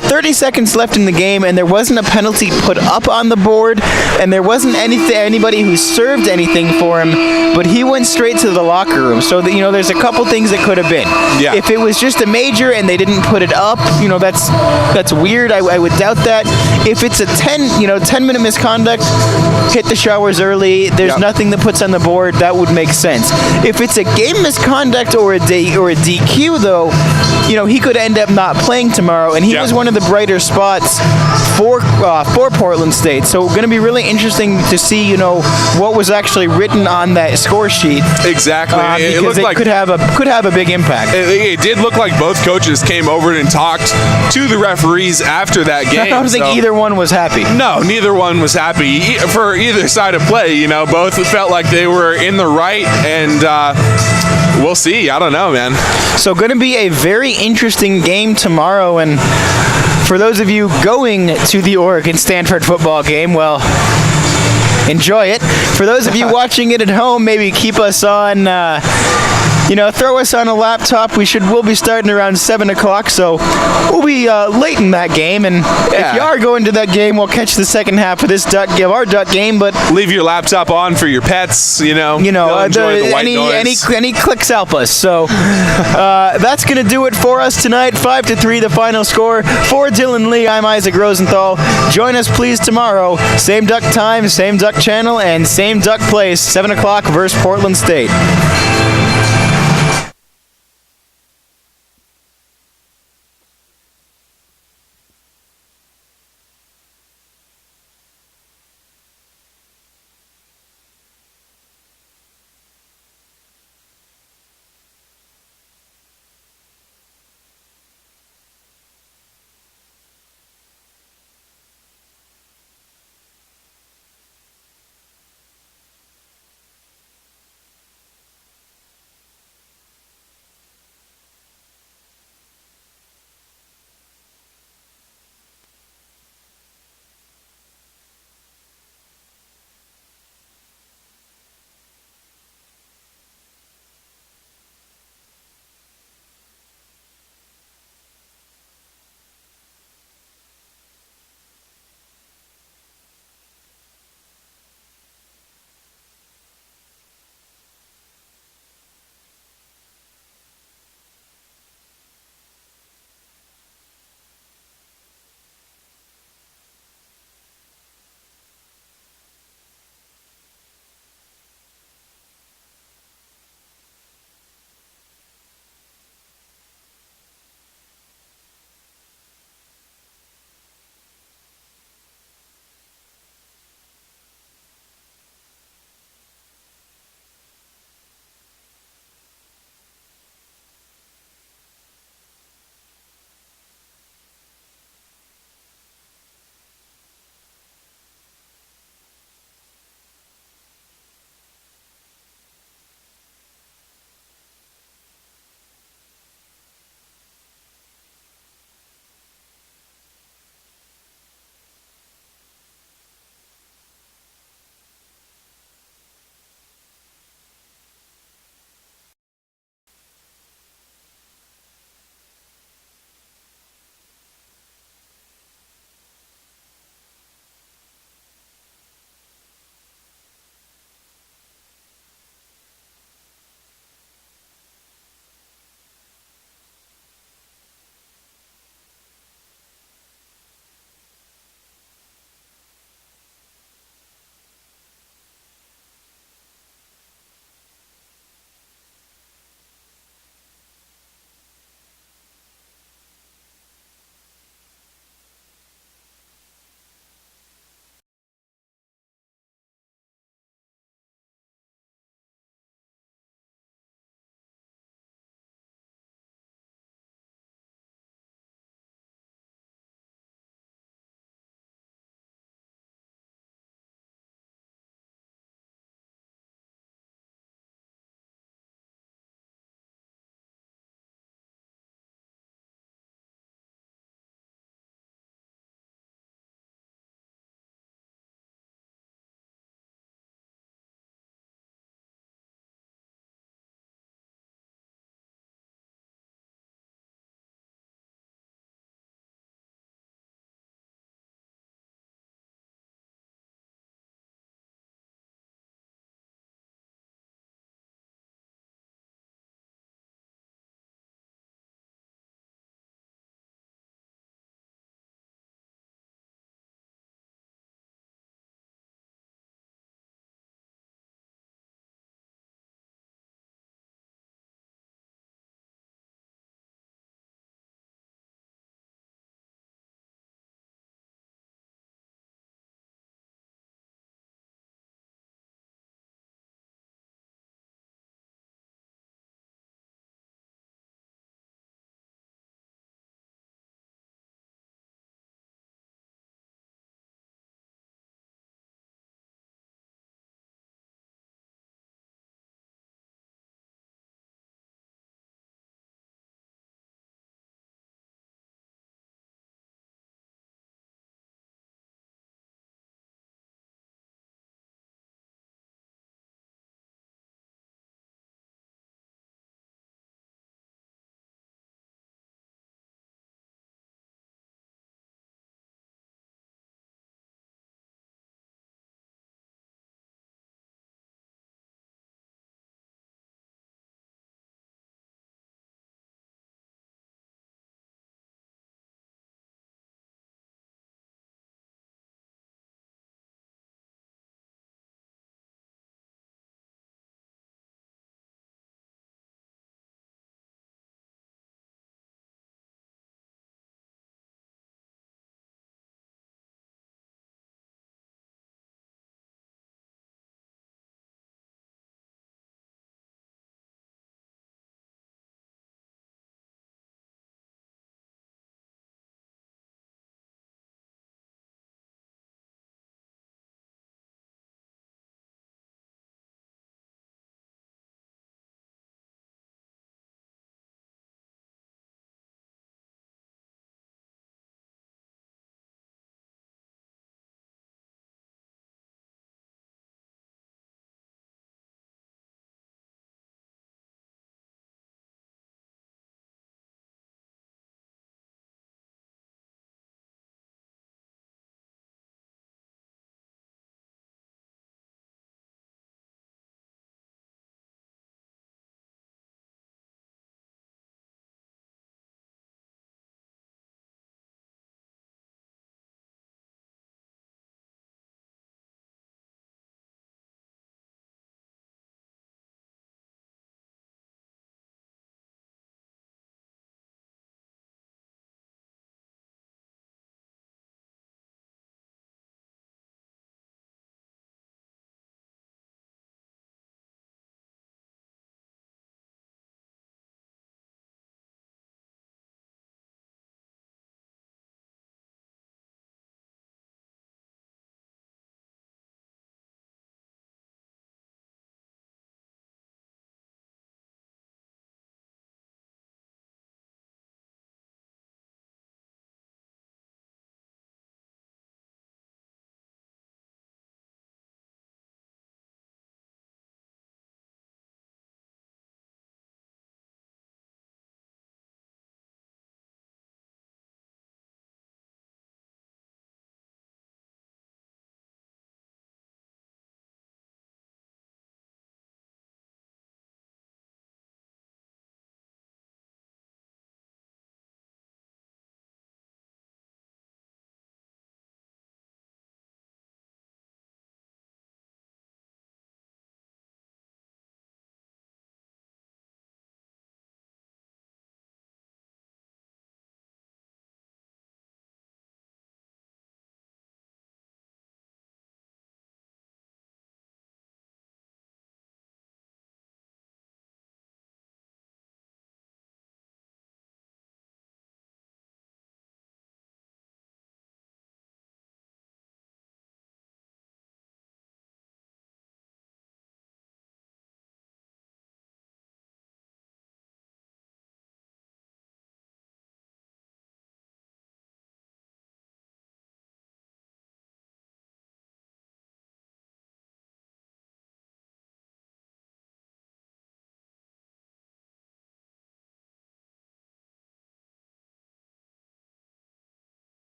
30 seconds left in the game, and there wasn't a penalty put up on the board, and there wasn't anybody who served anything for him, but he went straight to the locker room. So that, there's a couple things that could have been. Yeah. If it was just a major and they didn't put it up, that's weird. I would doubt that. If it's a 10-minute misconduct, hit the showers early, there's nothing that puts on the board, that would make sense. If it's a game misconduct or a DQ, though, he could end up not playing tomorrow, and he was one of the brighter spots for Portland State. So going to be really interesting to see, what was actually written on that score sheet. Exactly. It looked like could have a big impact. It did look like both coaches came over and talked to the referees after that game. I don't think either one was happy. No, neither one was happy for either side of play. Both felt like they were in the right, and we'll see. I don't know, man. So going to be a very interesting game tomorrow, and for those of you going to the Oregon-Stanford football game, well, enjoy it. For those of you watching it at home, maybe keep us on, throw us on a laptop. We'll be starting around 7 o'clock, so we'll be late in that game. And if you are going to that game, we'll catch the second half of our Duck game. But leave your laptop on for your pets. Enjoy the white noise. Any clicks help us. So that's going to do it for us tonight. 5-3, the final score. For Dylan Lee, I'm Isaac Rosenthal. Join us, please, tomorrow. Same Duck time, same Duck channel, and same Duck place. 7 o'clock versus Portland State.